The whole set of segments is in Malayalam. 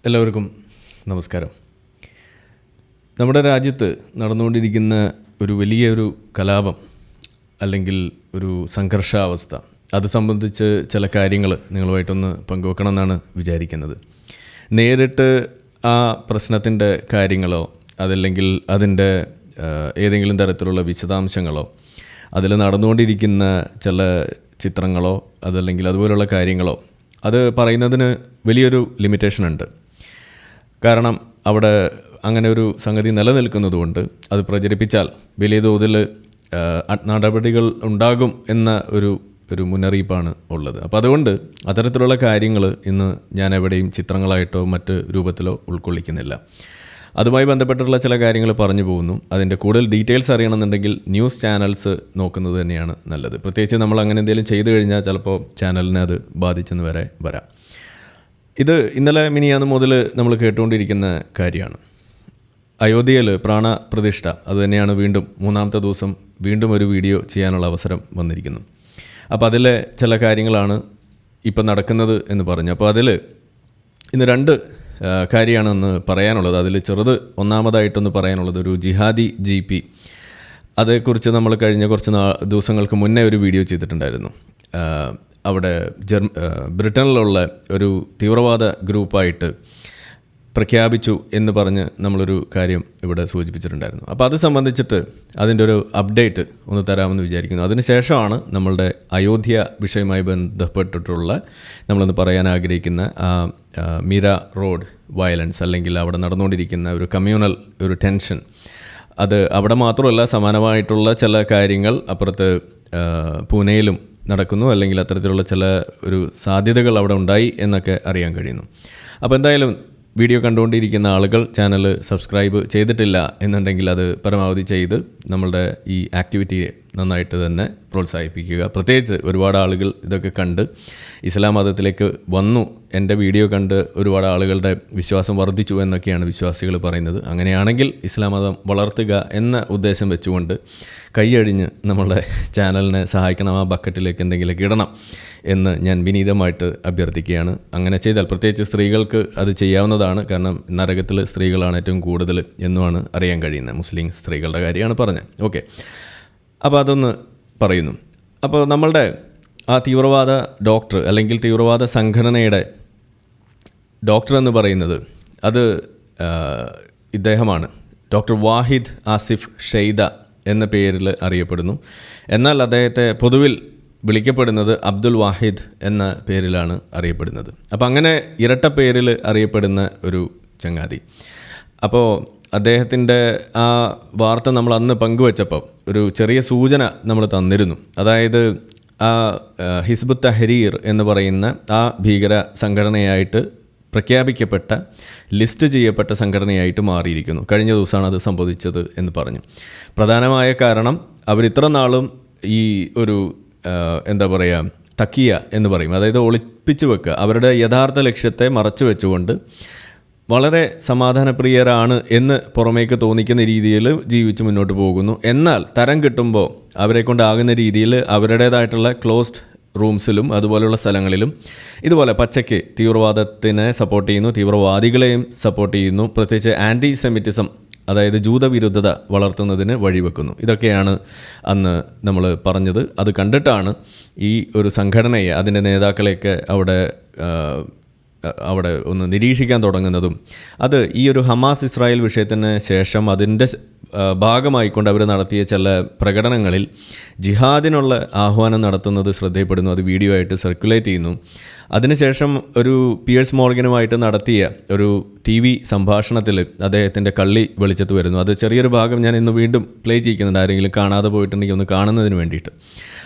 എല്ലാവർക്കും നമസ്കാരം. നമ്മുടെ രാജ്യത്ത് നടന്നുകൊണ്ടിരിക്കുന്ന ഒരു വലിയൊരു കലാപം അല്ലെങ്കിൽ ഒരു സംഘർഷാവസ്ഥ, അത് സംബന്ധിച്ച് ചില കാര്യങ്ങൾ നിങ്ങളുമായിട്ടൊന്ന് പങ്കുവെക്കണം എന്നാണ് വിചാരിക്കുന്നത്. നേരിട്ട് ആ പ്രശ്നത്തിൻ്റെ കാര്യങ്ങളോ അതല്ലെങ്കിൽ അതിൻ്റെ ഏതെങ്കിലും തരത്തിലുള്ള വിശദാംശങ്ങളോ അതിൽ നടന്നുകൊണ്ടിരിക്കുന്ന ചില ചിത്രങ്ങളോ അതല്ലെങ്കിൽ അതുപോലുള്ള കാര്യങ്ങളോ അത് പറയുന്നതിന് വലിയൊരു ലിമിറ്റേഷൻ ഉണ്ട്. കാരണം അവിടെ അങ്ങനെ ഒരു സംഗതി നിലനിൽക്കുന്നതുകൊണ്ട് അത് പ്രചരിപ്പിച്ചാൽ വലിയ തോതിൽ നടപടികൾ ഉണ്ടാകും എന്ന ഒരു മുന്നറിയിപ്പാണ് ഉള്ളത്. അപ്പോൾ അതുകൊണ്ട് അത്തരത്തിലുള്ള കാര്യങ്ങൾ ഇന്ന് ഞാൻ എവിടെയും ചിത്രങ്ങളായിട്ടോ മറ്റ് രൂപത്തിലോ ഉൾക്കൊള്ളിക്കുന്നില്ല. അതുമായി ബന്ധപ്പെട്ടുള്ള ചില കാര്യങ്ങൾ പറഞ്ഞു പോകുന്നു. അതിൻ്റെ കൂടുതൽ ഡീറ്റെയിൽസ് അറിയണമെന്നുണ്ടെങ്കിൽ ന്യൂസ് ചാനൽസ് നോക്കുന്നത് തന്നെയാണ് നല്ലത്. പ്രത്യേകിച്ച് നമ്മൾ അങ്ങനെ എന്തെങ്കിലും ചെയ്തു കഴിഞ്ഞാൽ ചിലപ്പോൾ ചാനലിനെ അത് ബാധിച്ചെന്ന് വരെ വരാം. ഇത് ഇന്നലെ മിനിയാന്ന് മുതൽ നമ്മൾ കേട്ടുകൊണ്ടിരിക്കുന്ന കാര്യമാണ്. അയോധ്യയിൽ പ്രാണപ്രതിഷ്ഠ, അതുതന്നെയാണ് വീണ്ടും മൂന്നാമത്തെ ദിവസം വീണ്ടും ഒരു വീഡിയോ ചെയ്യാനുള്ള അവസരം വന്നിരിക്കുന്നു. അപ്പോൾ അതിലെ ചില കാര്യങ്ങളാണ് ഇപ്പം നടക്കുന്നത് എന്ന് പറഞ്ഞു. അപ്പോൾ അതിൽ ഇന്ന് രണ്ട് കാര്യമാണെന്ന് പറയാനുള്ളത്. അതിൽ ചെറുത് ഒന്നാമതായിട്ടൊന്ന് പറയാനുള്ളത് ഒരു ജിഹാദി GP, അതേക്കുറിച്ച് നമ്മൾ കഴിഞ്ഞ കുറച്ച് ദിവസങ്ങൾക്ക് മുന്നേ ഒരു വീഡിയോ ചെയ്തിട്ടുണ്ടായിരുന്നു. അവിടെ ബ്രിട്ടനിലുള്ള ഒരു തീവ്രവാദ ഗ്രൂപ്പായിട്ട് പ്രഖ്യാപിച്ചു എന്ന് പറഞ്ഞ് നമ്മളൊരു കാര്യം ഇവിടെ സൂചിപ്പിച്ചിട്ടുണ്ടായിരുന്നു. അപ്പോൾ അത് സംബന്ധിച്ചിട്ട് അതിൻ്റെ ഒരു അപ്ഡേറ്റ് ഒന്ന് തരാമെന്ന് വിചാരിക്കുന്നു. അതിനുശേഷമാണ് നമ്മളുടെ അയോധ്യ വിഷയവുമായി ബന്ധപ്പെട്ടിട്ടുള്ള നമ്മളൊന്ന് പറയാൻ ആഗ്രഹിക്കുന്ന മീര റോഡ് വയലൻസ്, അല്ലെങ്കിൽ അവിടെ നടന്നുകൊണ്ടിരിക്കുന്ന ഒരു കമ്മ്യൂണൽ ഒരു ടെൻഷൻ, അത് അവിടെ മാത്രമല്ല സമാനമായിട്ടുള്ള ചില കാര്യങ്ങൾ അപ്പുറത്ത് പൂനെയിലും നടക്കുന്നു, അല്ലെങ്കിൽ അത്തരത്തിലുള്ള ചില ഒരു സാധ്യതകൾ അവിടെ ഉണ്ടായി എന്നൊക്കെ അറിയാൻ കഴിയുന്നു. അപ്പോൾ എന്തായാലും വീഡിയോ കണ്ടുകൊണ്ടിരിക്കുന്ന ആളുകൾ ചാനൽ സബ്സ്ക്രൈബ് ചെയ്തിട്ടില്ല എന്നുണ്ടെങ്കിൽ അത് പരമാവധി ചെയ്ത് നമ്മളുടെ ഈ ആക്ടിവിറ്റിയെ നന്നായിട്ട് തന്നെ പ്രോത്സാഹിപ്പിക്കുക. പ്രത്യേകിച്ച് ഒരുപാട് ആളുകൾ ഇതൊക്കെ കണ്ട് ഇസ്ലാം മതത്തിലേക്ക് വന്നു, എൻ്റെ വീഡിയോ കണ്ട് ഒരുപാട് ആളുകളുടെ വിശ്വാസം വർദ്ധിച്ചു എന്നൊക്കെയാണ് വിശ്വാസികൾ പറയുന്നത്. അങ്ങനെയാണെങ്കിൽ ഇസ്ലാം മതം വളർത്തുക എന്ന ഉദ്ദേശം വെച്ചുകൊണ്ട് കൈയഴിഞ്ഞ് നമ്മളുടെ ചാനലിനെ സഹായിക്കണം, ആ ബക്കറ്റിലേക്ക് എന്തെങ്കിലുമൊക്കെ ഇടണം എന്ന് ഞാൻ വിനീതമായിട്ട് അഭ്യർത്ഥിക്കുകയാണ്. അങ്ങനെ ചെയ്താൽ പ്രത്യേകിച്ച് സ്ത്രീകൾക്ക് അത് ചെയ്യാവുന്നതാണ്. കാരണം നരകത്തിൽ സ്ത്രീകളാണ് ഏറ്റവും കൂടുതൽ എന്നുമാണ് അറിയാൻ കഴിയുന്നത്. മുസ്ലിം സ്ത്രീകളുടെ കാര്യമാണ് പറഞ്ഞത്. ഓക്കെ, അപ്പോൾ അതൊന്ന് പറയുന്നു. അപ്പോൾ നമ്മളുടെ ആ തീവ്രവാദ ഡോക്ടർ അല്ലെങ്കിൽ തീവ്രവാദ സംഘടനയുടെ ഡോക്ടർ എന്ന് പറയുന്നത് അത് ഇദ്ദേഹമാണ്. ഡോക്ടർ വാഹിദ് ആസിഫ് ഷെയ്ദ എന്ന പേരിൽ അറിയപ്പെടുന്നു. എന്നാൽ അദ്ദേഹത്തെ പൊതുവിൽ വിളിക്കപ്പെടുന്നത് അബ്ദുൽ വാഹിദ് എന്ന പേരിലാണ് അറിയപ്പെടുന്നത്. അപ്പോൾ അങ്ങനെ ഇരട്ട പേരിൽ അറിയപ്പെടുന്ന ഒരു ചങ്ങാതി. അപ്പോൾ അദ്ദേഹത്തിൻ്റെ ആ വാർത്ത നമ്മൾ അന്ന് പങ്കുവച്ചപ്പോൾ ഒരു ചെറിയ സൂചന നമ്മൾ തന്നിരുന്നു. അതായത് ആ ഹിസ്ബുത്ത് തഹരീർ എന്ന് പറയുന്ന ആ ഭീകര സംഘടനയായിട്ട് പ്രഖ്യാപിക്കപ്പെട്ട ലിസ്റ്റ് ചെയ്യപ്പെട്ട സംഘടനയായിട്ട് മാറിയിരിക്കുന്നു. കഴിഞ്ഞ ദിവസമാണ് അത് സംഭവിച്ചത് എന്ന് പറഞ്ഞു. പ്രധാനമായ കാരണം അവരിത്ര നാളും ഈ ഒരു എന്താ പറയുക, തക്കിയ എന്ന് പറയും, അതായത് ഒളിപ്പിച്ചു വെക്കുക, അവരുടെ യഥാർത്ഥ ലക്ഷ്യത്തെ മറച്ചു വെച്ചുകൊണ്ട് വളരെ സമാധാനപ്രിയരാണ് എന്ന് പുറമേക്ക് തോന്നിക്കുന്ന രീതിയിൽ ജീവിച്ച് മുന്നോട്ട് പോകുന്നു. എന്നാൽ തരം കിട്ടുമ്പോൾ അവരെ കൊണ്ടാകുന്ന രീതിയിൽ അവരുടേതായിട്ടുള്ള ക്ലോസ്ഡ് റൂംസിലും അതുപോലെയുള്ള സ്ഥലങ്ങളിലും ഇതുപോലെ പച്ചയ്ക്ക് തീവ്രവാദത്തിനെ സപ്പോർട്ട് ചെയ്യുന്നു, തീവ്രവാദികളെയും സപ്പോർട്ട് ചെയ്യുന്നു, പ്രത്യേകിച്ച് ആൻറ്റി സെമിറ്റിസം അതായത് ജൂതവിരുദ്ധത വളർത്തുന്നതിന് വഴിവെക്കുന്നു. ഇതൊക്കെയാണ് അന്ന് നമ്മൾ പറഞ്ഞത്. അത് കണ്ടിട്ടാണ് ഈ ഒരു സംഘടനയെ, അതിൻ്റെ നേതാക്കളെയൊക്കെ അവിടെ ഒന്ന് നിരീക്ഷിക്കാൻ തുടങ്ങുന്നതും. അത് ഈ ഒരു ഹമാസ് ഇസ്രായേൽ വിഷയത്തിന് ശേഷം അതിൻ്റെ ഭാഗമായിക്കൊണ്ട് അവർ നടത്തിയ ചില പ്രകടനങ്ങളിൽ ജിഹാദിനുള്ള ആഹ്വാനം നടത്തുന്നത് ശ്രദ്ധയപ്പെടുന്നു. അത് വീഡിയോ ആയിട്ട് സർക്കുലേറ്റ് ചെയ്യുന്നു. അതിനുശേഷം ഒരു പിയേഴ്സ് മോർഗനുമായിട്ട് നടത്തിയ ഒരു TV സംഭാഷണത്തിൽ അദ്ദേഹത്തിൻ്റെ കള്ളി വെളിച്ചത്ത് വരുന്നു. അത് ചെറിയൊരു ഭാഗം ഞാൻ ഇന്ന് വീണ്ടും പ്ലേ ചെയ്യിക്കുന്നുണ്ട്, ആരെങ്കിലും കാണാതെ പോയിട്ടുണ്ടെങ്കിൽ ഒന്ന് കാണുന്നതിന് വേണ്ടിയിട്ട്.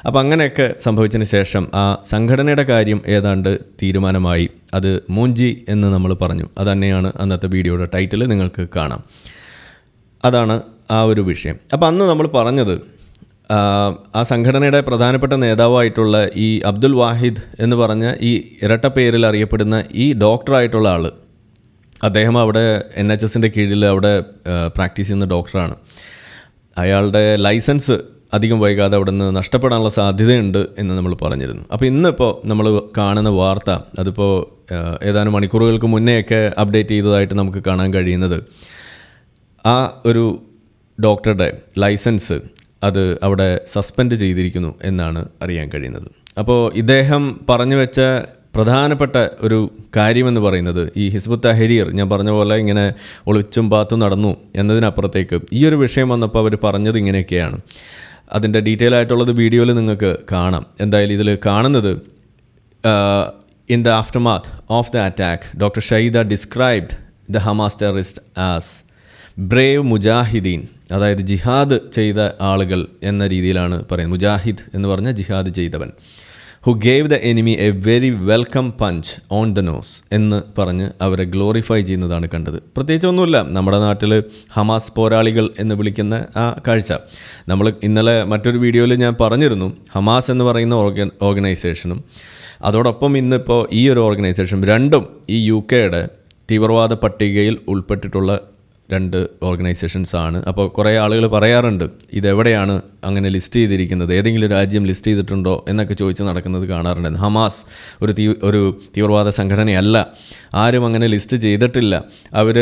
അപ്പോൾ അങ്ങനെയൊക്കെ സംഭവിച്ചതിന് ശേഷം ആ സംഘടനയുടെ കാര്യം ഏതാണ്ട് തീരുമാനമായി. അത് മൂഞ്ചി എന്ന് നമ്മൾ പറഞ്ഞു. അതുതന്നെയാണ് അന്നത്തെ വീഡിയോയുടെ ടൈറ്റിൽ, നിങ്ങൾക്ക് കാണാം. അതാണ് ആ ഒരു വിഷയം. അപ്പോൾ അന്ന് നമ്മൾ പറഞ്ഞത് ആ സംഘടനയുടെ പ്രധാനപ്പെട്ട നേതാവായിട്ടുള്ള ഈ അബ്ദുൽ വാഹിദ് എന്ന് പറഞ്ഞ ഈ ഇരട്ട പേരിൽ അറിയപ്പെടുന്ന ഈ ഡോക്ടറായിട്ടുള്ള ആൾ, അദ്ദേഹം അവിടെ NHSൻ്റെ കീഴിൽ അവിടെ പ്രാക്ടീസ് ചെയ്യുന്ന ഡോക്ടറാണ്. അയാളുടെ ലൈസൻസ് അധികം വൈകാതെ അവിടെ നിന്ന് നഷ്ടപ്പെടാനുള്ള സാധ്യതയുണ്ട് എന്ന് നമ്മൾ പറഞ്ഞിരുന്നു. അപ്പോൾ ഇന്നിപ്പോൾ നമ്മൾ കാണുന്ന വാർത്ത അതിപ്പോൾ ഏതാനും മണിക്കൂറുകൾക്ക് മുന്നെയൊക്കെ അപ്ഡേറ്റ് ചെയ്തതായിട്ട് നമുക്ക് കാണാൻ കഴിയുന്നത് ആ ഒരു ഡോക്ടറുടെ ലൈസൻസ് അത് അവിടെ സസ്പെൻഡ് ചെയ്തിരിക്കുന്നു എന്നാണ് അറിയാൻ കഴിയുന്നത്. അപ്പോൾ ഇദ്ദേഹം പറഞ്ഞു വെച്ച പ്രധാനപ്പെട്ട ഒരു കാര്യമെന്ന് പറയുന്നത് ഈ ഹിസ്ബുത്ത് തഹരീർ ഞാൻ പറഞ്ഞ പോലെ ഇങ്ങനെ ഒളിച്ചും പാത്തും നടന്നു എന്നതിനപ്പുറത്തേക്ക് ഈ ഒരു വിഷയം വന്നപ്പോൾ അവർ പറഞ്ഞത് ഇങ്ങനെയൊക്കെയാണ്. അതിൻ്റെ ഡീറ്റെയിൽ ആയിട്ടുള്ളത് വീഡിയോയിൽ നിങ്ങൾക്ക് കാണാം. എന്തായാലും ഇതിൽ കാണുന്നത് in the aftermath of the attack doctor Shaida described the Hamas terrorist as brave mujahideen, അതായത് ജിഹാദ് ചെയ്ത ആളുകൾ എന്ന രീതിയിലാണ് പറയുന്നത്. മുജാഹിദ് എന്ന് പറഞ്ഞാൽ ജിഹാദ് ചെയ്തവൻ. Who gave the enemy a very welcome punch on the nose എന്ന് പറഞ്ഞ് അവരെ ഗ്ലോറിഫൈ ചെയ്യുന്നതാണ് കണ്ടത്. പ്രത്യേകിച്ചൊന്നുമില്ല, നമ്മുടെ നാട്ടിൽ ഹമാസ് പോരാളികൾ എന്ന് വിളിക്കുന്ന ആ കാഴ്ച നമ്മൾ ഇന്നലെ മറ്റൊരു വീഡിയോയിൽ ഞാൻ പറഞ്ഞിരുന്നു. ഹമാസ് എന്ന് പറയുന്ന ഓർഗനൈസേഷനും അതോടൊപ്പം ഇന്നിപ്പോൾ ഈ ഒരു ഓർഗനൈസേഷൻ രണ്ടും ഈ UK തീവ്രവാദ പട്ടികയിൽ ഉൾപ്പെട്ടിട്ടുള്ള 2 ഓർഗനൈസേഷൻസ് ആണ്. അപ്പോൾ കുറേ ആളുകൾ പറയാറുണ്ട് ഇതെവിടെയാണ് അങ്ങനെ ലിസ്റ്റ് ചെയ്തിരിക്കുന്നത്, ഏതെങ്കിലും രാജ്യം ലിസ്റ്റ് ചെയ്തിട്ടുണ്ടോ എന്നൊക്കെ ചോദിച്ച് നടക്കുന്നത് കാണാറുണ്ട്. ഹമാസ് ഒരു തീവ്രവാദ സംഘടനയല്ല, ആരും അങ്ങനെ ലിസ്റ്റ് ചെയ്തിട്ടില്ല, അവർ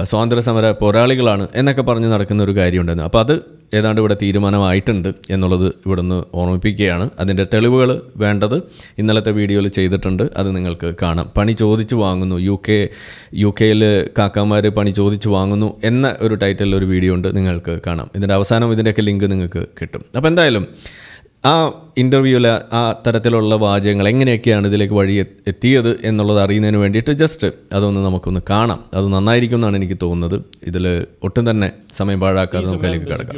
സ്വാതന്ത്ര്യ സമര പോരാളികളാണ് എന്നൊക്കെ പറഞ്ഞ് നടക്കുന്ന ഒരു കാര്യമുണ്ടായിരുന്നു. അപ്പോൾ അത് ഏതാണ്ട് ഇവിടെ തീരുമാനമായിട്ടുണ്ട് എന്നുള്ളത് ഇവിടെ നിന്ന് ഓർമ്മിപ്പിക്കുകയാണ്. അതിൻ്റെ തെളിവുകൾ വേണ്ടത് ഇന്നലത്തെ വീഡിയോയിൽ ചെയ്തിട്ടുണ്ട്, അത് നിങ്ങൾക്ക് കാണാം. പണി ചോദിച്ചു വാങ്ങുന്നു, യു കെയിൽ കാക്കാമാർ പണി ചോദിച്ചു വാങ്ങുന്നു എന്ന ഒരു ടൈറ്റിൽ ഒരു വീഡിയോ ഉണ്ട്, നിങ്ങൾക്ക് കാണാം. ഇതിൻ്റെ അവസാനം ഇതിൻ്റെയൊക്കെ ലിങ്ക് നിങ്ങൾക്ക് കിട്ടും. അപ്പോൾ എന്തായാലും ആ ഇൻ്റർവ്യൂവിൽ ആ തരത്തിലുള്ള വാചകങ്ങൾ എങ്ങനെയൊക്കെയാണ് ഇതിലേക്ക് വഴി എത്തിയത് എന്നുള്ളത് അറിയുന്നതിന് വേണ്ടിയിട്ട് ജസ്റ്റ് അതൊന്ന് നമുക്കൊന്ന് കാണാം. അത് നന്നായിരിക്കും എന്നാണ് എനിക്ക് തോന്നുന്നത്. ഇതിൽ ഒട്ടും തന്നെ സമയം പാഴാക്കാതെ നമുക്കതിലേക്ക് കിടക്കാം.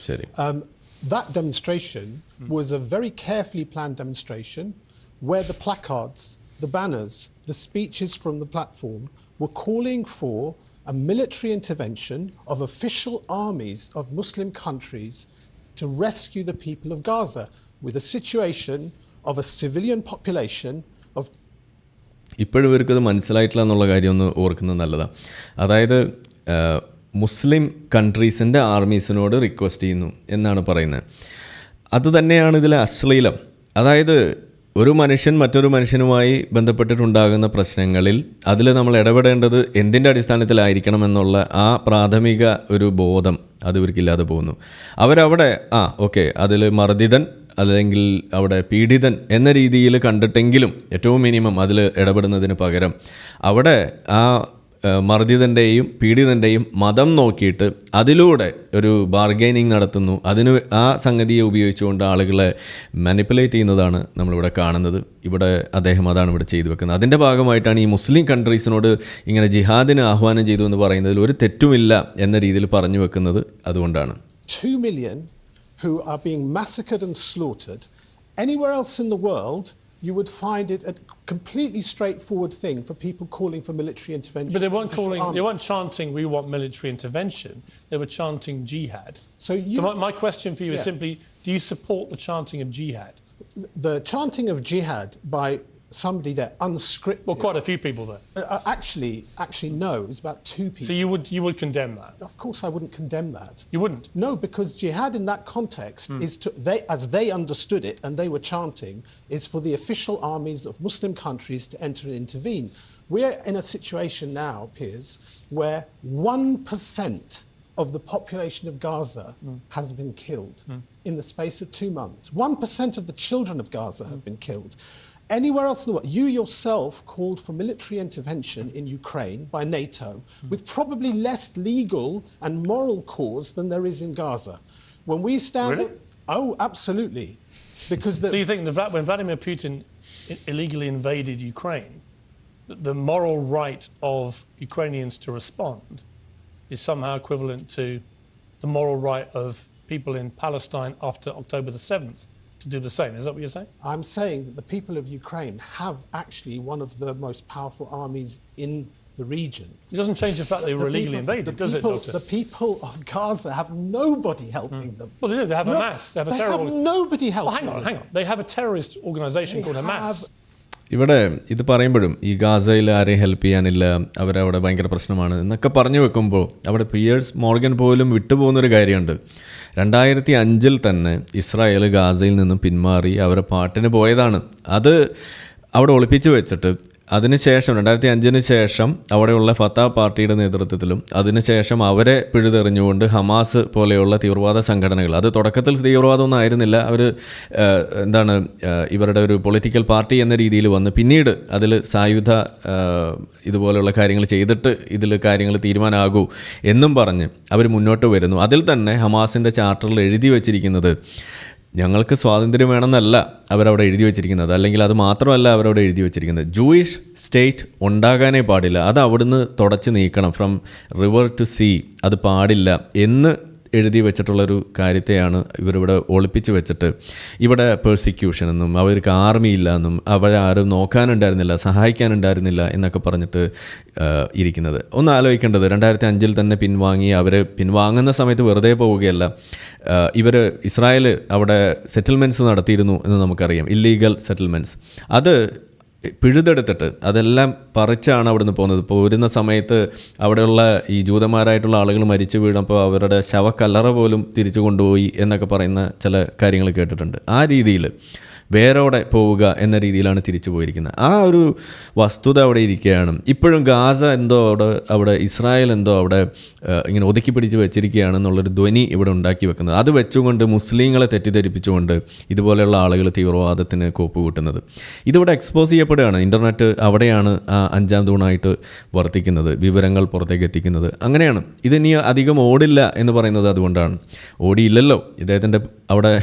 ശരി. That demonstration was a very carefully planned demonstration where the placards, the banners, the speeches from the platform were calling for a military intervention of official armies of Muslim countries to rescue the people of Gaza with a situation of a civilian population of. ഇപ്പോഴും ഇവർക്കത് മനസ്സിലായിട്ടില്ല എന്നുള്ള കാര്യം ഒന്ന് ഓർക്കുന്നത് നല്ലതാണ്. അതായത് മുസ്ലിം കൺട്രീസിൻ്റെ ആർമീസിനോട് റിക്വസ്റ്റ് ചെയ്യുന്നു എന്നാണ് പറയുന്നത്. അതുതന്നെയാണ് ഇതിലെ അശ്ലീലം. അതായത് ഒരു മനുഷ്യൻ മറ്റൊരു മനുഷ്യനുമായി ബന്ധപ്പെട്ടിട്ടുണ്ടാകുന്ന പ്രശ്നങ്ങളിൽ അതിൽ നമ്മൾ ഇടപെടേണ്ടത് എന്തിൻ്റെ അടിസ്ഥാനത്തിലായിരിക്കണം എന്നുള്ള ആ പ്രാഥമിക ഒരു ബോധം അത് ഇവർക്കില്ലാതെ പോകുന്നു. അവരവിടെ ഓക്കെ അതിൽ മർദിതൻ അല്ലെങ്കിൽ അവിടെ പീഡിതൻ എന്ന രീതിയിൽ കണ്ടിട്ടെങ്കിലും ഏറ്റവും മിനിമം അതിൽ ഇടപെടുന്നതിന് പകരം അവിടെ ആ മർദിതൻ്റെയും പീഡിതൻ്റെയും മതം നോക്കിയിട്ട് അതിലൂടെ ഒരു ബാർഗൈനിങ് നടത്തുന്നു. അതിന് ആ സംഗതിയെ ഉപയോഗിച്ചുകൊണ്ട് ആളുകളെ മാനിപ്പുലേറ്റ് ചെയ്യുന്നതാണ് നമ്മളിവിടെ കാണുന്നത്. ഇവിടെ അദ്ദേഹം അതാണ് ഇവിടെ ചെയ്തു വെക്കുന്നത്. അതിൻ്റെ ഭാഗമായിട്ടാണ് ഈ മുസ്ലിം കൺട്രീസിനോട് ഇങ്ങനെ ജിഹാദിന് ആഹ്വാനം ചെയ്തു എന്ന് പറയുന്നതിൽ ഒരു തെറ്റുമില്ല എന്ന രീതിയിൽ പറഞ്ഞു വെക്കുന്നത് അതുകൊണ്ടാണ്. 2 million who are being massacred and slaughtered. Anywhere else in the world you would find it a completely straightforward thing for people calling for military intervention. But they weren't chanting, we want military intervention. They were chanting jihad. So my question for you is simply, do you support the chanting of jihad? The chanting of jihad by somebody there unscripted. Well, quite a few people there. Actually, no. It's about 2 people. So you would condemn that? Of course, I wouldn't condemn that. You wouldn't? No, because jihad in that context is as they understood it, and they were chanting, is for the official armies of Muslim countries to enter and intervene. We're in a situation now, Piers, where 1% of the population of Gaza has been killed in the space of 2 months. 1% of the children of Gaza have been killed. Anywhere else in the world, you yourself called for military intervention in Ukraine by NATO with probably less legal and moral cause than there is in Gaza. When we stand... Really? Oh, absolutely. Because So you think when Vladimir Putin illegally invaded Ukraine, the moral right of Ukrainians to respond is somehow equivalent to the moral right of people in Palestine after October the 7th to do the same? Is that what you're saying? I'm saying that the people of Ukraine have actually one of the most powerful armies in the region. It doesn't change the fact they were illegally invaded, does it, Doctor? The people of Gaza have nobody helping them. Well, they do. They have Hamas. They have a terror. They have nobody helping them. Hang on. They have a terrorist organisation called Hamas. ഇവിടെ ഇത് പറയുമ്പോഴും ഈ ഗാസയിൽ ആരെയും ഹെൽപ്പ് ചെയ്യാനില്ല, അവരവിടെ ഭയങ്കര പ്രശ്നമാണ് എന്നൊക്കെ പറഞ്ഞു വെക്കുമ്പോൾ അവിടെ പിയേഴ്സ് മോർഗൻ പോലും വിട്ടുപോകുന്നൊരു കാര്യമുണ്ട്. 2005 തന്നെ ഇസ്രായേൽ ഗാസയിൽ നിന്നും പിന്മാറി അവരെ പാട്ടിന് പോയതാണ്. അത് അവിടെ ഒളിപ്പിച്ച് വെച്ചിട്ട് അതിനുശേഷം 2005 ശേഷം അവിടെയുള്ള ഫത്താ പാർട്ടിയുടെ നേതൃത്വത്തിലും അതിനുശേഷം അവരെ പിഴുതെറിഞ്ഞുകൊണ്ട് ഹമാസ് പോലെയുള്ള തീവ്രവാദ സംഘടനകൾ, അത് തുടക്കത്തിൽ തീവ്രവാദമൊന്നും ആയിരുന്നില്ല, അവർ ഇവരുടെ ഒരു പൊളിറ്റിക്കൽ പാർട്ടി എന്ന രീതിയിൽ വന്ന് പിന്നീട് അതിൽ സായുധ ഇതുപോലെയുള്ള കാര്യങ്ങൾ ചെയ്തിട്ട് ഇതിൽ കാര്യങ്ങൾ തീരുമാനമാകൂ എന്നും പറഞ്ഞ് അവർ മുന്നോട്ട് വരുന്നു. അതിൽ തന്നെ ഹമാസിൻ്റെ ചാർട്ടറിൽ എഴുതി വച്ചിരിക്കുന്നത് ഞങ്ങൾക്ക് സ്വാതന്ത്ര്യം വേണമെന്നല്ല അവരവിടെ എഴുതി വച്ചിരിക്കുന്നത്, അല്ലെങ്കിൽ അത് മാത്രമല്ല അവരവിടെ എഴുതി വച്ചിരിക്കുന്നത്, ജൂയിഷ് സ്റ്റേറ്റ് ഉണ്ടാകാനേ പാടില്ല, അത് അവിടുന്ന് തുടച്ച് നീക്കണം, ഫ്രം റിവർ ടു സീ, അത് പാടില്ല എന്ന് എഴുതി വെച്ചിട്ടുള്ളൊരു കാര്യത്തെയാണ് ഇവരിവിടെ ഒളിപ്പിച്ച് വെച്ചിട്ട് ഇവിടെ പേഴ്സിക്യൂഷൻ എന്നും അവർക്ക് ആർമി ഇല്ല എന്നും അവരെ ആരും നോക്കാനുണ്ടായിരുന്നില്ല, സഹായിക്കാനുണ്ടായിരുന്നില്ല എന്നൊക്കെ പറഞ്ഞിട്ട് ഇരിക്കുന്നത്. ഒന്ന് ആലോചിക്കേണ്ടത്, 2005 തന്നെ പിൻവാങ്ങി അവർ പിൻവാങ്ങുന്ന സമയത്ത് വെറുതെ പോവുകയല്ല, ഇവർ ഇസ്രായേൽ അവിടെ സെറ്റിൽമെൻറ്റ്സ് നടത്തിയിരുന്നു എന്ന് നമുക്കറിയാം, ഇല്ലീഗൽ സെറ്റിൽമെൻറ്റ്സ്. അത് പിഴുതെടുത്തിട്ട് അതെല്ലാം പറിച്ചാണ് അവിടുന്ന് പോകുന്നത്. പോരുന്ന സമയത്ത് അവിടെയുള്ള ഈ ജൂതന്മാരായിട്ടുള്ള ആളുകൾ മരിച്ചു വീണപ്പോൾ അവരുടെ ശവക്കല്ലറ പോലും തിരിച്ചു കൊണ്ടുപോയി എന്നൊക്കെ പറയുന്ന ചില കാര്യങ്ങൾ കേട്ടിട്ടുണ്ട്. ആ രീതിയിൽ വേരോടെ പോവുക എന്ന രീതിയിലാണ് തിരിച്ചു പോയിരിക്കുന്നത്. ആ ഒരു വസ്തുത അവിടെ ഇരിക്കുകയാണ്. ഇപ്പോഴും ഗാസ എന്തോ അവിടെ ഇസ്രായേൽ എന്തോ അവിടെ ഇങ്ങനെ ഒതുക്കി പിടിച്ച് വെച്ചിരിക്കുകയാണെന്നുള്ളൊരു ധ്വനി ഇവിടെ ഉണ്ടാക്കി വെക്കുന്നത്. അത് വെച്ചുകൊണ്ട് മുസ്ലിങ്ങളെ തെറ്റിദ്ധരിപ്പിച്ചുകൊണ്ട് ഇതുപോലെയുള്ള ആളുകൾ തീവ്രവാദത്തിന് കോപ്പ് കൂട്ടുന്നത്. ഇതിവിടെ എക്സ്പോസ് ചെയ്യപ്പെടുകയാണ്. ഇൻ്റർനെറ്റ് അവിടെയാണ് ആ അഞ്ചാം തൂണായിട്ട് വർത്തിക്കുന്നത്, വിവരങ്ങൾ പുറത്തേക്ക് എത്തിക്കുന്നത്. അങ്ങനെയാണ്. ഇതിനി അധികം ഓടില്ല എന്ന് പറയുന്നത് അതുകൊണ്ടാണ്. ഓടിയില്ലല്ലോ, ഇദ്ദേഹത്തിൻ്റെ അവിടെ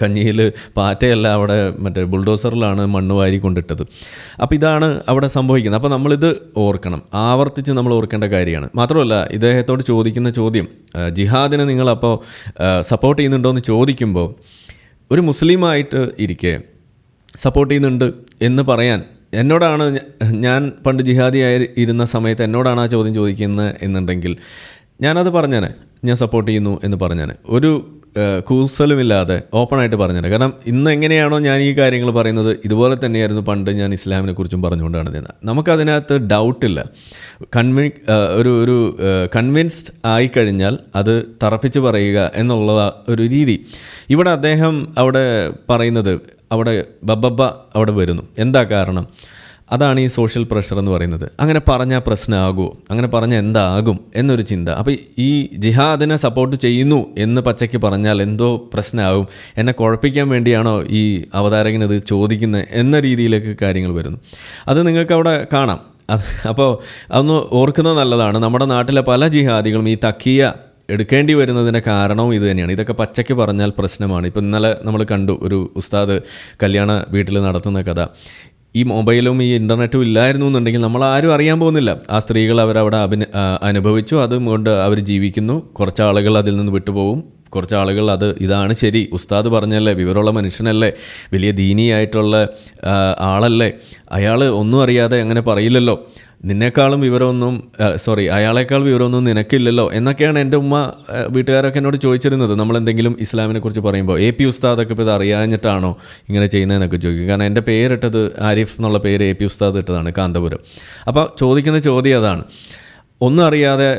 കഞ്ഞിയിൽ പാറ്റയല്ല, അവിടെ മറ്റേ ബുൾഡോസറിലാണ് മണ്ണ് വാരി കൊണ്ടിട്ടത്. അപ്പോൾ ഇതാണ് അവിടെ സംഭവിക്കുന്നത്. അപ്പോൾ നമ്മളിത് ഓർക്കണം, ആവർത്തിച്ച് നമ്മൾ ഓർക്കേണ്ട കാര്യമാണ്. മാത്രമല്ല ഇദ്ദേഹത്തോട് ചോദിക്കുന്ന ചോദ്യം, ജിഹാദിനെ നിങ്ങളപ്പോൾ സപ്പോർട്ട് ചെയ്യുന്നുണ്ടോ എന്ന് ചോദിക്കുമ്പോൾ, ഒരു മുസ്ലിമായിട്ട് ഇരിക്കെ സപ്പോർട്ട് ചെയ്യുന്നുണ്ട് എന്ന് പറയാൻ എന്നോടാണ്, ഞാൻ പണ്ട് ജിഹാദിയായി ഇരുന്ന സമയത്ത് എന്നോടാണ് ആ ചോദ്യം ചോദിക്കുന്നത് എന്നുണ്ടെങ്കിൽ ഞാനത് പറഞ്ഞേനെ, ഞാൻ സപ്പോർട്ട് ചെയ്യുന്നു എന്ന് പറഞ്ഞേനെ, ഒരു കൂസലുമില്ലാതെ ഓപ്പണായിട്ട് പറഞ്ഞേനെ. കാരണം ഇന്ന് എങ്ങനെയാണോ ഞാൻ ഈ കാര്യങ്ങൾ പറയുന്നത് ഇതുപോലെ തന്നെയായിരുന്നു പണ്ട് ഞാൻ ഇസ്ലാമിനെ കുറിച്ചും പറഞ്ഞുകൊണ്ടാണ് നിന്നത്. നമുക്കതിനകത്ത് ഡൗട്ടില്ല. ഒരു കൺവിൻസ്ഡ് ആയിക്കഴിഞ്ഞാൽ അത് തറപ്പിച്ച് പറയുക എന്നുള്ള ഒരു രീതി. ഇവിടെ അദ്ദേഹം അവിടെ പറയുന്നത്, അവിടെ ബബ്ബ അവിടെ വരുന്നു. എന്താ കാരണം? അതാണ് ഈ സോഷ്യൽ പ്രഷർ എന്ന് പറയുന്നത്. അങ്ങനെ പറഞ്ഞാൽ പ്രശ്നമാകുമോ, അങ്ങനെ പറഞ്ഞാൽ എന്താകും എന്നൊരു ചിന്ത. അപ്പോൾ ഈ ജിഹാദിനെ സപ്പോർട്ട് ചെയ്യുന്നു എന്ന് പച്ചയ്ക്ക് പറഞ്ഞാൽ എന്തോ പ്രശ്നമാകും, എന്നെ കുഴപ്പിക്കാൻ വേണ്ടിയാണോ ഈ അവതാരകനത് ചോദിക്കുന്നത് എന്ന രീതിയിലേക്ക് കാര്യങ്ങൾ വരുന്നു. അത് നിങ്ങൾക്ക് അവിടെ കാണാം. അപ്പോൾ അതൊന്ന് ഓർക്കുന്നത് നല്ലതാണ്. നമ്മുടെ നാട്ടിലെ പല ജിഹാദികളും ഈ തക്കിയ എടുക്കേണ്ടി വരുന്നതിൻ്റെ കാരണവും ഇത് തന്നെയാണ്. ഇതൊക്കെ പച്ചയ്ക്ക് പറഞ്ഞാൽ പ്രശ്നമാണ്. ഇപ്പോൾ ഇന്നലെ നമ്മൾ കണ്ടു ഒരു ഉസ്താദ് കല്യാണ വീട്ടിൽ നടത്തുന്ന കഥ. ഈ മൊബൈലും ഈ ഇൻ്റർനെറ്റും ഇല്ലായിരുന്നു എന്നുണ്ടെങ്കിൽ നമ്മളാരും അറിയാൻ പോകുന്നില്ല. ആ സ്ത്രീകൾ അവരവിടെ അനുഭവിച്ചു, അതുകൊണ്ട് അവർ ജീവിക്കുന്നു. കുറച്ച് ആളുകൾ അതിൽ നിന്ന് വിട്ടുപോകും, കുറച്ച് ആളുകൾ ഇതാണ് ശരി, ഉസ്താദ് പറഞ്ഞല്ലേ, വിവരമുള്ള മനുഷ്യനല്ലേ, വലിയ ദീനിയായിട്ടുള്ള ആളല്ലേ, അയാൾ ഒന്നും അറിയാതെ അങ്ങനെ പറയില്ലല്ലോ, നിന്നേക്കാളും വിവരമൊന്നും അയാളെക്കാൾ വിവരമൊന്നും നിനക്കില്ലല്ലോ എന്നൊക്കെയാണ് എൻ്റെ ഉമ്മ വീട്ടുകാരൊക്കെ എന്നോട് ചോദിച്ചിരുന്നത്. നമ്മളെന്തെങ്കിലും ഇസ്ലാമിനെ കുറിച്ച് പറയുമ്പോൾ AP ഉസ്താദൊക്കെ ഇപ്പോൾ ഇത് അറിയാഞ്ഞിട്ടാണോ ഇങ്ങനെ ചെയ്യുന്നതെന്നൊക്കെ ചോദിക്കും. കാരണം എൻ്റെ പേരിട്ടത് ആരിഫ് എന്നുള്ള പേര് AP ഉസ്താദ് ഇട്ടതാണ്, കാന്തപുരം. അപ്പോൾ ചോദിക്കുന്ന ചോദ്യം അതാണ്. ഒന്നും അറിയാതെ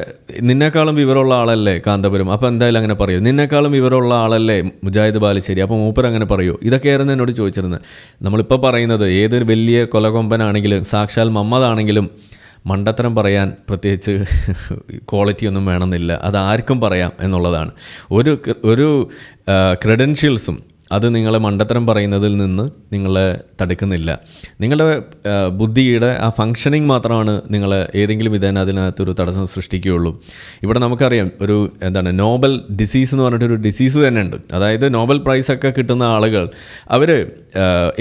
നിന്നേക്കാളും വിവരമുള്ള ആളല്ലേ കാന്തപുരം, അപ്പോൾ എന്തായാലും അങ്ങനെ പറയൂ. നിന്നേക്കാളും വിവരമുള്ള ആളല്ലേ മുജാഹിദ് ബാലുശ്ശേരി, അപ്പോൾ മൂപ്പർ അങ്ങനെ പറയൂ. ഇതൊക്കെയായിരുന്നു എന്നോട് ചോദിച്ചിരുന്നത്. നമ്മളിപ്പോൾ പറയുന്നത് ഏതൊരു വലിയ കൊലകൊമ്പനാണെങ്കിലും സാക്ഷാൽ മമ്മദാണെങ്കിലും മണ്ടത്തരം പറയാൻ പ്രത്യേകിച്ച് ക്വാളിറ്റി ഒന്നും വേണമെന്നില്ല, അതാർക്കും പറയാം എന്നുള്ളതാണ്. ഒരു ക്രെഡൻഷ്യൽസും അത് നിങ്ങളെ മണ്ടത്തരം പറയുന്നതിൽ നിന്ന് നിങ്ങളെ തടുക്കുന്നില്ല. നിങ്ങളുടെ ബുദ്ധിയുടെ ആ ഫങ്ഷനിങ് മാത്രമാണ് നിങ്ങളെ ഏതെങ്കിലും വിധേന അതിനകത്തൊരു തടസ്സം സൃഷ്ടിക്കുകയുള്ളൂ. ഇവിടെ നമുക്കറിയാം ഒരു നോബൽ ഡിസീസ് എന്ന് പറഞ്ഞിട്ടൊരു ഡിസീസ് തന്നെ ഉണ്ട്. അതായത് നോബൽ പ്രൈസൊക്കെ കിട്ടുന്ന ആളുകൾ അവർ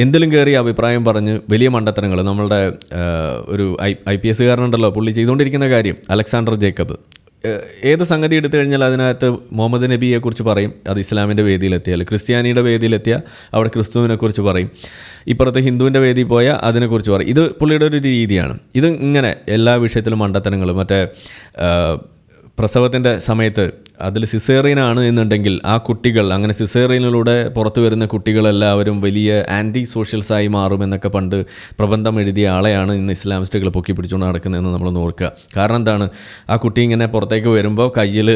എന്തിലും കയറി അഭിപ്രായം പറഞ്ഞ് വലിയ മണ്ടത്തരങ്ങൾ, നമ്മളുടെ ഒരു IPS കാരനുണ്ടല്ലോ, പുള്ളി ചെയ്തുകൊണ്ടിരിക്കുന്ന കാര്യം, അലക്സാണ്ടർ ജേക്കബ്, ഏത് സംഗതി എടുത്തു കഴിഞ്ഞാൽ അതിനകത്ത് മുഹമ്മദ് നബിയെക്കുറിച്ച് പറയും, അത് ഇസ്ലാമിൻ്റെ വേദിയിലെത്തിയാൽ, ക്രിസ്ത്യാനിയുടെ വേദിയിലെത്തിയാൽ അവിടെ ക്രിസ്തുവിനെക്കുറിച്ച് പറയും, ഇപ്പുറത്ത് ഹിന്ദുവിൻ്റെ വേദിയിൽ പോയാൽ അതിനെക്കുറിച്ച് പറയും. ഇത് പുള്ളിയുടെ ഒരു രീതിയാണ്. ഇത് ഇങ്ങനെ എല്ലാ വിഷയത്തിലും മണ്ടത്തരങ്ങളും. മറ്റേ പ്രസവത്തിൻ്റെ സമയത്ത് അതിൽ സിസേറിയനാണ് എന്നുണ്ടെങ്കിൽ ആ കുട്ടികൾ അങ്ങനെ സിസേറിയനിലൂടെ പുറത്തു വരുന്ന കുട്ടികളെല്ലാവരും വലിയ ആൻറ്റി സോഷ്യൽസായി മാറുമെന്നൊക്കെ പണ്ട് പ്രബന്ധം എഴുതിയ ആളെയാണ് ഇന്ന് ഇസ്ലാമിസ്റ്റുകൾ പൊക്കി പിടിച്ചുകൊണ്ട് നടക്കുന്നതെന്ന് നമ്മൾ ഓർക്കുക. കാരണം എന്താണ്, ആ കുട്ടി ഇങ്ങനെ പുറത്തേക്ക് വരുമ്പോൾ കയ്യിൽ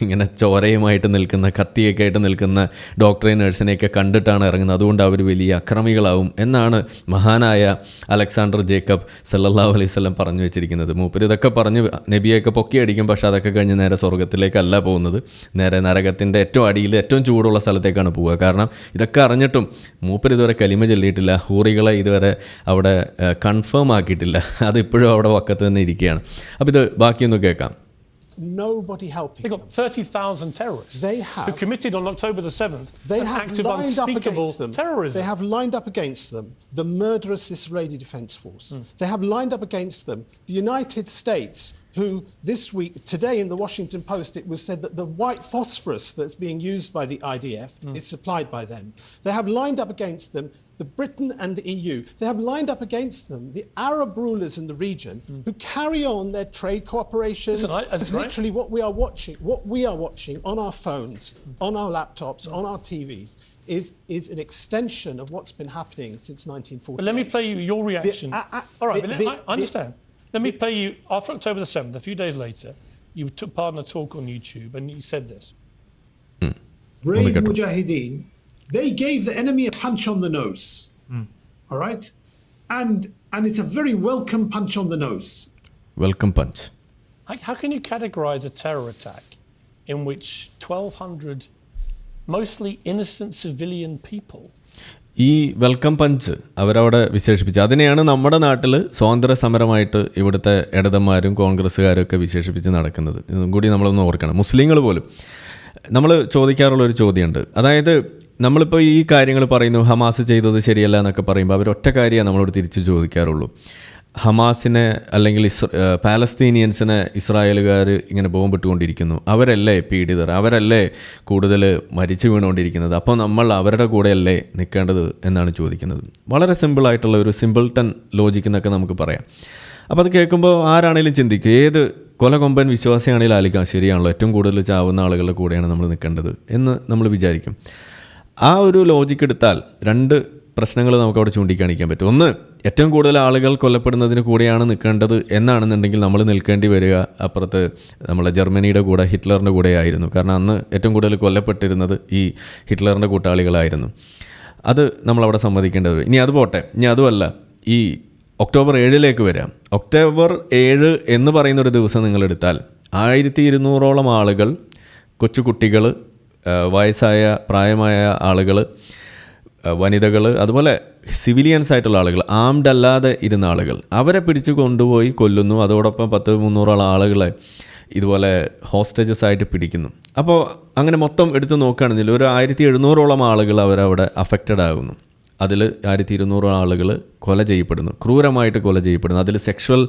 ഇങ്ങനെ ചോരയുമായിട്ട് നിൽക്കുന്ന കത്തിയൊക്കെ ആയിട്ട് നിൽക്കുന്ന ഡോക്ടറെയും നഴ്സിനെയൊക്കെ കണ്ടിട്ടാണ് ഇറങ്ങുന്നത്. അതുകൊണ്ട് അവർ വലിയ അക്രമികളാവും എന്നാണ് മഹാനായ അലക്സാണ്ടർ ജേക്കബ് സല്ലല്ലാഹു അലൈഹി വസല്ലം പറഞ്ഞു വെച്ചിരിക്കുന്നത്. മൂപ്പര് ഇതൊക്കെ പറഞ്ഞ് നബിയൊക്കെ പൊക്കിയടിക്കും. പക്ഷേ അതൊക്കെ കഴിഞ്ഞ് നേരെ സ്വർഗ്ഗത്തിലേക്കല്ല പോകുന്നത്, നേരെ നരകത്തിൻ്റെ ഏറ്റവും അടിയിൽ ഏറ്റവും ചൂടുള്ള സ്ഥലത്തേക്കാണ് പോവുക. കാരണം ഇതൊക്കെ അറിഞ്ഞിട്ടും മൂപ്പര് ഇതുവരെ കലിമ ചൊല്ലിയിട്ടില്ല, ഹൂറികളെ ഇതുവരെ അവിടെ കൺഫേം ആക്കിയിട്ടില്ല. അതിപ്പോഴും അവിടെ വക്കത്ത് തന്നെ ഇരിക്കുകയാണ്. അപ്പോൾ ഇത് ബാക്കിയൊന്ന് കേൾക്കാം. Nobody helping. They've got 30,000 terrorists who committed on October the 7th an act of unspeakable terrorism. They have lined up against them the murderous Israeli Defense Force. They have lined up against them the United States, who this week, today in the Washington Post, it was said that the white phosphorus that's being used by the IDF is supplied by them. They have lined up against them the Britain and the EU. They have lined up against them the Arab rulers in the region who carry on their trade cooperations. It's literally what we are watching on our phones, on our laptops, on our TVs. Is an extension of what's been happening since 1948. But let me play you your reaction. All right, I understand. Let me play you, after October the 7th, a few days later, you took part in a talk on YouTube and you said this. Brave Mujahideen, they gave the enemy a punch on the nose. All right? And it's a very welcome punch on the nose. Welcome punch. How can you categorize a terror attack in which 1,200 mostly innocent civilian people ഈ വെൽക്കം പഞ്ച് അവരവിടെ വിശേഷിപ്പിച്ചു. അതിനെയാണ് നമ്മുടെ നാട്ടിൽ സ്വാതന്ത്ര്യ സമരമായിട്ട് ഇവിടുത്തെ ഇടതന്മാരും കോൺഗ്രസ്സുകാരും ഒക്കെ വിശേഷിപ്പിച്ച് നടക്കുന്നത്. ഇതും കൂടി നമ്മളൊന്ന് ഓർക്കണം. മുസ്ലിങ്ങൾ പോലും നമ്മൾ ചോദിക്കാറുള്ളൊരു ചോദ്യമുണ്ട്. അതായത് നമ്മളിപ്പോൾ ഈ കാര്യങ്ങൾ പറയുന്നു, ഹമാസ് ചെയ്തത് ശരിയല്ല എന്നൊക്കെ പറയുമ്പോൾ അവരൊറ്റ കാര്യമാണ് നമ്മളോട് തിരിച്ച് ചോദിക്കാറുള്ളൂ. ഹമാസിനെ അല്ലെങ്കിൽ പാലസ്തീനിയൻസിനെ ഇസ്രായേലുകാർ ഇങ്ങനെ ബോംബിട്ടുകൊണ്ടിരിക്കുന്നു, അവരല്ലേ പീഡിതർ, അവരല്ലേ കൂടുതൽ മരിച്ചു വീണുകൊണ്ടിരിക്കുന്നത്, അപ്പോൾ നമ്മൾ അവരുടെ കൂടെയല്ലേ നിൽക്കേണ്ടത് എന്നാണ് ചോദിക്കുന്നത്. വളരെ സിമ്പിളായിട്ടുള്ള ഒരു സിമ്പിൾട്ടൺ ലോജിക്ക് എന്നൊക്കെ നമുക്ക് പറയാം. അപ്പോൾ അത് കേൾക്കുമ്പോൾ ആരാണെങ്കിലും ചിന്തിക്കും, ഏത് കൊലകൊമ്പൻ വിശ്വാസിയാണെങ്കിലും ആലിക്കാം, ശരിയാണല്ലോ, ഏറ്റവും കൂടുതൽ ചാവുന്ന ആളുകളുടെ കൂടെയാണ് നമ്മൾ നിൽക്കേണ്ടത് എന്ന് നമ്മൾ വിചാരിക്കും. ആ ഒരു ലോജിക്ക് എടുത്താൽ രണ്ട് പ്രശ്നങ്ങൾ നമുക്കവിടെ ചൂണ്ടിക്കാണിക്കാൻ പറ്റും. ഒന്ന്, ഏറ്റവും കൂടുതൽ ആളുകൾ കൊല്ലപ്പെടുന്നതിന് കൂടെയാണ് നിൽക്കേണ്ടത് എന്നാണെന്നുണ്ടെങ്കിൽ നമ്മൾ നിൽക്കേണ്ടി വരിക അപ്പുറത്ത് നമ്മളെ ജർമ്മനിയുടെ കൂടെ, ഹിറ്റ്ലറിൻ്റെ കൂടെ ആയിരുന്നു. കാരണം അന്ന് ഏറ്റവും കൂടുതൽ കൊല്ലപ്പെട്ടിരുന്നത് ഈ ഹിറ്റ്ലറിൻ്റെ കൂട്ടാളികളായിരുന്നു. അത് നമ്മളവിടെ സമ്മതിക്കേണ്ടി വരും. ഇനി അത് പോട്ടെ, ഇനി അതുമല്ല, ഈ ഒക്ടോബർ 7 വരാം. ഒക്ടോബർ 7 എന്ന് പറയുന്നൊരു ദിവസം നിങ്ങളെടുത്താൽ 1200 ആളുകൾ, കൊച്ചുകുട്ടികൾ, വയസ്സായ പ്രായമായ ആളുകൾ, വനിതകൾ, അതുപോലെ സിവിലിയൻസ് ആയിട്ടുള്ള ആളുകൾ, ആംഡ് അല്ലാതെ ഇരുന്ന ആളുകൾ, അവരെ പിടിച്ചു കൊണ്ടുപോയി കൊല്ലുന്നു. അതോടൊപ്പം 10-300 ആളുകളെ ഇതുപോലെ ഹോസ്റ്റേജസ് ആയിട്ട് പിടിക്കുന്നു. അപ്പോൾ അങ്ങനെ മൊത്തം എടുത്ത് നോക്കുകയാണെങ്കിൽ ഒരു 1700 ആളുകൾ അവരവിടെ അഫക്റ്റഡ് ആകുന്നു. അതിൽ 1200 ആളുകൾ കൊല ചെയ്യപ്പെടുന്നു, ക്രൂരമായിട്ട് കൊല ചെയ്യപ്പെടുന്നു. അതിൽ സെക്ഷൽ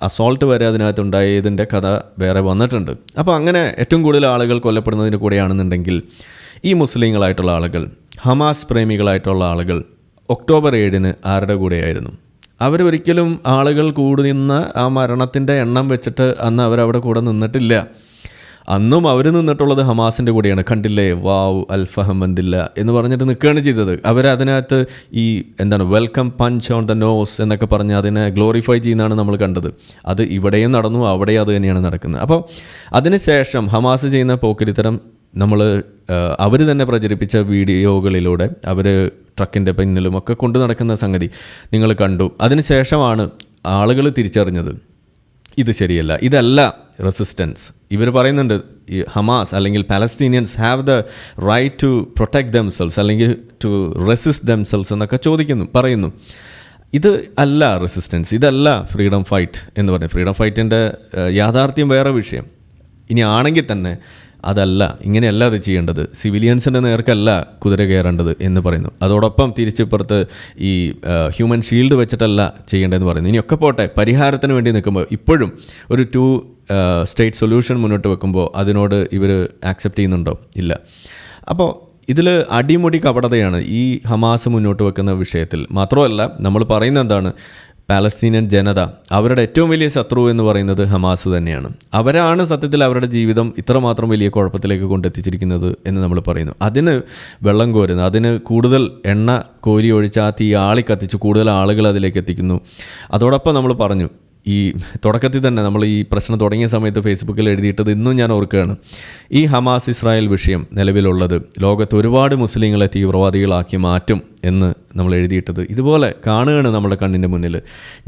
അസോൾട്ട് വരെ അതിനകത്ത് ഉണ്ടായതിൻ്റെ കഥ വേറെ വന്നിട്ടുണ്ട്. അപ്പോൾ അങ്ങനെ ഏറ്റവും കൂടുതൽ ആളുകൾ കൊല്ലപ്പെടുന്നതിന് കൂടെയാണെന്നുണ്ടെങ്കിൽ ഈ മുസ്ലിങ്ങളായിട്ടുള്ള ആളുകൾ, ഹമാസ് പ്രേമികളായിട്ടുള്ള ആളുകൾ ഒക്ടോബർ 7 ആരുടെ കൂടെയായിരുന്നു? അവരൊരിക്കലും ആളുകൾ കൂടുന്ന ആ മരണത്തിൻ്റെ എണ്ണം വെച്ചിട്ട് അന്ന് അവരവിടെ കൂടെ നിന്നിട്ടില്ല. അന്നും അവർ നിന്നിട്ടുള്ളത് ഹമാസിൻ്റെ കൂടെയാണ്. കണ്ടില്ലേ, വാവ് അൽഫഹമ്മദില്ല എന്ന് പറഞ്ഞിട്ട് നിൽക്കുകയാണ് ചെയ്തത്. അവരതിനകത്ത് ഈ എന്താണ് welcome punch on the nose എന്നൊക്കെ പറഞ്ഞ് അതിനെ ഗ്ലോറിഫൈ ചെയ്യുന്നതാണ് നമ്മൾ കണ്ടത്. അത് ഇവിടെയും നടന്നു, അവിടെയും അത് തന്നെയാണ് നടക്കുന്നത്. അപ്പോൾ അതിനുശേഷം ഹമാസ് ചെയ്യുന്ന പോക്കിരിത്തരം അവർ തന്നെ പ്രചരിപ്പിച്ച വീഡിയോകളിലൂടെ അവർ ട്രക്കിൻ്റെ പിന്നിലും ഒക്കെ കൊണ്ടു നടക്കുന്ന സംഗതി നിങ്ങൾ കണ്ടു. അതിനുശേഷമാണ് ആളുകൾ തിരിച്ചറിഞ്ഞത് ഇത് ശരിയല്ല, ഇതല്ല റെസിസ്റ്റൻസ്. ഇവർ പറയുന്നുണ്ട് ഈ ഹമാസ് അല്ലെങ്കിൽ Palestinians have the right to protect themselves അല്ലെങ്കിൽ ടു റെസിസ്റ്റ് ദംസെൽസ് എന്നൊക്കെ പറയുന്നു. ഇത് അല്ല റെസിസ്റ്റൻസ്, ഇതല്ല ഫ്രീഡം ഫൈറ്റ് എന്ന് പറയും. ഫ്രീഡം ഫൈറ്റിൻ്റെ യാഥാർത്ഥ്യം വേറെ വിഷയം. ഇനി ആണെങ്കിൽ തന്നെ അതല്ല, ഇങ്ങനെയല്ല അത് ചെയ്യേണ്ടത്, സിവിലിയൻസിൻ്റെ നേർക്കല്ല കുതിര കയറേണ്ടത് എന്ന് പറയുന്നു. അതോടൊപ്പം തിരിച്ചിപ്പുറത്ത് ഈ ഹ്യൂമൻ ഷീൽഡ് വെച്ചിട്ടല്ല ചെയ്യേണ്ടതെന്ന് പറയുന്നു. ഇനിയൊക്കെ പോട്ടെ, പരിഹാരത്തിന് വേണ്ടി നിൽക്കുമ്പോൾ ഇപ്പോഴും ഒരു 2 സ്റ്റേറ്റ് സൊല്യൂഷൻ മുന്നോട്ട് വെക്കുമ്പോൾ അതിനോട് ഇവർ ആക്സെപ്റ്റ് ചെയ്യുന്നുണ്ടോ? ഇല്ല. അപ്പോൾ ഇതിൽ അടിമുടി കപടതയാണ് ഈ ഹമാസ് മുന്നോട്ട് വെക്കുന്ന വിഷയത്തിൽ. മാത്രമല്ല നമ്മൾ പറയുന്നത് എന്താണ്, പാലസ്തീനിയൻ ജനത അവരുടെ ഏറ്റവും വലിയ ശത്രു എന്ന് പറയുന്നത് ഹമാസ് തന്നെയാണ്. അവരാണ് സത്യത്തിൽ അവരുടെ ജീവിതം ഇത്രമാത്രം വലിയ കുഴപ്പത്തിലേക്ക് കൊണ്ടെത്തിച്ചിരിക്കുന്നത് എന്ന് നമ്മൾ പറയുന്നു. അതിന് വെള്ളം കോരുന്നു, അതിന് കൂടുതൽ എണ്ണ കോരി ഒഴിച്ച് ആ തീ ആളി കത്തിച്ച് കൂടുതൽ ആളുകൾ അതിലേക്ക് എത്തിക്കുന്നു. അതോടൊപ്പം നമ്മൾ പറഞ്ഞു, ഈ തുടക്കത്തിൽ തന്നെ നമ്മൾ ഈ പ്രശ്നം തുടങ്ങിയ സമയത്ത് ഫേസ്ബുക്കിൽ എഴുതിയിട്ടത് ഇന്നും ഞാൻ ഓർക്കുകയാണ്. ഈ ഹമാസ് ഇസ്രായേൽ വിഷയം നിലവിലുള്ളത് ലോകത്ത് ഒരുപാട് മുസ്ലിങ്ങളെ തീവ്രവാദികളാക്കി മാറ്റും എന്ന് നമ്മൾ എഴുതിയിട്ടത് ഇതുപോലെ കാണുകയാണ് നമ്മുടെ കണ്ണിൻ്റെ മുന്നിൽ.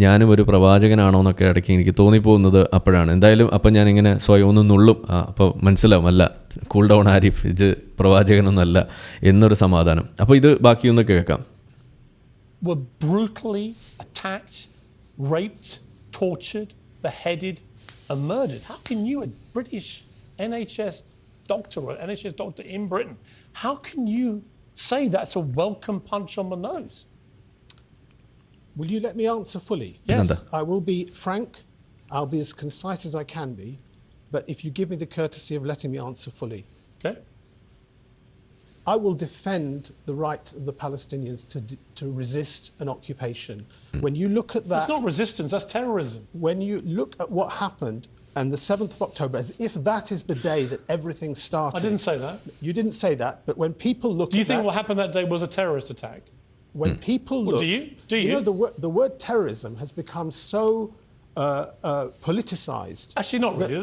ഞാനും ഒരു പ്രവാചകനാണോ എന്നൊക്കെ ഇടയ്ക്ക് എനിക്ക് തോന്നിപ്പോകുന്നത് അപ്പോഴാണ്. എന്തായാലും അപ്പം ഞാനിങ്ങനെ സ്വയം ഒന്ന് നുള്ളും, അപ്പോൾ മനസ്സിലാവും, അല്ല കൂൾ ഡൗൺ ആരിഫ്, ഇത് പ്രവാചകനൊന്നല്ല എന്നൊരു സമാധാനം. അപ്പോൾ ഇത് ബാക്കിയൊന്ന് കേൾക്കാം. Were brutally attacked, raped, tortured, beheaded and murdered. How can you, a British NHS doctor or NHS doctor in Britain, how can you say that's a welcome punch on the nose? Will you let me answer fully? Yes. I will be frank. I'll be as concise as I can be. But if you give me the courtesy of letting me answer fully. Okay. I will defend the right of the Palestinians to resist an occupation. When you look at that... That's not resistance, that's terrorism. When you look at what happened on the 7th of October, as if that is the day that everything started... I didn't say that. You didn't say that, but when people look at that... Do you think what happened that day was a terrorist attack? When people look... Do you? Do you? You know, the word terrorism has become so... politicized. Actually, not really.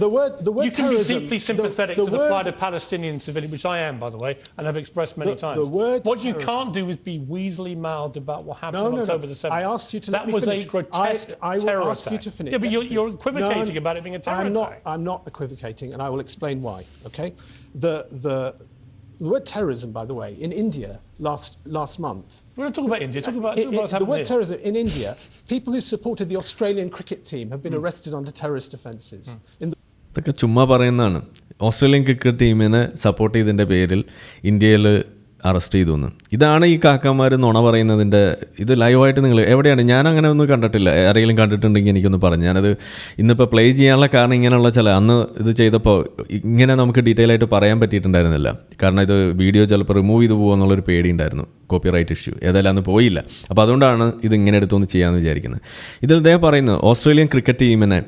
The word you can terrorism, be deeply sympathetic to the plight of Palestinian civilians, which I am, by the way, and have expressed many times. What you can't do is be weaselly mouthed about what happened on October the 7th. I asked you to let me finish. That was a grotesque terror will attack. ask you to finish. Yeah, but you're equivocating about it being a terror attack. I'm not equivocating, and I will explain why. Okay, the word terrorism, by the way, in India last month. We're not talking about India. Talking about what's happening. The word terrorism in India, people who supported the Australian cricket team have been arrested under terrorist offences. ഇതൊക്കെ ചുമ്മാ പറയുന്നതാണ്. ഓസ്ട്രേലിയൻ ക്രിക്കറ്റ് ടീമിനെ സപ്പോർട്ട് ചെയ്തതിൻ്റെ പേരിൽ ഇന്ത്യയിൽ അറസ്റ്റ് ചെയ്തു എന്ന്. ഇതാണ് ഈ കാക്കന്മാർ നുണ പറയുന്നതിൻ്റെ. ഇത് ലൈവായിട്ട് നിങ്ങൾ എവിടെയാണ്? ഞാൻ അങ്ങനെ ഒന്നും കണ്ടിട്ടില്ല. ആരെങ്കിലും കണ്ടിട്ടുണ്ടെങ്കിൽ എനിക്കൊന്ന് പറഞ്ഞു. ഞാനത് ഇന്നിപ്പോൾ പ്ലേ ചെയ്യാനുള്ള കാരണം ഇങ്ങനെയുള്ള അന്ന് ഇത് ചെയ്തപ്പോൾ ഇങ്ങനെ നമുക്ക് ഡീറ്റെയിൽ ആയിട്ട് പറയാൻ പറ്റിയിട്ടുണ്ടായിരുന്നില്ല. കാരണം ഇത് വീഡിയോ ചിലപ്പോൾ റിമൂവ് ചെയ്തു പോകുമെന്നുള്ളൊരു പേടിയുണ്ടായിരുന്നു, കോപ്പിറൈറ്റ് ഇഷ്യൂ. ഏതായാലും അന്ന് പോയില്ല. അപ്പോൾ അതുകൊണ്ടാണ് ഇത് ഇങ്ങനെ എടുത്തൊന്ന് ചെയ്യാമെന്ന് വിചാരിക്കുന്നത്. ഇതിൽ ഇദ്ദേഹം പറയുന്നത് ഓസ്ട്രേലിയൻ ക്രിക്കറ്റ് ടീമിനെ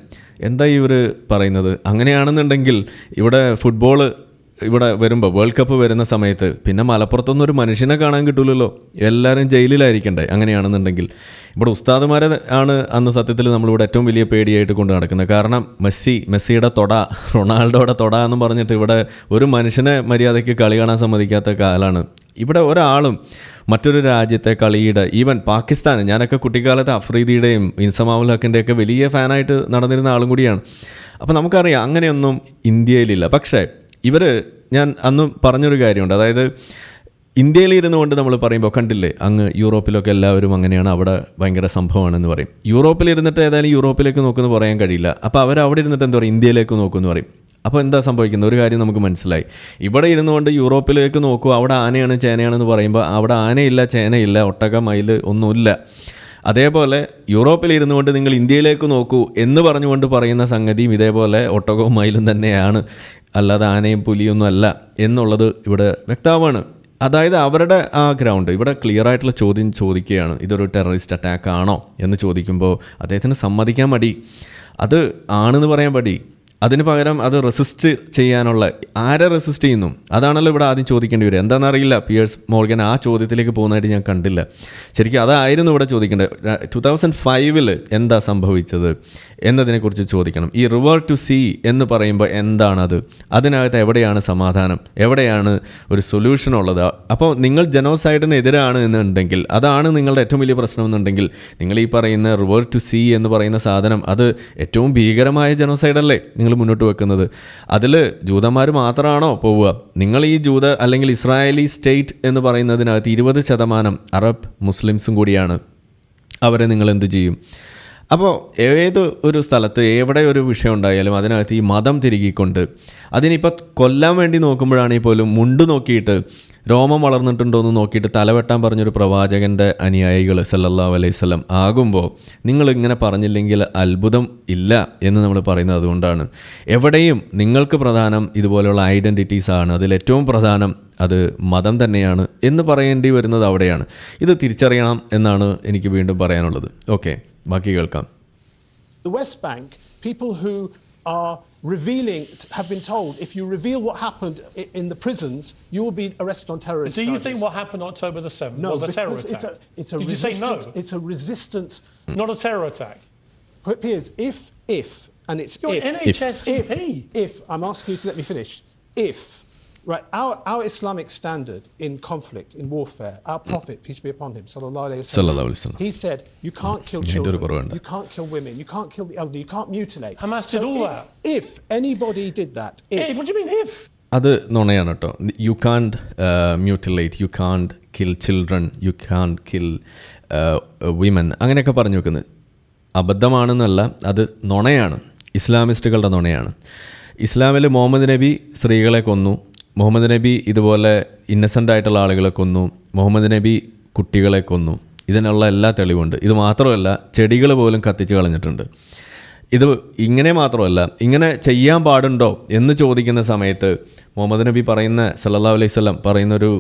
എന്താ ഇവർ പറയുന്നത്? അങ്ങനെയാണെന്നുണ്ടെങ്കിൽ ഇവിടെ ഫുട്ബോൾ ഇവിടെ വരുമ്പോൾ വേൾഡ് കപ്പ് വരുന്ന സമയത്ത് പിന്നെ മലപ്പുറത്തൊന്നും ഒരു മനുഷ്യനെ കാണാൻ കിട്ടില്ലല്ലോ, എല്ലാവരും ജയിലിലായിരിക്കണ്ടേ? അങ്ങനെയാണെന്നുണ്ടെങ്കിൽ ഇവിടെ ഉസ്താദുമാരെ ആണ് അന്ന് സത്യത്തിൽ നമ്മളിവിടെ ഏറ്റവും വലിയ പേടിയായിട്ട് കൊണ്ട് നടക്കുന്നത്. കാരണം മെസ്സിയുടെ തൊട, റൊണാൾഡോയുടെ തൊട എന്ന് പറഞ്ഞിട്ട് ഇവിടെ ഒരു മനുഷ്യനെ മര്യാദയ്ക്ക് കളി കാണാൻ സമ്മതിക്കാത്ത കാലമാണ്. ഇവിടെ ഒരാളും മറ്റൊരു രാജ്യത്തെ കളിയുടെ, ഈവൻ പാകിസ്ഥാൻ, ഞാനൊക്കെ കുട്ടിക്കാലത്ത് അഫ്രീദിയുടെയും ഇൻസമാവുൽ ഹക്കിൻ്റെയൊക്കെ വലിയ ഫാനായിട്ട് നടന്നിരുന്ന ആളും കൂടിയാണ്. അപ്പോൾ നമുക്കറിയാം അങ്ങനെയൊന്നും ഇന്ത്യയിലില്ല. പക്ഷേ ഞാൻ അന്ന് പറഞ്ഞൊരു കാര്യമുണ്ട്. അതായത് ഇന്ത്യയിൽ ഇരുന്നു കൊണ്ട് നമ്മൾ പറയുമ്പോൾ കണ്ടില്ലേ, അങ്ങ് യൂറോപ്പിലൊക്കെ എല്ലാവരും അങ്ങനെയാണ്, അവിടെ ഭയങ്കര സംഭവമാണെന്ന് പറയും. യൂറോപ്പിലിരുന്നിട്ട് ഏതായാലും യൂറോപ്പിലേക്ക് നോക്കുമെന്ന് പറയാൻ കഴിയില്ല. അപ്പോൾ അവിടെ ഇരുന്നിട്ട് എന്താ പറയുക, ഇന്ത്യയിലേക്ക് നോക്കുമെന്ന് പറയും. അപ്പോൾ എന്താ സംഭവിക്കുന്നത്? ഒരു കാര്യം നമുക്ക് മനസ്സിലായി. ഇവിടെ ഇരുന്നു കൊണ്ട് യൂറോപ്പിലേക്ക് നോക്കൂ, അവിടെ ആനയാണ് ചേനയാണെന്ന് പറയുമ്പോൾ അവിടെ ആനയില്ല, ചേനയില്ല, ഒട്ടക, മയിൽ ഒന്നുമില്ല. അതേപോലെ യൂറോപ്പിൽ ഇരുന്നു കൊണ്ട് നിങ്ങൾ ഇന്ത്യയിലേക്ക് നോക്കൂ എന്ന് പറഞ്ഞുകൊണ്ട് പറയുന്ന സംഗതിയും ഇതേപോലെ ഒട്ടകവും മയിലും തന്നെയാണ്, അല്ലാതെ ആനയും പുലിയൊന്നും അല്ല എന്നുള്ളത് ഇവിടെ വ്യക്തമാണ്. അതായത് അവരുടെ ആ ഗ്രൗണ്ട് ഇവിടെ ക്ലിയർ ആയിട്ടുള്ള ചോദ്യം ചോദിക്കുകയാണ്, ഇതൊരു ടെററിസ്റ്റ് അറ്റാക്ക് ആണോ എന്ന് ചോദിക്കുമ്പോൾ അദ്ദേഹത്തിന് സമ്മതിക്കാൻ മടി. അത് ആണെന്ന് പറയാൻ മടി. അതിന് പകരം അത് റെസിസ്റ്റ് ചെയ്യാനുള്ള, ആരെ റെസിസ്റ്റ് ചെയ്യുന്നു അതാണല്ലോ ഇവിടെ ആദ്യം ചോദിക്കേണ്ടി വരും. എന്താണെന്നറിയില്ല, പിയേഴ്സ് മോർഗൻ ആ ചോദ്യത്തിലേക്ക് പോകുന്നതായിട്ട് ഞാൻ കണ്ടില്ല. ശരിക്കും അതായിരുന്നു ഇവിടെ ചോദിക്കേണ്ടത്. 2005 എന്താ സംഭവിച്ചത് എന്നതിനെക്കുറിച്ച് ചോദിക്കണം. ഈ റിവർ ടു സീ എന്ന് പറയുമ്പോൾ എന്താണത്? അതിനകത്ത് എവിടെയാണ് സമാധാനം, എവിടെയാണ് ഒരു സൊല്യൂഷൻ ഉള്ളത്? അപ്പോൾ നിങ്ങൾ ജനോസൈഡിന് എതിരാണ് എന്നുണ്ടെങ്കിൽ, അതാണ് നിങ്ങളുടെ ഏറ്റവും വലിയ പ്രശ്നം എന്നുണ്ടെങ്കിൽ, നിങ്ങൾ ഈ പറയുന്ന റിവർ ടു സീ എന്ന് പറയുന്ന സാധനം അത് ഏറ്റവും ഭീകരമായ ജനോസൈഡല്ലേ നിങ്ങൾ മുന്നോട്ട് വെക്കുന്നത്? അതിൽ ജൂതന്മാർ മാത്രമാണോ പോവുക? നിങ്ങൾ ഈ ജൂത അല്ലെങ്കിൽ ഇസ്രായേലി സ്റ്റേറ്റ് എന്ന് പറയുന്നതിനകത്ത് 20% അറബ് മുസ്ലിംസും കൂടിയാണ്. അവരെ നിങ്ങൾ എന്ത് ചെയ്യും? അപ്പോൾ ഏത് ഒരു സ്ഥലത്ത് എവിടെ ഒരു വിഷയം ഉണ്ടായാലും അതിനകത്ത് ഈ മതം തിരികിക്കൊണ്ട് അതിനിപ്പോൾ കൊല്ലാൻ വേണ്ടി നോക്കുമ്പോഴാണെങ്കിൽ പോലും മുണ്ട് നോക്കിയിട്ട് രോമം വളർന്നിട്ടുണ്ടോ എന്ന് നോക്കിയിട്ട് തലവെട്ടാൻ പറഞ്ഞൊരു പ്രവാചകൻ്റെ അനുയായികൾ സല്ലല്ലാഹു അലൈഹി വസല്ലം ആകുമ്പോൾ നിങ്ങളിങ്ങനെ പറഞ്ഞില്ലെങ്കിൽ അത്ഭുതം ഇല്ല എന്ന് നമ്മൾ പറയുന്നത് അതുകൊണ്ടാണ്. എവിടെയും നിങ്ങൾക്ക് പ്രധാനം ഇതുപോലെയുള്ള ഐഡൻറ്റിറ്റീസാണ്. അതിലേറ്റവും പ്രധാനം അത് മതം തന്നെയാണ് എന്ന് പറയേണ്ടി വരുന്നത് അവിടെയാണ്. ഇത് തിരിച്ചറിയണം എന്നാണ് എനിക്ക് വീണ്ടും പറയാനുള്ളത്. ഓക്കെ, ബാക്കി കേൾക്കാം. The West Bank, people who are revealing, have been told, if you reveal what happened in the prisons, you will be arrested on terrorist charges. Do you think what happened October the 7th was a terror attack? It's a Did resistance. you say no? It's a resistance. Not a terror attack. Piers, if, and it's You're if. NHS GP. If, I'm asking you to let me finish. If, right, our Islamic standard in conflict, in warfare, our Prophet, peace be upon him, sallallahu alayhi wa sallam, he said, you can't kill children, you can't kill women, you can't kill the elderly, you can't mutilate. Hamas did all that. If anybody did that, If, what do you mean if? അത് നുണയാണ് കേട്ടോ. You can't mutilate, you can't kill children, you can't kill women, അങ്ങനെയൊക്കെ പറഞ്ഞു വെക്കുന്നത് അബദ്ധമാണെന്നല്ല, അത് നുണയാണ്, ഇസ്ലാമിസ്റ്റുകളുടെ നുണയാണ്. ഇസ്ലാമിൽ മുഹമ്മദ് നബി സ്ത്രീകളെ കൊന്നു, മുഹമ്മദ് നബി ഇതുപോലെ ഇന്നസെൻ്റ് ആയിട്ടുള്ള ആളുകളെ കൊന്നു, മുഹമ്മദ് നബി കുട്ടികളെ കൊന്നു. ഇതിനുള്ള എല്ലാ തെളിവുണ്ട്. ഇത് മാത്രമല്ല, ചെടികൾ പോലും കത്തിച്ച് കളഞ്ഞിട്ടുണ്ട്. ഇത് ഇങ്ങനെ മാത്രമല്ല, ഇങ്ങനെ ചെയ്യാൻ പാടുണ്ടോ എന്ന് ചോദിക്കുന്ന സമയത്ത് മുഹമ്മദ് നബി പറയുന്ന സല്ലല്ലാഹു അലൈഹി വസല്ലം പറയുന്നൊരു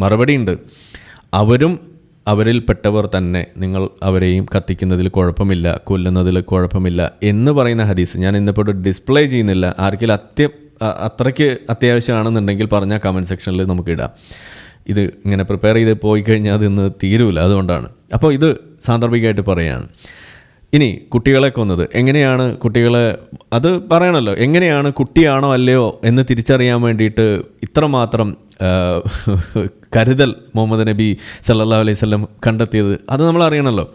മറുപടി ഉണ്ട്. അവരും അവരിൽപ്പെട്ടവർ തന്നെ, നിങ്ങൾ അവരെയും കത്തിക്കുന്നതിൽ കുഴപ്പമില്ല, കൊല്ലുന്നതിൽ കുഴപ്പമില്ല എന്ന് പറയുന്ന ഹദീസ് ഞാൻ ഇന്നിപ്പോൾ ഡിസ്പ്ലേ ചെയ്യുന്നില്ല. ആർക്കെങ്കിലും അത്രയ്ക്ക് അത്യാവശ്യമാണെന്നുണ്ടെങ്കിൽ പറഞ്ഞാൽ കമൻറ്റ് സെക്ഷനിൽ നമുക്കിടാം. ഇത് ഇങ്ങനെ പ്രിപ്പയർ ചെയ്ത് പോയി കഴിഞ്ഞാൽ അതിന്ന് തീരൂല, അതുകൊണ്ടാണ്. അപ്പോൾ ഇത് സാന്ദർഭികമായിട്ട് പറയുകയാണ്. ഇനി കുട്ടികളെ കൊന്നത് എങ്ങനെയാണ്, കുട്ടികളെ അത് പറയണമല്ലോ, എങ്ങനെയാണ് കുട്ടിയാണോ അല്ലയോ എന്ന് തിരിച്ചറിയാൻ വേണ്ടിയിട്ട് ഇത്രമാത്രം കരുതൽ മുഹമ്മദ് നബി സല്ലല്ലാഹു അലൈഹി വസല്ലം കണ്ടെത്തിയത്, അത് നമ്മൾ അറിയണമല്ലോ.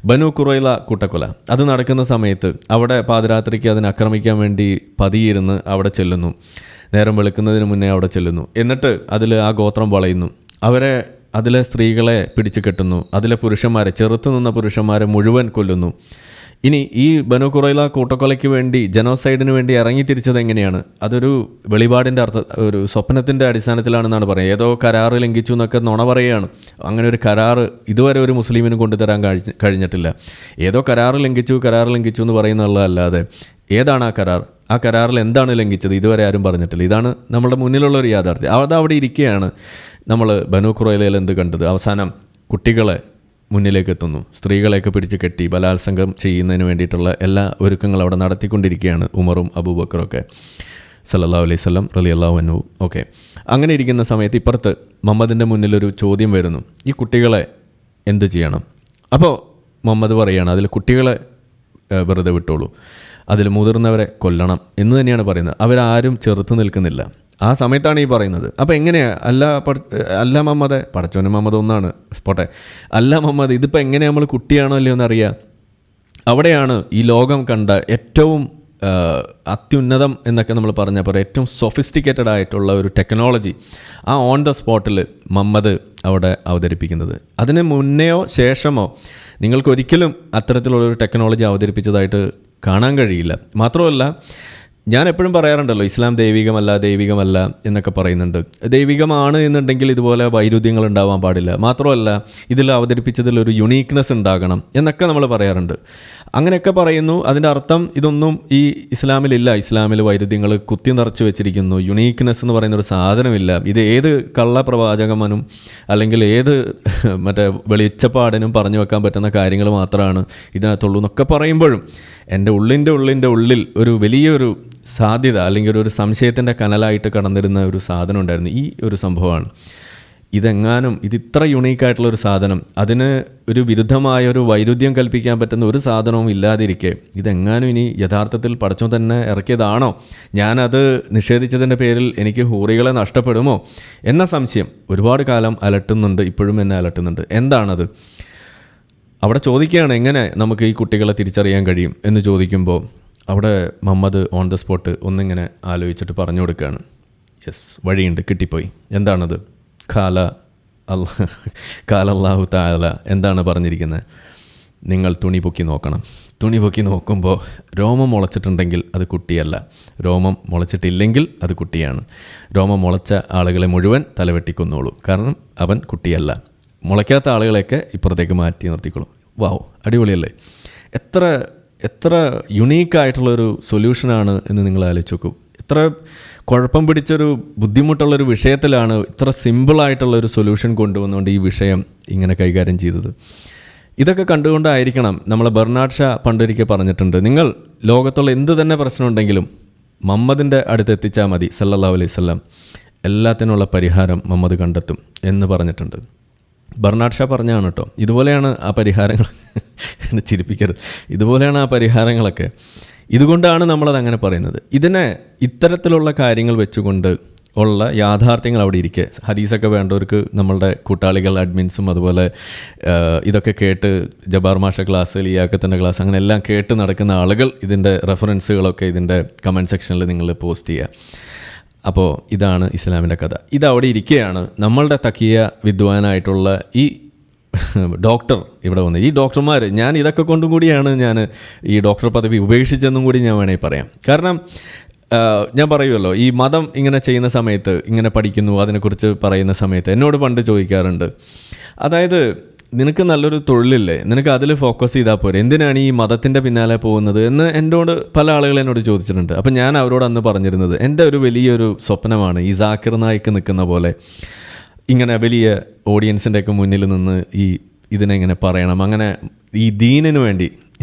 ബനു ഖുറൈള കൂട്ടക്കൊല അത് നടക്കുന്ന സമയത്ത് അവിടെ പാതിരാത്രിക്ക് അതിനെ ആക്രമിക്കാൻ വേണ്ടി പതിയിരുന്ന് അവിടെ ചെല്ലുന്നു. നേരം വെളുക്കുന്നതിന് മുന്നേ അവിടെ ചെല്ലുന്നു. എന്നിട്ട് അതിൽ ആ ഗോത്രം വളയുന്നു. അവരെ അതിലെ സ്ത്രീകളെ പിടിച്ചു കെട്ടുന്നു. അതിലെ പുരുഷന്മാരെ, ചെറുത്തു നിന്ന പുരുഷന്മാരെ മുഴുവൻ കൊല്ലുന്നു. ഇനി ഈ ബനു ഖുറൈള കൂട്ടക്കൊലയ്ക്ക് വേണ്ടി, ജനോസൈഡിന് വേണ്ടി ഇറങ്ങി തിരിച്ചത് എങ്ങനെയാണ്? അതൊരു വെളിപാടിൻ്റെ ഒരു സ്വപ്നത്തിൻ്റെ അടിസ്ഥാനത്തിലാണെന്നാണ് പറയുന്നത്. ഏതോ കരാറ് ലംഘിച്ചു എന്നൊക്കെ നുണ പറയുകയാണ്. അങ്ങനെ ഒരു കരാറ് ഇതുവരെ ഒരു മുസ്ലിമിനും കൊണ്ടുതരാൻ കഴിഞ്ഞിട്ടില്ല. ഏതോ കരാറ് ലംഘിച്ചു എന്ന് പറയുന്നുള്ളതല്ലാതെ ഏതാണ് ആ കരാർ? ആ കരാറിൽ എന്താണ് ലംഘിച്ചത്? ഇതുവരെ ആരും പറഞ്ഞിട്ടില്ല. ഇതാണ് നമ്മുടെ മുന്നിലുള്ളൊരു യാഥാർത്ഥ്യം. അതവിടെ ഇരിക്കുകയാണ്. നമ്മൾ ബനു ഖുറൈളയിൽ എന്ത് കണ്ടത്? അവസാനം കുട്ടികളെ മുന്നിലേക്ക് എത്തുന്നു, സ്ത്രീകളെയൊക്കെ പിടിച്ച് കെട്ടി ബലാത്സംഗം ചെയ്യുന്നതിന് വേണ്ടിയിട്ടുള്ള എല്ലാ ഒരുക്കങ്ങളും അവിടെ നടത്തിക്കൊണ്ടിരിക്കുകയാണ് ഉമറും അബൂബക്കറൊക്കെ സല്ലല്ലാഹു അലൈഹി വസല്ലം റളിയല്ലാഹു അൻഹു. ഓക്കെ, അങ്ങനെ ഇരിക്കുന്ന സമയത്ത് ഇപ്പുറത്ത് മുഹമ്മദിൻ്റെ മുന്നിലൊരു ചോദ്യം വരുന്നു, ഈ കുട്ടികളെ എന്ത് ചെയ്യണം? അപ്പോൾ മുഹമ്മദ് പറയുകയാണ്, അതിൽ കുട്ടികളെ വെറുതെ വിട്ടോളൂ, അതിൽ മുതിർന്നവരെ കൊല്ലണം എന്ന് തന്നെയാണ് പറയുന്നത്. അവരാരും ചെറുത്ത് നിൽക്കുന്നില്ല. ആ സമയത്താണ് ഈ പറയുന്നത്. അപ്പോൾ എങ്ങനെയാണ്? അല്ല മുഹമ്മദ്, പടച്ചോന് മുഹമ്മദ് ഒന്നാണ്, സ്പോട്ടെ, അല്ല മുഹമ്മദ്, ഇതിപ്പോൾ എങ്ങനെ നമ്മൾ കുട്ടിയാണോ അല്ലയോ എന്നറിയാം. അവിടെയാണ് ഈ ലോകം കണ്ട ഏറ്റവും അത്യുന്നതം എന്നൊക്കെ നമ്മൾ പറഞ്ഞപ്പോൾ ഏറ്റവും സൊഫിസ്റ്റിക്കേറ്റഡ് ആയിട്ടുള്ള ഒരു ടെക്നോളജി ആ ഓൺ ദ സ്പോട്ടിൽ മുഹമ്മദ് അവിടെ അവതരിപ്പിക്കുന്നത്. അതിന് മുന്നെയോ ശേഷമോ നിങ്ങൾക്കൊരിക്കലും അത്തരത്തിലുള്ളൊരു ടെക്നോളജി അവതരിപ്പിച്ചതായിട്ട് കാണാൻ കഴിയില്ല. മാത്രമല്ല, ഞാൻ എപ്പോഴും പറയാറുണ്ടല്ലോ, ഇസ്ലാം ദൈവികമല്ല എന്നൊക്കെ പറയുന്നുണ്ട്. ദൈവികമാണ് എന്നുണ്ടെങ്കിൽ ഇതുപോലെ വൈരുദ്ധ്യങ്ങൾ ഉണ്ടാവാൻ പാടില്ല. മാത്രമല്ല, ഇതിൽ അവതരിപ്പിച്ചതിലൊരു യുണീക്നെസ് ഉണ്ടാകണം എന്നൊക്കെ നമ്മൾ പറയാറുണ്ട്. അങ്ങനെയൊക്കെ പറയുന്നു. അതിൻ്റെ അർത്ഥം ഇതൊന്നും ഈ ഇസ്ലാമിലില്ല. ഇസ്ലാമിൽ വൈരുദ്ധ്യങ്ങൾ കുത്തി നിറച്ച് വെച്ചിരിക്കുന്നു. യുണീക്നെസ് എന്ന് പറയുന്നൊരു സാധനമില്ല. ഇത് ഏത് കള്ളപ്രവാചകനും അല്ലെങ്കിൽ ഏത് മറ്റേ വെളിച്ചപ്പാടിനും പറഞ്ഞു വെക്കാൻ പറ്റുന്ന കാര്യങ്ങൾ മാത്രമാണ് ഇതിനകത്തുള്ളൂ എന്നൊക്കെ പറയുമ്പോഴും എൻ്റെ ഉള്ളിൽ ഒരു വലിയൊരു സാധ്യത അല്ലെങ്കിൽ ഒരു സംശയത്തിൻ്റെ കനലായിട്ട് കടന്നിരുന്ന ഒരു സാധനം ഉണ്ടായിരുന്നു. ഈ ഒരു സംഭവമാണ്. ഇതെങ്ങാനും ഇതിത്ര യുണീക്കായിട്ടുള്ളൊരു സാധനം, അതിന് ഒരു വിരുദ്ധമായൊരു വൈരുദ്ധ്യം കൽപ്പിക്കാൻ പറ്റുന്ന ഒരു സാധനവും ഇല്ലാതിരിക്കെ ഇതെങ്ങാനും ഇനി യഥാർത്ഥത്തിൽ പടച്ചോൻ തന്നെ ഇറക്കിയതാണോ? ഞാനത് നിഷേധിച്ചതിൻ്റെ പേരിൽ എനിക്ക് ഹൂറികളെ നഷ്ടപ്പെടുമോ എന്ന സംശയം ഒരുപാട് കാലം അലട്ടുന്നുണ്ട്. ഇപ്പോഴും എന്നെ അലട്ടുന്നുണ്ട്. എന്താണത്? അവിടെ ചോദിക്കുകയാണ്, എങ്ങനെ നമുക്ക് ഈ കുട്ടികളെ തിരിച്ചറിയാൻ കഴിയും എന്ന് ചോദിക്കുമ്പോൾ അവിടെ മുഹമ്മദ് ഓൺ ദ സ്പോട്ട് ഒന്നിങ്ങനെ ആലോചിച്ചിട്ട് പറഞ്ഞു കൊടുക്കുകയാണ്. യെസ്, വഴിയുണ്ട്, കിട്ടിപ്പോയി. എന്താണത്? അല്ലാഹു തആല എന്താണ് പറഞ്ഞിരിക്കുന്നത്? നിങ്ങൾ തുണി പൊക്കി നോക്കണം. തുണി പൊക്കി നോക്കുമ്പോൾ രോമം മുളച്ചിട്ടുണ്ടെങ്കിൽ അത് കുട്ടിയല്ല, രോമം മുളച്ചിട്ടില്ലെങ്കിൽ അത് കുട്ടിയാണ്. രോമം മുളച്ച ആളുകളെ മുഴുവൻ തലവെട്ടിക്കൊന്നോളൂ, കാരണം അവൻ കുട്ടിയല്ല. മുളയ്ക്കാത്ത ആളുകളെയൊക്കെ ഇപ്പുറത്തേക്ക് മാറ്റി നിർത്തിക്കോളൂ. വാവ്, അടിപൊളിയല്ലേ? എത്ര യുണീക്കായിട്ടുള്ളൊരു സൊല്യൂഷനാണ് എന്ന് നിങ്ങൾ ആലോചിച്ച് നോക്കൂ. ഇത്ര കുഴപ്പം പിടിച്ചൊരു ബുദ്ധിമുട്ടുള്ളൊരു വിഷയത്തിലാണ് ഇത്ര സിമ്പിളായിട്ടുള്ളൊരു സൊല്യൂഷൻ കൊണ്ടുവന്നുകൊണ്ട് ഈ വിഷയം ഇങ്ങനെ കൈകാര്യം ചെയ്തത്. ഇതൊക്കെ കണ്ടുകൊണ്ടായിരിക്കണം നമ്മളെ ബെർണാഡ് ഷാ പണ്ടൊരിക്കൽ പറഞ്ഞിട്ടുണ്ട്, നിങ്ങൾ ലോകത്തുള്ള എന്ത് തന്നെ പ്രശ്നമുണ്ടെങ്കിലും മുഹമ്മദിൻ്റെ അടുത്ത് എത്തിച്ചാൽ മതി സല്ലല്ലാഹു അലൈഹി വസല്ലം, എല്ലാത്തിനുള്ള പരിഹാരം മുഹമ്മദ് കണ്ടെത്തും എന്ന് പറഞ്ഞിട്ടുണ്ട്. ബെർണാഡ് ഷാ പറഞ്ഞാണ് കേട്ടോ. ഇതുപോലെയാണ് ആ പരിഹാരങ്ങൾ, ചിരിപ്പിക്കരുത്, ഇതുപോലെയാണ് ആ പരിഹാരങ്ങളൊക്കെ. ഇതുകൊണ്ടാണ് നമ്മളത് അങ്ങനെ പറയുന്നത്. ഇതിനെ ഇത്തരത്തിലുള്ള കാര്യങ്ങൾ വെച്ചുകൊണ്ട് ഉള്ള യാഥാർത്ഥ്യങ്ങൾ അവിടെ ഇരിക്കെ, ഹദീസൊക്കെ വേണ്ടവർക്ക് നമ്മളുടെ കൂട്ടാളികൾ അഡ്മിൻസും അതുപോലെ ഇതൊക്കെ കേട്ട് ജബ്ബാർ മാഷ ക്ലാസ്, ലിയാക്കത്തിൻ്റെ ക്ലാസ്, അങ്ങനെ എല്ലാം കേട്ട് നടക്കുന്ന ആളുകൾ ഇതിൻ്റെ റെഫറൻസുകളൊക്കെ ഇതിൻ്റെ കമൻറ്റ് സെക്ഷനിൽ നിങ്ങൾ പോസ്റ്റ് ചെയ്യുക. അപ്പോൾ ഇതാണ് ഇസ്ലാമിൻ്റെ കഥ. ഇതവിടെ ഇരിക്കുകയാണ് നമ്മളുടെ തക്കിയ വിദ്വാനായിട്ടുള്ള ഈ ഡോക്ടർ ഇവിടെ വന്നത്. ഈ ഡോക്ടർമാർ, ഞാൻ ഇതൊക്കെ കൊണ്ടും കൂടിയാണ് ഞാൻ ഈ ഡോക്ടർ പദവി ഉപേക്ഷിച്ചെന്നും കൂടി ഞാൻ വേണമെങ്കിൽ പറയാം. കാരണം ഞാൻ പറയുമല്ലോ, ഈ മതം ഇങ്ങനെ ചെയ്യുന്ന സമയത്ത്, ഇങ്ങനെ പഠിക്കുന്നു അതിനെക്കുറിച്ച് പറയുന്ന സമയത്ത് എന്നോട് പണ്ട് ചോദിക്കാറുണ്ട്, അതായത് നിനക്ക് നല്ലൊരു തൊഴിലില്ലേ, നിനക്ക് അതിൽ ഫോക്കസ് ചെയ്താൽ പോരെ, എന്തിനാണ് ഈ മതത്തിൻ്റെ പിന്നാലെ പോകുന്നത് എന്ന് എന്നോട് പല ആളുകൾ എന്നോട് ചോദിച്ചിട്ടുണ്ട്. അപ്പം ഞാൻ അവരോട് അന്ന് പറഞ്ഞിരുന്നത്, എൻ്റെ ഒരു വലിയൊരു സ്വപ്നമാണ് ഈ സാക്കിർ നായിക്ക് നിൽക്കുന്ന പോലെ ഇങ്ങനെ വലിയ ഓഡിയൻസിൻ്റെയൊക്കെ മുന്നിൽ നിന്ന് ഇതിനെ ഇങ്ങനെ പറയണം, അങ്ങനെ ഈ ദീനിന് വേണ്ടി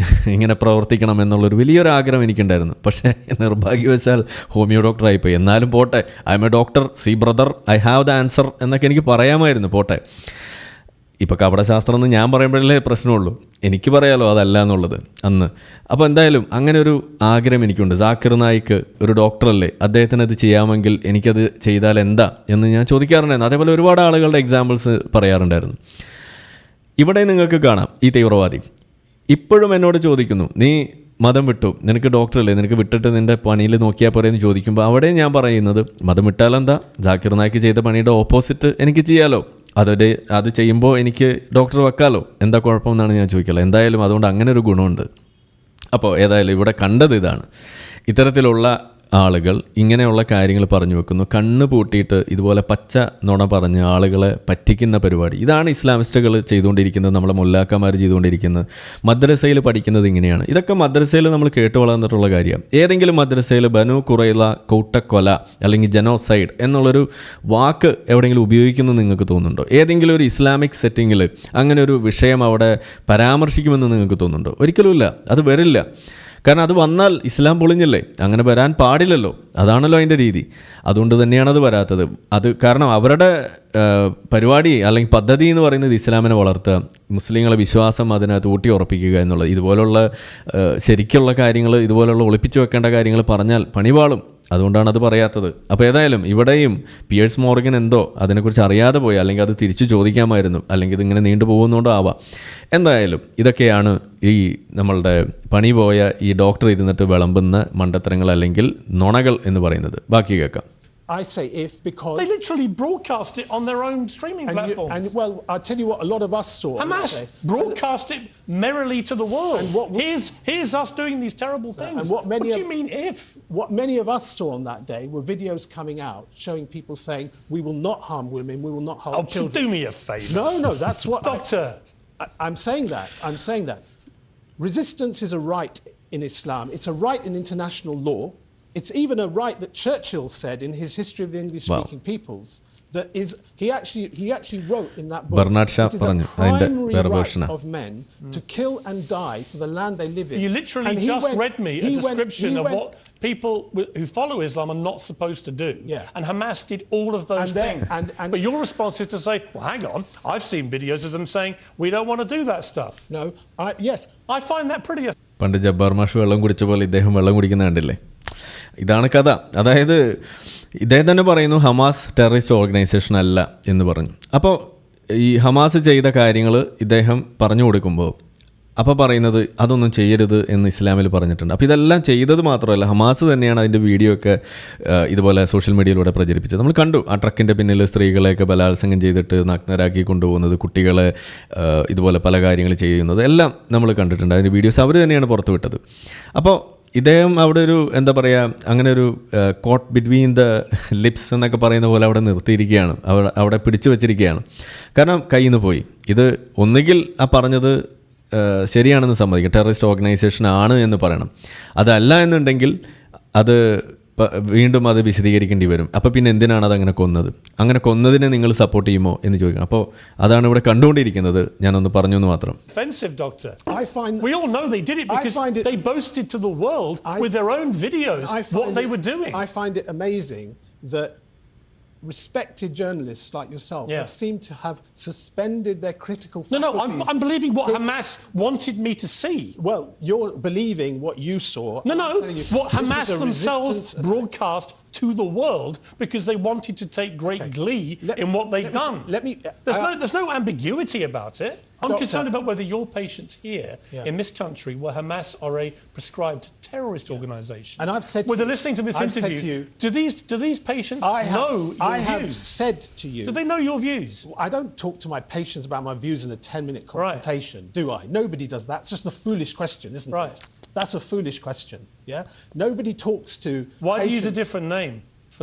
ഇങ്ങനെ പ്രവർത്തിക്കണം എന്നുള്ളൊരു വലിയൊരു ആഗ്രഹം എനിക്കുണ്ടായിരുന്നു. പക്ഷേ നിർഭാഗ്യവശാൽ ഹോമിയോ ഡോക്ടറായിപ്പോയി. എന്നാലും പോട്ടെ, I M A doctor, C brother, I have the answer എന്നൊക്കെ എനിക്ക് പറയാമായിരുന്നു, പോട്ടെ. ഇപ്പോൾ കപടശാസ്ത്രം എന്ന് ഞാൻ പറയുമ്പോഴല്ലേ പ്രശ്നമുള്ളൂ, എനിക്ക് പറയാലോ അതല്ല എന്നുള്ളത് അന്ന്. അപ്പോൾ എന്തായാലും അങ്ങനെ ഒരു ആഗ്രഹം എനിക്കുണ്ട്. സാക്കിർ നായിക്ക് ഒരു ഡോക്ടറല്ലേ, അദ്ദേഹത്തിന് അത് ചെയ്യാമെങ്കിൽ എനിക്കത് ചെയ്താൽ എന്താ എന്ന് ഞാൻ ചോദിക്കാറുണ്ടായിരുന്നു. അതേപോലെ ഒരുപാട് ആളുകളുടെ എക്സാമ്പിൾസ് പറയാറുണ്ടായിരുന്നു. ഇവിടെ നിങ്ങൾക്ക് കാണാം ഈ തീവ്രവാദി ഇപ്പോഴും എന്നോട് ചോദിക്കുന്നു, നീ മതം വിട്ടു, നിനക്ക് ഡോക്ടറല്ലേ, നിനക്ക് വിട്ടിട്ട് നിൻ്റെ പണിയിൽ നോക്കിയാൽ പോരെ എന്ന് ചോദിക്കുമ്പോൾ അവിടെ ഞാൻ പറയുന്നത്, മതം വിട്ടാലെന്താ, സാക്കിർ നായിക്ക് ചെയ്ത പണിയുടെ ഓപ്പോസിറ്റ് എനിക്ക് ചെയ്യാലോ, അത് ചെയ്യുമ്പോൾ എനിക്ക് ഡോക്ടർ വെക്കാലോ, എന്താ കുഴപ്പമെന്നാണ് ഞാൻ ചോദിക്കല്ലോ. എന്തായാലും അതുകൊണ്ട് അങ്ങനെ ഒരു ഗുണമുണ്ട്. അപ്പോൾ ഏതായാലും ഇവിടെ കണ്ടത് ഇതാണ്, ഇത്തരത്തിലുള്ള ആളുകൾ ഇങ്ങനെയുള്ള കാര്യങ്ങൾ പറഞ്ഞു വെക്കുന്നു, കണ്ണ് പൂട്ടിയിട്ട് ഇതുപോലെ പച്ച നുണ പറഞ്ഞ് ആളുകളെ പറ്റിക്കുന്ന പരിപാടി. ഇതാണ് ഇസ്ലാമിസ്റ്റുകൾ ചെയ്തുകൊണ്ടിരിക്കുന്നത്, നമ്മളെ മുല്ലാക്കന്മാർ ചെയ്തുകൊണ്ടിരിക്കുന്നത്. മദ്രസയിൽ പഠിക്കുന്നത് ഇങ്ങനെയാണ്. ഇതൊക്കെ മദ്രസയിൽ നമ്മൾ കേട്ട് വളർന്നിട്ടുള്ള കാര്യമാണ്. ഏതെങ്കിലും മദ്രസയിൽ ബനു ഖുറൈള, കൂട്ടക്കൊല അല്ലെങ്കിൽ ജനോസൈഡ് എന്നുള്ളൊരു വാക്ക് എവിടെയെങ്കിലും ഉപയോഗിക്കുന്നത് നിങ്ങൾക്ക് തോന്നുന്നുണ്ടോ? ഏതെങ്കിലും ഒരു ഇസ്ലാമിക് സെറ്റിങ്ങിൽ അങ്ങനെ ഒരു വിഷയം അവിടെ പരാമർശിക്കുമെന്ന് നിങ്ങൾക്ക് തോന്നുന്നുണ്ടോ? ഒരിക്കലുമില്ല, അത് വരില്ല. കാരണം അത് വന്നാൽ ഇസ്ലാം പൊളിഞ്ഞില്ലേ, അങ്ങനെ വരാൻ പാടില്ലല്ലോ, അതാണല്ലോ അതിൻ്റെ രീതി. അതുകൊണ്ട് തന്നെയാണ് അത് വരാത്തത്. അത് കാരണം അവരുടെ പരിപാടി അല്ലെങ്കിൽ പദ്ധതി എന്ന് പറയുന്നത് ഇസ്ലാമിനെ വളർത്തുക, മുസ്ലിങ്ങളെ വിശ്വാസം അതിനകത്ത് ഊട്ടി ഉറപ്പിക്കുക എന്നുള്ളത്. ഇതുപോലുള്ള ശരിക്കുള്ള കാര്യങ്ങൾ, ഇതുപോലുള്ള ഒളിപ്പിച്ചു വെക്കേണ്ട കാര്യങ്ങൾ പറഞ്ഞാൽ പണിപാളും. അതുകൊണ്ടാണ് അത് പറയാത്തത്. അപ്പോൾ ഏതായാലും ഇവിടെയും പിയേഴ്സ് മോർഗൻ എന്തോ അതിനെക്കുറിച്ച് അറിയാതെ പോയി, അല്ലെങ്കിൽ അത് തിരിച്ചു ചോദിക്കാമായിരുന്നു, അല്ലെങ്കിൽ ഇതിങ്ങനെ നീണ്ടുപോകുന്നതുകൊണ്ടോ ആവാം. എന്തായാലും ഇതൊക്കെയാണ് ഈ നമ്മളുടെ പണി പോയ ഈ ഡോക്ടർ ഇരുന്നിട്ട് വിളമ്പുന്ന മണ്ടത്തരങ്ങൾ അല്ലെങ്കിൽ നുണകൾ എന്ന് പറയുന്നത്. ബാക്കി കേൾക്കാം. I say if because they literally broadcast it on their own streaming platforms. Well, I'll tell you what a lot of us saw. Hamas broadcast it merrily to the world. And here's us doing these terrible things. And what do you mean if? What many of us saw on that day were videos coming out showing people saying, we will not harm women, we will not harm children. Do me a favour. No, that's what... Doctor. I'm saying that. Resistance is a right in Islam. It's a right in international law. It's even a right that Churchill said in his History of the English-speaking peoples. That is, he actually wrote in that book, it is a primary right of men to kill and die for the land they live in. You literally read me a description of what people who follow Islam are not supposed to do. Yeah. And Hamas did all of those things. But your response is to say, well, hang on, I've seen videos of them saying, we don't want to do that stuff. No, yes. I find that pretty... പണ്ട് ജബ്ബാർ മാഷ് വെള്ളം കുടിച്ച പോലെ ഇദ്ദേഹം വെള്ളം കുടിക്കുന്ന കണ്ടില്ലേ? ഇതാണ് കഥ. അതായത് ഇദ്ദേഹം തന്നെ പറയുന്നു ഹമാസ് ടെററിസ്റ്റ് ഓർഗനൈസേഷൻ അല്ല എന്ന് പറഞ്ഞു. അപ്പോൾ ഈ ഹമാസ് ചെയ്ത കാര്യങ്ങൾ ഇദ്ദേഹം പറഞ്ഞു കൊടുക്കുമ്പോൾ അപ്പോൾ പറയുന്നത് അതൊന്നും ചെയ്യരുത് എന്ന് ഇസ്ലാമിൽ പറഞ്ഞിട്ടുണ്ട്. അപ്പോൾ ഇതെല്ലാം ചെയ്തത് മാത്രമല്ല, ഹമാസ് തന്നെയാണ് അതിൻ്റെ വീഡിയോ ഒക്കെ ഇതുപോലെ സോഷ്യൽ മീഡിയയിലൂടെ പ്രചരിപ്പിച്ചത്. നമ്മൾ കണ്ടു ആ ട്രക്കിൻ്റെ പിന്നിൽ സ്ത്രീകളെയൊക്കെ ബലാത്സംഗം ചെയ്തിട്ട് നഗ്നരാക്കി കൊണ്ടുപോകുന്നത്, കുട്ടികളെ ഇതുപോലെ പല കാര്യങ്ങൾ ചെയ്യുന്നത് എല്ലാം നമ്മൾ കണ്ടിട്ടുണ്ട്. അതിൻ്റെ വീഡിയോസ് അവർ തന്നെയാണ് പുറത്തുവിട്ടത്. അപ്പോൾ ഇദ്ദേഹം അവിടെ ഒരു എന്താ പറയുക, അങ്ങനെ ഒരു കോട്ട് ബിറ്റ്വീൻ ദ ലിപ്സ് എന്നൊക്കെ പറയുന്ന പോലെ അവിടെ നിർത്തിയിരിക്കുകയാണ്, അവിടെ പിടിച്ചു വച്ചിരിക്കുകയാണ്. കാരണം കയ്യിൽ നിന്ന് പോയി. ഇത് ഒന്നുകിൽ ആ പറഞ്ഞത് ശരിയാണെന്ന് സമ്മതിക്കും, ടെററിസ്റ്റ് ഓർഗനൈസേഷൻ ആണ് എന്ന് പറയണം. അതല്ല എന്നുണ്ടെങ്കിൽ അത് വീണ്ടും അത് വിശദീകരിക്കേണ്ടി വരും. അപ്പോൾ പിന്നെ എന്തിനാണ് അതങ്ങനെ കൊന്നത്, അങ്ങനെ കൊന്നതിനെ നിങ്ങൾ സപ്പോർട്ട് ചെയ്യുമോ എന്ന് ചോദിക്കണം. അപ്പോൾ അതാണ് ഇവിടെ കണ്ടുകൊണ്ടിരിക്കുന്നത്. ഞാനൊന്ന് പറഞ്ഞു എന്ന് മാത്രം. Offensive, Doctor. We all know they did it because they boasted to the world with their own videos what they were doing. I find it amazing that respected journalists like yourself have seemed to have suspended their critical faculties. No, I'm believing what Hamas wanted me to see. Well, you're believing what you saw. No, what Hamas themselves broadcast to the world because they wanted to take great glee in what they've done. There's no ambiguity about it. I'm concerned about whether your patients here in this country, where Hamas are a prescribed terrorist organisation, and I've said, whether listening to this interview, do these patients know your views? I have said to you. Do they know your views? I don't talk to my patients about my views in a 10-minute consultation, do I? Nobody does that. It's just a foolish question, isn't it? That's a foolish question. Yeah. Nobody talks to. Why do you use a different name?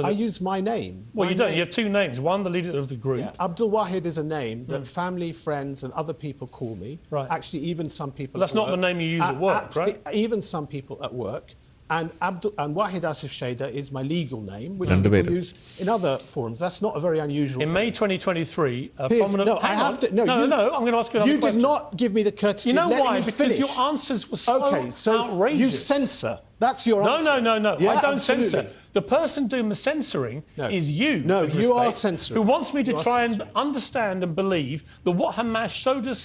I use my name. Well, you don't. You have two names. One, the leader of the group. Yeah. Abdul Wahid is a name that family, friends, and other people call me. Right. Actually, even some people. But that's not the name you use at work, right? Even some people at work. And Wahid Asif Shader is my legal name, which people use in other forums. That's not a very unusual thing. In May 2023, a prominent... No, I have to... No, I'm going to ask you another question. You did not give me the courtesy of letting me finish. You know why? Because your answers were so outrageous. You censor. That's your answer. No. Yeah, I don't censor. The person doing the censoring is you. No, you are censoring. Who wants me to try and understand and believe that what Hamas showed us,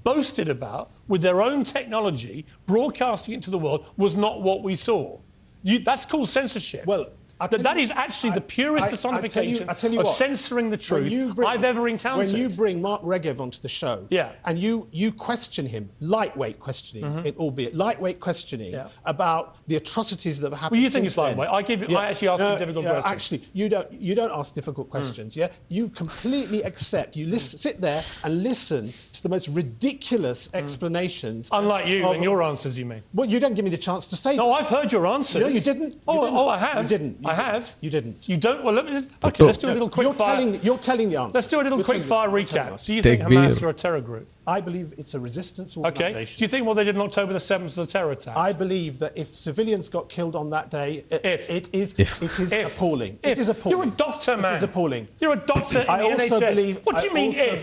boasted about, with their own technology, broadcasting it to the world, was not what we saw. That's called censorship. Well, that is actually the purest personification of censoring the truth I've ever encountered. When you bring Mark Regev onto the show, and you question him, lightweight questioning, albeit lightweight questioning about the atrocities that have happened. Well, you think it's lightweight? I actually ask you difficult questions. Actually, you don't ask difficult questions. Yeah, you completely accept. You sit there and listen to the most ridiculous explanations. Unlike you and your answers, you mean? Well, you don't give me the chance to say. No, I've heard your answers. No, you didn't. I have. You didn't. I have. You didn't. You don't. Well, let's do a little quick fire. You're telling the answer. Let's do a little quick fire recap. Do you think Hamas are a terror group? I believe it's a resistance organisation. Okay. Do you think what they did on October the 7th was a terror attack? I believe that if civilians got killed on that day, it is appalling. It is appalling. You're a doctor, man. It is appalling. You're a doctor in the NHS. What do you mean if?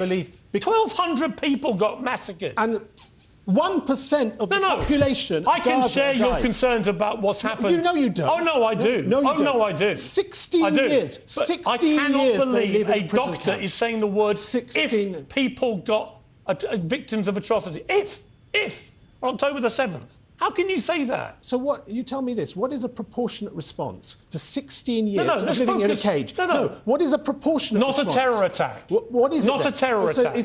1,200 people got massacred. And 1% of the population. I can share your concerns about what's happened. You know you don't. Oh no, I do. No, I do. 16 years. 16 I cannot years believe a doctor is saying the words 16. If people got victims of atrocity. If on October the 7th. How can you say that? So what? You tell me this. What is a proportionate response to 16 years of living in a cage? No. What is a proportionate response? Not a terror attack. What is not it? A terror attack.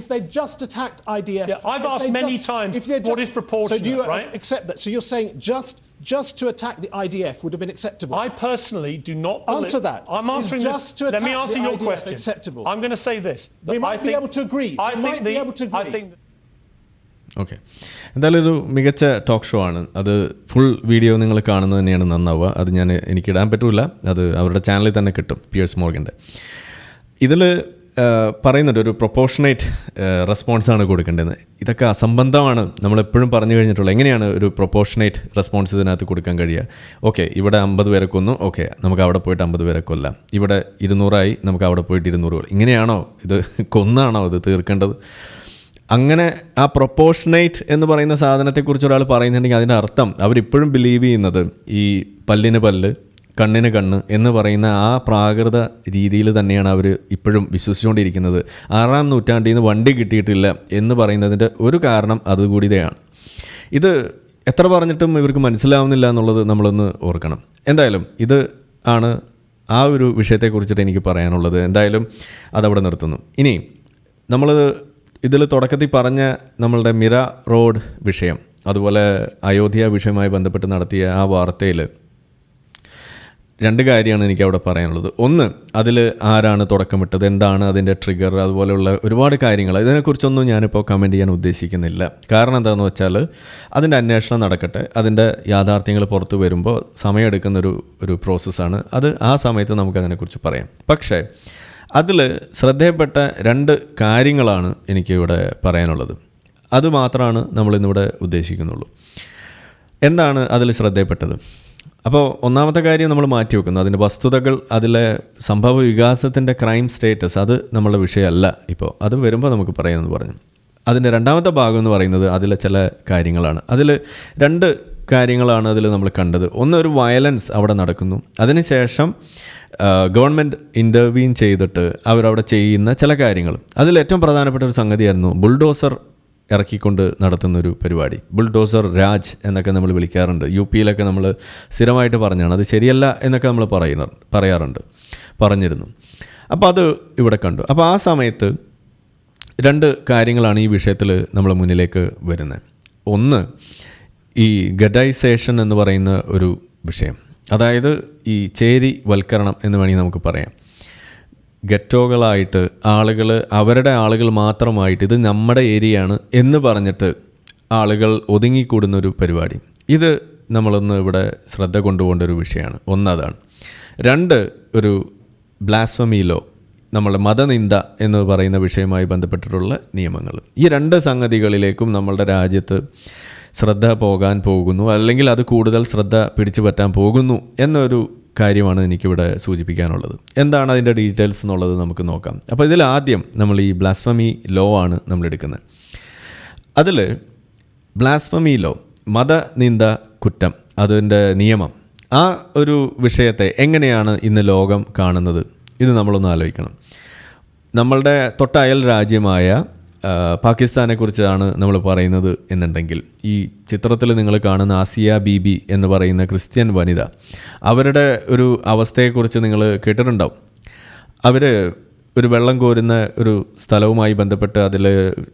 If they just attacked IDF... Yeah, I've asked many times what is proportionate, so do you right? accept that? So you're saying just to attack the IDF would have been acceptable? I personally do not believe... Answer that. I'm answering just to attack Let me answer the your IDF question. Acceptable? I'm going to say this. We might be able to agree. I think okay, എന്തായാലും ഒരു മികച്ച ടോക്ക് ഷോ ആണ്. അത് ഫുൾ വീഡിയോ നിങ്ങൾ കാണുന്നത് തന്നെയാണ് നന്നാവുക. അത് എനിക്കിടാൻ പറ്റില്ല, അത് അവരുടെ ചാനലിൽ തന്നെ കിട്ടും, പിയേഴ്സ് മോർഗൻ്റെ. ഇതിൽ പറയുന്നുണ്ട് ഒരു പ്രൊപ്പോർഷനേറ്റ് റെസ്പോൺസാണ് കൊടുക്കേണ്ടത്. ഇതൊക്കെ അസംബന്ധമാണ് നമ്മളെപ്പോഴും പറഞ്ഞു കഴിഞ്ഞിട്ടുള്ളത്. എങ്ങനെയാണ് ഒരു പ്രൊപ്പോർഷനേറ്റ് റെസ്പോൺസ് ഇതിനകത്ത് കൊടുക്കാൻ കഴിയുക? ഓക്കെ, ഇവിടെ 50 പേരെ കൊന്നു, ഓക്കെ നമുക്ക് അവിടെ പോയിട്ട് 50 പേരെ കൊല്ലാം. ഇവിടെ 200 നമുക്ക് അവിടെ പോയിട്ട് 200 കൊല്ലാം. ഇങ്ങനെയാണോ ഇത്? കൊന്നാണോ ഇത് തീർക്കേണ്ടത്? അങ്ങനെ ആ പ്രൊപ്പോർഷനേറ്റ് എന്ന് പറയുന്ന സാധനത്തെക്കുറിച്ച് ഒരാൾ പറയുന്നുണ്ടെങ്കിൽ അതിൻ്റെ അർത്ഥം അവരിപ്പോഴും ബിലീവ് ചെയ്യുന്നത് ഈ പല്ലിന് പല്ല്, കണ്ണിന് കണ്ണ് എന്ന് പറയുന്ന ആ പ്രാകൃത രീതിയിൽ തന്നെയാണ് അവർ ഇപ്പോഴും വിശ്വസിച്ചുകൊണ്ടിരിക്കുന്നത്. 6-ാം നൂറ്റാണ്ടിൽ നിന്ന് വണ്ടി കിട്ടിയിട്ടില്ല എന്ന് പറയുന്നതിൻ്റെ ഒരു കാരണം അതുകൂടിയാണ്. ഇത് എത്ര പറഞ്ഞിട്ടും ഇവർക്ക് മനസ്സിലാവുന്നില്ല എന്നുള്ളത് നമ്മളൊന്ന് ഓർക്കണം. എന്തായാലും ഇത് ആണ് ആ ഒരു വിഷയത്തെക്കുറിച്ചിട്ട് എനിക്ക് പറയാനുള്ളത്. എന്തായാലും അതവിടെ നിർത്തുന്നു. ഇനി നമ്മൾ ഇതിൽ തുടക്കത്തിൽ പറഞ്ഞ നമ്മളുടെ മിറ റോഡ് വിഷയം, അതുപോലെ അയോധ്യ വിഷയവുമായി ബന്ധപ്പെട്ട് നടത്തിയ ആ വാർത്തയിൽ 2 കാര്യമാണ് എനിക്ക് അവിടെ പറയാനുള്ളത്. ഒന്ന്, അതിൽ ആരാണ് തുടക്കമിട്ടത്, എന്താണ് അതിൻ്റെ ട്രിഗർ, അതുപോലെയുള്ള ഒരുപാട് കാര്യങ്ങൾ. ഇതിനെക്കുറിച്ചൊന്നും ഞാനിപ്പോൾ കമൻറ്റ് ചെയ്യാൻ ഉദ്ദേശിക്കുന്നില്ല. കാരണം എന്താണെന്ന് വെച്ചാൽ അതിൻ്റെ അന്വേഷണം നടക്കട്ടെ. അതിൻ്റെ യാഥാർത്ഥ്യങ്ങൾ പുറത്തു വരുമ്പോൾ സമയമെടുക്കുന്നൊരു പ്രോസസ്സാണ്. അത് ആ സമയത്ത് നമുക്കതിനെക്കുറിച്ച് പറയാം. പക്ഷേ അതിൽ ശ്രദ്ധയപ്പെട്ട 2 കാര്യങ്ങളാണ് എനിക്കിവിടെ പറയാനുള്ളത്. അതുമാത്രമാണ് നമ്മളിന്നിവിടെ ഉദ്ദേശിക്കുന്നുള്ളൂ. എന്താണ് അതിൽ ശ്രദ്ധയപ്പെട്ടത്? അപ്പോൾ ഒന്നാമത്തെ കാര്യം നമ്മൾ മാറ്റി വെക്കുന്നു, അതിൻ്റെ വസ്തുതകൾ, അതിലെ സംഭവ വികാസത്തിൻ്റെ ക്രൈം സ്റ്റേറ്റസ്, അത് നമ്മളുടെ വിഷയമല്ല ഇപ്പോൾ. അത് വരുമ്പോൾ നമുക്ക് പറയാമെന്ന് പറഞ്ഞു. അതിൻ്റെ രണ്ടാമത്തെ ഭാഗം എന്ന് പറയുന്നത് അതിലെ ചില കാര്യങ്ങളാണ്. അതിൽ 2 കാര്യങ്ങളാണ് അതിൽ നമ്മൾ കണ്ടത്. ഒന്ന്, ഒരു വയലൻസ് അവിടെ നടക്കുന്നു. അതിനുശേഷം ഗവൺമെൻറ് ഇൻ്റർവീൻ ചെയ്തിട്ട് അവരവിടെ ചെയ്യുന്ന ചില കാര്യങ്ങൾ. അതിൽ ഏറ്റവും പ്രധാനപ്പെട്ട ഒരു സംഗതിയായിരുന്നു ബുൾഡോസർ ഇറക്കിക്കൊണ്ട് നടത്തുന്നൊരു പരിപാടി. ബുൾഡോസർ രാജ് എന്നൊക്കെ നമ്മൾ വിളിക്കാറുണ്ട്. UP-യിലൊക്കെ നമ്മൾ സ്ഥിരമായിട്ട് പറഞ്ഞാണ്. അത് ശരിയല്ല എന്നൊക്കെ നമ്മൾ പറഞ്ഞിരുന്നു. അപ്പോൾ അത് ഇവിടെ കണ്ടു. അപ്പോൾ ആ സമയത്ത് 2 കാര്യങ്ങളാണ് ഈ വിഷയത്തിൽ നമ്മൾ മുന്നിലേക്ക് വരുന്നത്. ഒന്ന്, ഈ ഗഡൈസേഷൻ എന്ന് പറയുന്ന ഒരു വിഷയം, അതായത് ഈ ചേരി വൽക്കരണം എന്ന് വേണമെങ്കിൽ നമുക്ക് പറയാം. ഗെറ്റോകളായിട്ട് ആളുകൾ, അവരുടെ ആളുകൾ മാത്രമായിട്ട്, ഇത് നമ്മുടെ ഏരിയയാണ് എന്ന് പറഞ്ഞിട്ട് ആളുകൾ ഒതുങ്ങിക്കൂടുന്നൊരു പരിപാടി. ഇത് നമ്മളൊന്ന് ഇവിടെ ശ്രദ്ധ കൊണ്ടുപോകേണ്ട ഒരു വിഷയമാണ്. ഒന്നതാണ്. 2, ഒരു ബ്ലാസ്ഫമി ലോ, നമ്മളുടെ മതനിന്ദ എന്ന് പറയുന്ന വിഷയവുമായി ബന്ധപ്പെട്ടിട്ടുള്ള നിയമങ്ങൾ. ഈ 2 സംഗതികളിലേക്കും നമ്മളുടെ രാജ്യത്ത് ശ്രദ്ധ പോകാൻ പോകുന്നു, അല്ലെങ്കിൽ അത് കൂടുതൽ ശ്രദ്ധ പിടിച്ചു പറ്റാൻ പോകുന്നു എന്നൊരു കാര്യമാണ് എനിക്കിവിടെ സൂചിപ്പിക്കാനുള്ളത്. എന്താണ് അതിൻ്റെ ഡീറ്റെയിൽസ് എന്നുള്ളത് നമുക്ക് നോക്കാം. അപ്പോൾ ഇതിൽ ആദ്യം നമ്മൾ ഈ ബ്ലാസ്ഫമി ലോ ആണ് നമ്മളെടുക്കുന്നത്. അതിൽ ബ്ലാസ്ഫമി ലോ, മതനിന്ദ കുറ്റം, അതിൻ്റെ നിയമം, ആ ഒരു വിഷയത്തെ എങ്ങനെയാണ് ഇന്ന് ലോകം കാണുന്നത്, ഇത് നമ്മളൊന്ന് ആലോചിക്കണം. നമ്മളുടെ തൊട്ടയൽ രാജ്യമായ പാകിസ്ഥാനെക്കുറിച്ചാണ് നമ്മൾ പറയുന്നത് എന്നുണ്ടെങ്കിൽ, ഈ ചിത്രത്തിൽ നിങ്ങൾ കാണുന്ന ആസിയ ബീബി എന്ന് പറയുന്ന ക്രിസ്ത്യൻ വനിത, അവരുടെ ഒരു അവസ്ഥയെക്കുറിച്ച് നിങ്ങൾ കേട്ടിട്ടുണ്ടാവും. അവർ ഒരു വെള്ളം കോരുന്ന ഒരു സ്ഥലവുമായി ബന്ധപ്പെട്ട് അതിൽ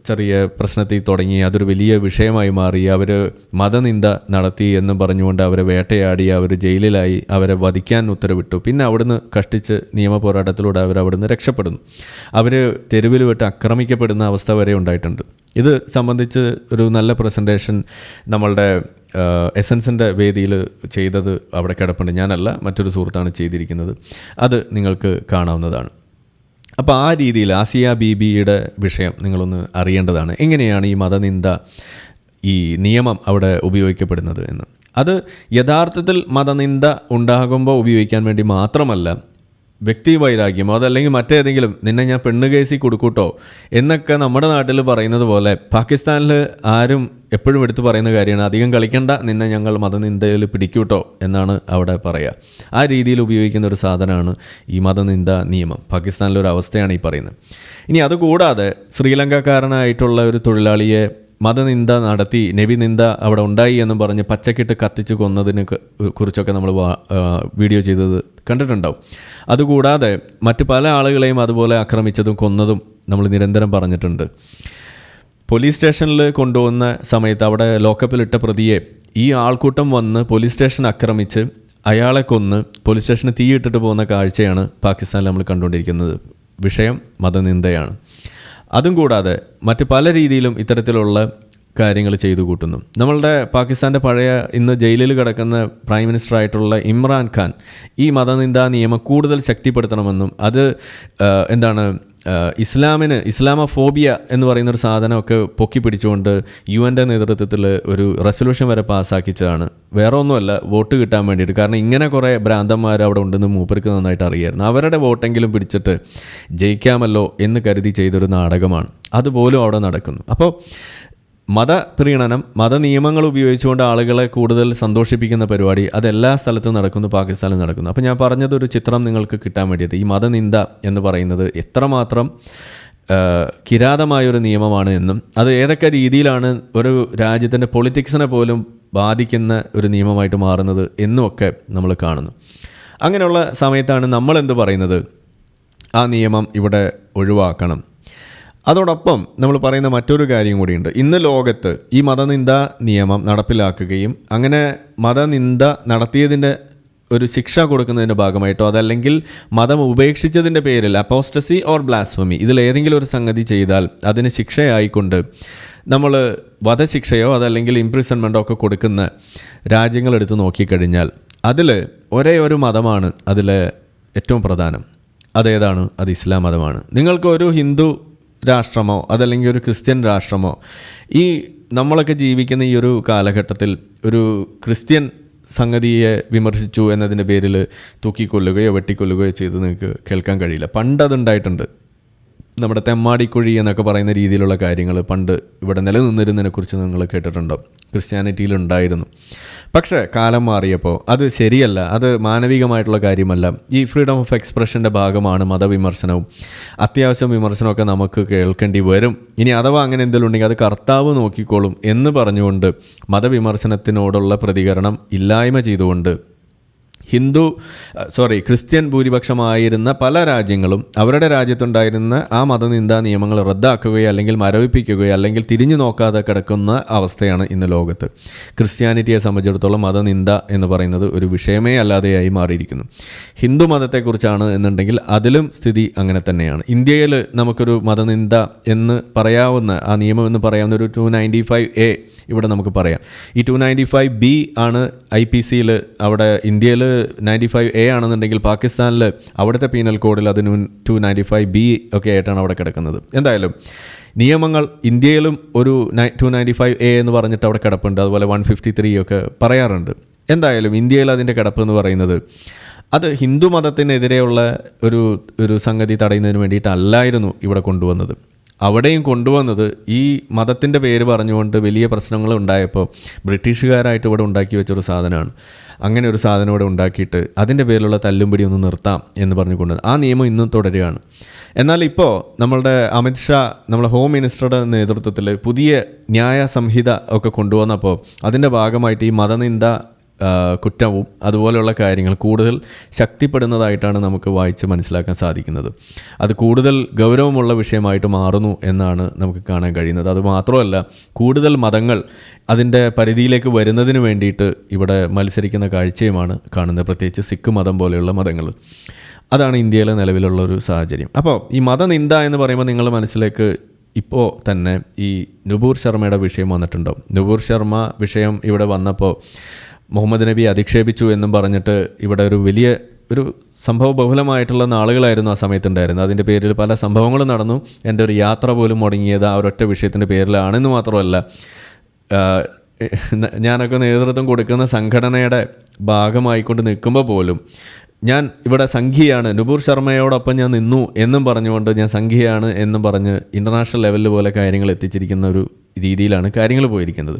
ചെറിയ പ്രശ്നത്തിൽ തുടങ്ങി, അതൊരു വലിയ വിഷയമായി മാറി. അവർ മതനിന്ദ നടത്തി എന്ന് പറഞ്ഞുകൊണ്ട് അവരെ വേട്ടയാടി, അവർ ജയിലിലായി, അവരെ വധിക്കാൻ ഉത്തരവിട്ടു. പിന്നെ അവിടുന്ന് കഷ്ടിച്ച് നിയമ പോരാട്ടത്തിലൂടെ അവരവിടുന്ന് രക്ഷപ്പെടുന്നു. അവർ തെരുവിൽ വിട്ട് ആക്രമിക്കപ്പെടുന്ന അവസ്ഥ വരെ ഉണ്ടായിട്ടുണ്ട്. ഇത് സംബന്ധിച്ച് ഒരു നല്ല പ്രസൻറ്റേഷൻ നമ്മളുടെ എസൻസിൻ്റെ വേദിയിൽ ചെയ്തത് അവിടെ കിടപ്പുണ്ട്. ഞാനല്ല, മറ്റൊരു സുഹൃത്താണ് ചെയ്തിരിക്കുന്നത്. അത് നിങ്ങൾക്ക് കാണാവുന്നതാണ്. അപ്പോൾ ആ രീതിയിൽ ആസിയ ബീബിയുടെ വിഷയം നിങ്ങളൊന്ന് അറിയേണ്ടതാണ്. എങ്ങനെയാണ് ഈ മതനിന്ദ, ഈ നിയമം അവിടെ ഉപയോഗിക്കപ്പെടുന്നത് എന്ന്. അത് യഥാർത്ഥത്തിൽ മതനിന്ദ ഉണ്ടാകുമ്പോൾ ഉപയോഗിക്കാൻ വേണ്ടി മാത്രമല്ല, വ്യക്തി വൈരാഗ്യമോ അതല്ലെങ്കിൽ മറ്റേതെങ്കിലും, നിന്നെ ഞാൻ പെണ്ണ് കേസിൽ കൊടുക്കൂട്ടോ എന്നൊക്കെ നമ്മുടെ നാട്ടിൽ പറയുന്നത് പോലെ പാകിസ്ഥാനിൽ ആരും എപ്പോഴും എടുത്ത് പറയുന്ന കാര്യമാണ്, അധികം കളിക്കണ്ട, നിന്നെ ഞങ്ങൾ മതനിന്ദയിൽ പിടിക്കൂട്ടോ എന്നാണ് അവിടെ പറയുക. ആ രീതിയിൽ ഉപയോഗിക്കുന്ന ഒരു സാധനമാണ് ഈ മതനിന്ദ നിയമം. പാകിസ്ഥാനിലൊരു അവസ്ഥയാണ് ഈ പറയുന്നത്. ഇനി അതുകൂടാതെ ശ്രീലങ്കക്കാരനായിട്ടുള്ള ഒരു തൊഴിലാളിയെ മതനിന്ദ നടത്തി, നബിനിന്ദ അവിടെ ഉണ്ടായി എന്നും പറഞ്ഞ് പച്ചക്കിട്ട് കത്തിച്ച് കൊന്നതിനെ കുറിച്ചൊക്കെ നമ്മൾ വീഡിയോ ചെയ്തത് കണ്ടിട്ടുണ്ടാവും. അതുകൂടാതെ മറ്റ് പല ആളുകളെയും അതുപോലെ ആക്രമിച്ചതും കൊന്നതും നമ്മൾ നിരന്തരം പറഞ്ഞിട്ടുണ്ട്. പോലീസ് സ്റ്റേഷനിൽ കൊണ്ടുപോകുന്ന സമയത്ത് അവിടെ ലോക്കപ്പിലിട്ട പ്രതിയെ ഈ ആൾക്കൂട്ടം വന്ന് പോലീസ് സ്റ്റേഷൻ ആക്രമിച്ച് അയാളെ കൊന്ന് പോലീസ് സ്റ്റേഷന് തീയിട്ടിട്ട് പോകുന്ന കാഴ്ചയാണ് പാകിസ്ഥാനിൽ നമ്മൾ കണ്ടുകൊണ്ടിരിക്കുന്നത്. വിഷയം മതനിന്ദയാണ്. അതും കൂടാതെ മറ്റ് പല രീതിയിലും ഇത്തരത്തിലുള്ള കാര്യങ്ങൾ ചെയ്തു കൂട്ടുന്നു. നമ്മളുടെ പാകിസ്ഥാൻ്റെ പഴയ ഇന്ന് ജയിലിൽ കിടക്കുന്ന പ്രൈം മിനിസ്റ്റർ ആയിട്ടുള്ള ഇമ്രാൻ ഖാൻ ഈ മതനിന്ദാ നിയമം കൂടുതൽ ശക്തിപ്പെടുത്തണമെന്നും, അത് ഇസ്ലാമോഫോബിയ എന്ന് പറയുന്നൊരു സാധനമൊക്കെ പൊക്കി പിടിച്ചുകൊണ്ട് UN നേതൃത്വത്തിൽ ഒരു റെസൊല്യൂഷൻ വരെ പാസ്സാക്കിച്ചതാണ്. വേറെ ഒന്നുമല്ല, വോട്ട് കിട്ടാൻ വേണ്ടിയിട്ട്. കാരണം ഇങ്ങനെ കുറേ ഭ്രാന്തന്മാർ അവിടെ ഉണ്ടെന്ന് മൂപ്പർക്ക് നന്നായിട്ട് അറിയായിരുന്നു. അവരുടെ വോട്ടെങ്കിലും പിടിച്ചിട്ട് ജയിക്കാമല്ലോ എന്ന് കരുതി ചെയ്തൊരു നാടകമാണ്. അതുപോലും അവിടെ നടക്കുന്നു. അപ്പോൾ മതപ്രീണനം, മതനിയമങ്ങൾ ഉപയോഗിച്ചുകൊണ്ട് ആളുകളെ കൂടുതൽ സന്തോഷിപ്പിക്കുന്ന പരിപാടി അതെല്ലാ സ്ഥലത്തും നടക്കുന്നു, പാകിസ്ഥാനിൽ നടക്കുന്നു. അപ്പോൾ ഞാൻ പറഞ്ഞതൊരു ചിത്രം നിങ്ങൾക്ക് കിട്ടാൻ വേണ്ടിയിട്ട്, ഈ മതനിന്ദ എന്ന് പറയുന്നത് എത്രമാത്രം കിരാതമായൊരു നിയമമാണ് എന്നും അത് ഏതൊക്കെ രീതിയിലാണ് ഒരു രാജ്യത്തിൻ്റെ പൊളിറ്റിക്സിനെ പോലും ബാധിക്കുന്ന ഒരു നിയമമായിട്ട് മാറുന്നത് എന്നുമൊക്കെ നമ്മൾ കാണുന്നു. അങ്ങനെയുള്ള സമയത്താണ് നമ്മളെന്ത് പറയുന്നത്, ആ നിയമം ഇവിടെ ഒഴിവാക്കണം. അതോടൊപ്പം നമ്മൾ പറയുന്ന മറ്റൊരു കാര്യം കൂടിയുണ്ട്. ഇന്ന് ലോകത്ത് ഈ മതനിന്ദ നിയമം നടപ്പിലാക്കുകയും അങ്ങനെ മതനിന്ദ നടത്തിയതിൻ്റെ ഒരു ശിക്ഷ കൊടുക്കുന്നതിൻ്റെ ഭാഗമായിട്ടോ അതല്ലെങ്കിൽ മതം ഉപേക്ഷിച്ചതിൻ്റെ പേരിൽ അപ്പോസ്റ്റസി ഓർ ബ്ലാസ്ഫമി ഇതിലേതെങ്കിലും ഒരു സംഗതി ചെയ്താൽ അതിന് ശിക്ഷയായിക്കൊണ്ട് നമ്മൾ വധശിക്ഷയോ അതല്ലെങ്കിൽ ഇംപ്രിസൺമെൻറ്റോ ഒക്കെ കൊടുക്കുന്ന രാജ്യങ്ങളെടുത്ത് നോക്കിക്കഴിഞ്ഞാൽ അതിൽ ഒരേ ഒരു മതമാണ് അതിൽ ഏറ്റവും പ്രധാനം. അതേതാണ്? അത് ഇസ്ലാം മതമാണ്. നിങ്ങൾക്കൊരു ഹിന്ദു രാഷ്ട്രമോ അതല്ലെങ്കിൽ ഒരു ക്രിസ്ത്യൻ രാഷ്ട്രമോ, ഈ നമ്മളൊക്കെ ജീവിക്കുന്ന ഈ ഒരു കാലഘട്ടത്തിൽ ഒരു ക്രിസ്ത്യൻ സംഗതിയെ വിമർശിച്ചു എന്നതിൻ്റെ പേരിൽ തൂക്കിക്കൊല്ലുകയോ വെട്ടിക്കൊല്ലുകയോ ചെയ്ത് നിങ്ങൾക്ക് കേൾക്കാൻ കഴിയില്ല. പണ്ടതുണ്ടായിട്ടുണ്ട്. നമ്മുടെ തെമ്മാടിക്കുഴി എന്നൊക്കെ പറയുന്ന രീതിയിലുള്ള കാര്യങ്ങൾ പണ്ട് ഇവിടെ നിലനിന്നിരുന്നതിനെക്കുറിച്ച് നിങ്ങൾ കേട്ടിട്ടുണ്ടോ? ക്രിസ്ത്യാനിറ്റിയിലുണ്ടായിരുന്നു. പക്ഷേ കാലം മാറിയപ്പോൾ അത് ശരിയല്ല, അത് മാനവികമായിട്ടുള്ള കാര്യമല്ല. ഈ ഫ്രീഡം ഓഫ് എക്സ്പ്രഷൻ്റെ ഭാഗമാണ് മതവിമർശനവും. അത്യാവശ്യം വിമർശനമൊക്കെ നമുക്ക് കേൾക്കേണ്ടി വരും. ഇനി അഥവാ അങ്ങനെ എന്തെങ്കിലും ഉണ്ടെങ്കിൽ അത് കർത്താവ് നോക്കിക്കോളും എന്ന് പറഞ്ഞുകൊണ്ട് മതവിമർശനത്തിനോടുള്ള പ്രതികരണം ഇല്ലായ്മ ചെയ്തുകൊണ്ട് ക്രിസ്ത്യൻ ഭൂരിപക്ഷമായിരുന്ന പല രാജ്യങ്ങളും അവരുടെ രാജ്യത്തുണ്ടായിരുന്ന ആ മതനിന്ദാ നിയമങ്ങൾ റദ്ദാക്കുകയോ അല്ലെങ്കിൽ മരവിപ്പിക്കുകയോ അല്ലെങ്കിൽ തിരിഞ്ഞു നോക്കാതെ കിടക്കുന്ന അവസ്ഥയാണ് ഇന്ന് ലോകത്ത്. ക്രിസ്ത്യാനിറ്റിയെ സംബന്ധിച്ചിടത്തോളം മതനിന്ദ എന്ന് പറയുന്നത് ഒരു വിഷയമേ അല്ലാതെയായി മാറിയിരിക്കുന്നു. ഹിന്ദു മതത്തെക്കുറിച്ചാണ് എന്നുണ്ടെങ്കിൽ അതിലും സ്ഥിതി അങ്ങനെ തന്നെയാണ്. ഇന്ത്യയിൽ നമുക്കൊരു മതനിന്ദ എന്ന് പറയാവുന്ന ആ നിയമം എന്ന് പറയാവുന്ന ഒരു 295A ഇവിടെ നമുക്ക് പറയാം. ഈ 295B ആണ് IPCയിൽ. അവിടെ ഇന്ത്യയിൽ 95A ആണെന്നുണ്ടെങ്കിൽ പാകിസ്ഥാനിൽ അവിടുത്തെ പീനൽ കോഡിൽ അത് 295B ഒക്കെ ആയിട്ടാണ് അവിടെ കിടക്കുന്നത്. എന്തായാലും നിയമങ്ങൾ ഇന്ത്യയിലും ഒരു 295A എന്ന് പറഞ്ഞിട്ട് അവിടെ കിടപ്പുണ്ട്. അതുപോലെ 153 ഒക്കെ പറയാറുണ്ട്. എന്തായാലും ഇന്ത്യയിൽ അതിൻ്റെ കിടപ്പ് എന്ന് പറയുന്നത് അത് ഹിന്ദു മതത്തിനെതിരെയുള്ള ഒരു സംഗതി തടയുന്നതിന് വേണ്ടിയിട്ടല്ലായിരുന്നു ഇവിടെ കൊണ്ടുവന്നത്. അവിടെയും കൊണ്ടുവന്നത് ഈ മതത്തിൻ്റെ പേര് പറഞ്ഞുകൊണ്ട് വലിയ പ്രശ്നങ്ങൾ ഉണ്ടായപ്പോൾ ബ്രിട്ടീഷുകാരായിട്ട് ഇവിടെ ഉണ്ടാക്കി വെച്ചൊരു സാധനമാണ്. അങ്ങനെ ഒരു സാധനം ഇവിടെ ഉണ്ടാക്കിയിട്ട് അതിൻ്റെ പേരിലുള്ള തല്ലുംപിടി ഒന്ന് നിർത്താം എന്ന് പറഞ്ഞുകൊണ്ട് ആ നിയമം ഇന്നും തുടരുകയാണ്. എന്നാൽ ഇപ്പോൾ നമ്മളുടെ അമിത് ഷാ നമ്മളെ ഹോം മിനിസ്റ്ററുടെ നേതൃത്വത്തിൽ പുതിയ ന്യായ സംഹിത ഒക്കെ കൊണ്ടുവന്നപ്പോൾ അതിൻ്റെ ഭാഗമായിട്ട് ഈ മതനിന്ദ കുറ്റവും അതുപോലെയുള്ള കാര്യങ്ങൾ കൂടുതൽ ശക്തിപ്പെടുന്നതായിട്ടാണ് നമുക്ക് വായിച്ച് മനസ്സിലാക്കാൻ സാധിക്കുന്നത്. അത് കൂടുതൽ ഗൗരവമുള്ള വിഷയമായിട്ട് മാറുന്നു എന്നാണ് നമുക്ക് കാണാൻ കഴിയുന്നത്. അതുമാത്രമല്ല, കൂടുതൽ മതങ്ങൾ അതിൻ്റെ പരിധിയിലേക്ക് വരുന്നതിന് വേണ്ടിയിട്ട് ഇവിടെ മത്സരിക്കുന്ന കാഴ്ചയുമാണ് കാണുന്നത്. പ്രത്യേകിച്ച് സിഖ് മതം പോലെയുള്ള മതങ്ങൾ. അതാണ് ഇന്ത്യയിലെ നിലവിലുള്ള ഒരു സാഹചര്യം. അപ്പോൾ ഈ മതനിന്ദ എന്ന് പറയുമ്പോൾ നിങ്ങൾ മനസ്സിലേക്ക് ഇപ്പോൾ തന്നെ ഈ നുപൂർ ശർമ്മയുടെ വിഷയം വന്നിട്ടുണ്ടോ? നുപൂർ ശർമ്മ വിഷയം ഇവിടെ വന്നപ്പോൾ മുഹമ്മദ് നബി അധിക്ഷേപിച്ചു എന്നും പറഞ്ഞിട്ട് ഇവിടെ ഒരു സംഭവ ബഹുലമായിട്ടുള്ള നാളുകളായിരുന്നു ആ സമയത്തുണ്ടായിരുന്നത്. അതിൻ്റെ പേരിൽ പല സംഭവങ്ങളും നടന്നു. എൻ്റെ ഒരു യാത്ര പോലും മുടങ്ങിയത് ആ ഒരൊറ്റ വിഷയത്തിൻ്റെ പേരിലാണെന്ന് മാത്രമല്ല, ഞാനൊക്കെ നേതൃത്വം കൊടുക്കുന്ന സംഘടനയുടെ ഭാഗമായിക്കൊണ്ട് നിൽക്കുമ്പോൾ പോലും ഞാൻ ഇവിടെ സംഘിയാണ്, നുപൂർ ശർമ്മയോടൊപ്പം ഞാൻ നിന്നു എന്നും പറഞ്ഞുകൊണ്ട് ഞാൻ സംഘിയാണ് എന്നും പറഞ്ഞ് ഇൻ്റർനാഷണൽ ലെവലിൽ പോലെ കാര്യങ്ങൾ എത്തിച്ചിരിക്കുന്ന ഒരു രീതിയിലാണ് കാര്യങ്ങൾ പോയിരിക്കുന്നത്.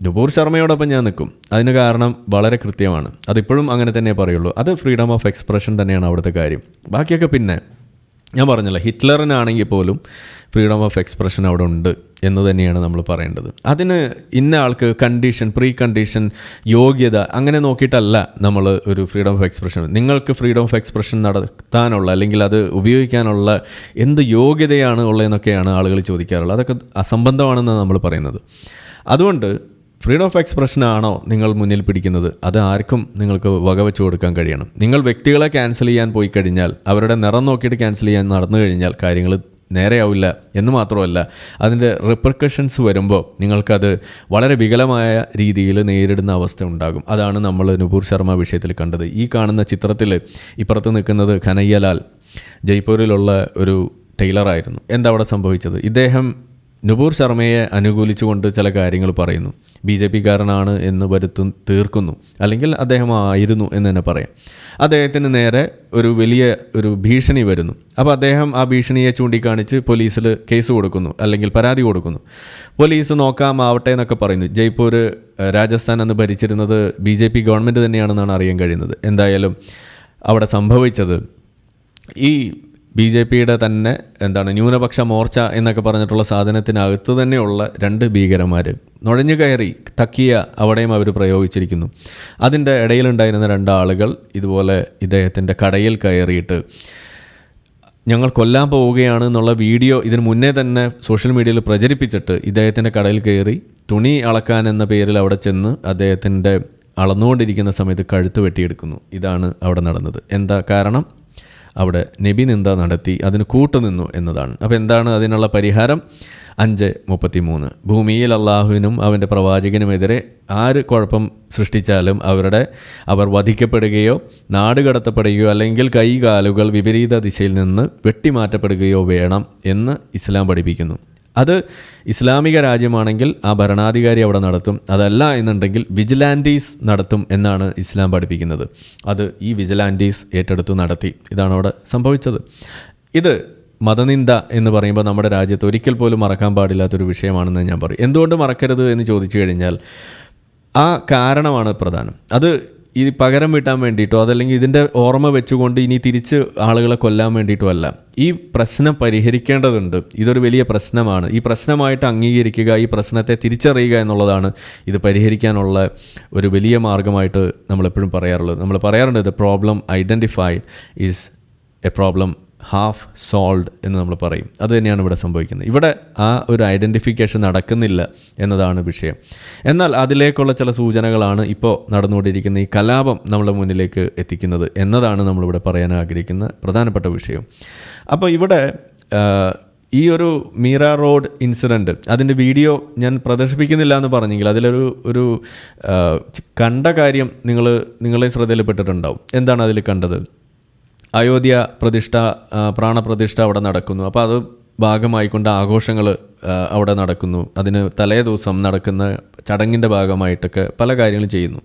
നുപൂർ ശർമ്മയോടൊപ്പം ഞാൻ നിൽക്കും. അതിന് കാരണം വളരെ കൃത്യമാണ്. അതിപ്പോഴും അങ്ങനെ തന്നെ പറയുള്ളൂ. അത് ഫ്രീഡം ഓഫ് എക്സ്പ്രഷൻ തന്നെയാണ് അവിടുത്തെ കാര്യം. ബാക്കിയൊക്കെ പിന്നെ ഞാൻ പറഞ്ഞല്ലോ, ഹിറ്റ്ലറിനാണെങ്കിൽ പോലും ഫ്രീഡം ഓഫ് എക്സ്പ്രഷൻ അവിടെ ഉണ്ട് എന്ന് തന്നെയാണ് നമ്മൾ പറയേണ്ടത്. അതിന് ഇന്ന ആൾക്ക് പ്രീ കണ്ടീഷൻ യോഗ്യത അങ്ങനെ നോക്കിയിട്ടല്ല നമ്മൾ ഒരു ഫ്രീഡം ഓഫ് എക്സ്പ്രഷൻ. നിങ്ങൾക്ക് ഫ്രീഡം ഓഫ് എക്സ്പ്രഷൻ നടത്താനുള്ള അല്ലെങ്കിൽ അത് ഉപയോഗിക്കാനുള്ള എന്ത് യോഗ്യതയാണ് ഉള്ളതെന്നൊക്കെയാണ് ആളുകൾ ചോദിക്കാറുള്ളത്. അതൊക്കെ അസംബന്ധമാണെന്നാണ് നമ്മൾ പറയുന്നത്. അതുകൊണ്ട് ഫ്രീഡം ഓഫ് എക്സ്പ്രഷനാണോ നിങ്ങൾ മുന്നിൽ പിടിക്കുന്നത്, അത് ആർക്കും നിങ്ങൾക്ക് വകവെച്ച് കൊടുക്കാൻ കഴിയണം. നിങ്ങൾ വ്യക്തികളെ ക്യാൻസൽ ചെയ്യാൻ പോയി കഴിഞ്ഞാൽ, അവരുടെ നിറം നോക്കിയിട്ട് ക്യാൻസൽ ചെയ്യാൻ നടന്നു കഴിഞ്ഞാൽ കാര്യങ്ങൾ നേരെയാവില്ല എന്ന് മാത്രമല്ല, അതിൻ്റെ റിപ്പർക്കഷൻസ് വരുമ്പോൾ നിങ്ങൾക്കത് വളരെ വികലമായ രീതിയിൽ നേരിടുന്ന അവസ്ഥ ഉണ്ടാകും. അതാണ് നമ്മൾ നുപൂർ ശർമ്മ വിഷയത്തിൽ കണ്ടത്. ഈ കാണുന്ന ചിത്രത്തിൽ ഇപ്പുറത്ത് നിൽക്കുന്നത് ഖനയ്യലാൽ, ജയ്പൂരിലുള്ള ഒരു ടൈലറായിരുന്നു. എന്താ അവിടെ സംഭവിച്ചത്? ഇദ്ദേഹം നുപൂർ ശർമ്മയെ അനുകൂലിച്ചുകൊണ്ട് ചില കാര്യങ്ങൾ പറയുന്നു. BJP-കാരനാണ് എന്ന് തീർക്കുന്നു, അല്ലെങ്കിൽ അദ്ദേഹം ആയിരുന്നു എന്ന് തന്നെ പറയാം. അദ്ദേഹത്തിന് നേരെ ഒരു ഭീഷണി വരുന്നു. അപ്പോൾ അദ്ദേഹം ആ ഭീഷണിയെ ചൂണ്ടിക്കാണിച്ച് പോലീസിൽ കേസ് കൊടുക്കുന്നു, അല്ലെങ്കിൽ പരാതി കൊടുക്കുന്നു. പോലീസ് നോക്കാമാവട്ടെ എന്നൊക്കെ പറയുന്നു. ജയ്പൂർ രാജസ്ഥാൻ അന്ന് ഭരിച്ചിരുന്നത് BJP ഗവൺമെൻറ് തന്നെയാണെന്നാണ് അറിയാൻ കഴിയുന്നത്. എന്തായാലും അവിടെ സംഭവിച്ചത് ഈ BJP-യുടെ തന്നെ ന്യൂനപക്ഷ മോർച്ച എന്നൊക്കെ പറഞ്ഞിട്ടുള്ള സാധനത്തിനകത്ത് തന്നെയുള്ള 2 ഭീകരന്മാർ നുഴഞ്ഞു കയറി തക്കിയ അവിടെയും അവർ പ്രയോഗിച്ചിരിക്കുന്നു. അതിൻ്റെ ഇടയിലുണ്ടായിരുന്ന 2 ആളുകൾ ഇതുപോലെ ഇദ്ദേഹത്തിൻ്റെ കടയിൽ കയറിയിട്ട് ഞങ്ങൾ കൊല്ലാൻ പോവുകയാണ് എന്നുള്ള വീഡിയോ ഇതിന് മുന്നേ തന്നെ സോഷ്യൽ മീഡിയയിൽ പ്രചരിപ്പിച്ചിട്ട് ഇദ്ദേഹത്തിൻ്റെ കടയിൽ കയറി തുണി അളക്കാൻ എന്ന പേരിൽ അവിടെ ചെന്ന് അദ്ദേഹത്തിൻ്റെ അളന്നുകൊണ്ടിരിക്കുന്ന സമയത്ത് കഴുത്ത് വെട്ടിയെടുക്കുന്നു. ഇതാണ് അവിടെ നടന്നത്. എന്താ കാരണം? അവിടെ നബി നിന്ദ നടത്തി, അതിന് കൂട്ടുനിന്നു എന്നതാണ്. അപ്പോൾ എന്താണ് അതിനുള്ള പരിഹാരം? 5:33 ഭൂമിയിൽ അള്ളാഹുവിനും അവൻ്റെ പ്രവാചകനുമെതിരെ ആര് കുഴപ്പം സൃഷ്ടിച്ചാലും അവർ വധിക്കപ്പെടുകയോ നാട് കടത്തപ്പെടുകയോ അല്ലെങ്കിൽ കൈകാലുകൾ വിപരീത ദിശയിൽ നിന്ന് വെട്ടിമാറ്റപ്പെടുകയോ വേണം എന്ന് ഇസ്ലാം പഠിപ്പിക്കുന്നു. അത് ഇസ്ലാമിക രാജ്യമാണെങ്കിൽ ആ ഭരണാധികാരി അവിടെ നടത്തും, അതല്ല എന്നുണ്ടെങ്കിൽ വിജിലാൻറ്റീസ് നടത്തും എന്നാണ് ഇസ്ലാം പഠിപ്പിക്കുന്നത്. അത് ഈ വിജിലാൻറ്റീസ് ഏറ്റെടുത്ത് നടത്തി. ഇതാണ് അവിടെ സംഭവിച്ചത്. ഇത് മതനിന്ദ എന്ന് പറയുമ്പോൾ നമ്മുടെ രാജ്യത്ത് ഒരിക്കൽ പോലും മറക്കാൻ പാടില്ലാത്തൊരു വിഷയമാണെന്ന് ഞാൻ പറയും. എന്തുകൊണ്ട് മറക്കരുത് എന്ന് ചോദിച്ചു കഴിഞ്ഞാൽ ആ കാരണമാണ് പ്രധാനം. അത് ഈ പകരം വീട്ടാൻ വേണ്ടിയിട്ടോ അതല്ലെങ്കിൽ ഇതിൻ്റെ ഓർമ്മ വെച്ചുകൊണ്ട് ഇനി തിരിച്ച് ആളുകളെ കൊല്ലാൻ വേണ്ടിയിട്ടോ അല്ല. ഈ പ്രശ്നം പരിഹരിക്കേണ്ടതുണ്ട്. ഇതൊരു വലിയ പ്രശ്നമാണ്. ഈ പ്രശ്നമായിട്ട് അംഗീകരിക്കുക, ഈ പ്രശ്നത്തെ തിരിച്ചറിയുക എന്നുള്ളതാണ് ഇത് പരിഹരിക്കാനുള്ള ഒരു വലിയ മാർഗമായിട്ട് നമ്മളെപ്പോഴും പറയാറുള്ളത്. നമ്മൾ പറയാറുണ്ട്, the problem identified is a problem half solved എന്ന് നമ്മൾ പറയും. അത് തന്നെയാണ് ഇവിടെ സംഭവിക്കുന്നത്. ഇവിടെ ആ ഒരു ഐഡൻറ്റിഫിക്കേഷൻ നടക്കുന്നില്ല എന്നതാണ് വിഷയം. എന്നാൽ അതിലേക്കുള്ള ചില സൂചനകളാണ് ഇപ്പോൾ നടന്നുകൊണ്ടിരിക്കുന്ന ഈ കലാപം നമ്മുടെ മുന്നിലേക്ക് എത്തിക്കുന്നത് എന്നതാണ് നമ്മളിവിടെ പറയാൻ ആഗ്രഹിക്കുന്ന പ്രധാനപ്പെട്ട വിഷയം. അപ്പോൾ ഇവിടെ ഈ ഒരു മീറ റോഡ് ഇൻസിഡൻറ്റ്, അതിൻ്റെ വീഡിയോ ഞാൻ പ്രദർശിപ്പിക്കുന്നില്ല എന്ന് പറഞ്ഞെങ്കിൽ അതിലൊരു കണ്ട കാര്യം നിങ്ങളെ ശ്രദ്ധയിൽപ്പെട്ടിട്ടുണ്ടാവും. എന്താണ് അതിൽ കണ്ടത്? അയോധ്യ പ്രാണപ്രതിഷ്ഠ അവിടെ നടക്കുന്നു. അപ്പോൾ അത് ഭാഗമായിക്കൊണ്ട് ആഘോഷങ്ങൾ അവിടെ നടക്കുന്നു. അതിന് തലേ ദിവസം നടക്കുന്ന ചടങ്ങിൻ്റെ ഭാഗമായിട്ടൊക്കെ പല കാര്യങ്ങളും ചെയ്യുന്നു.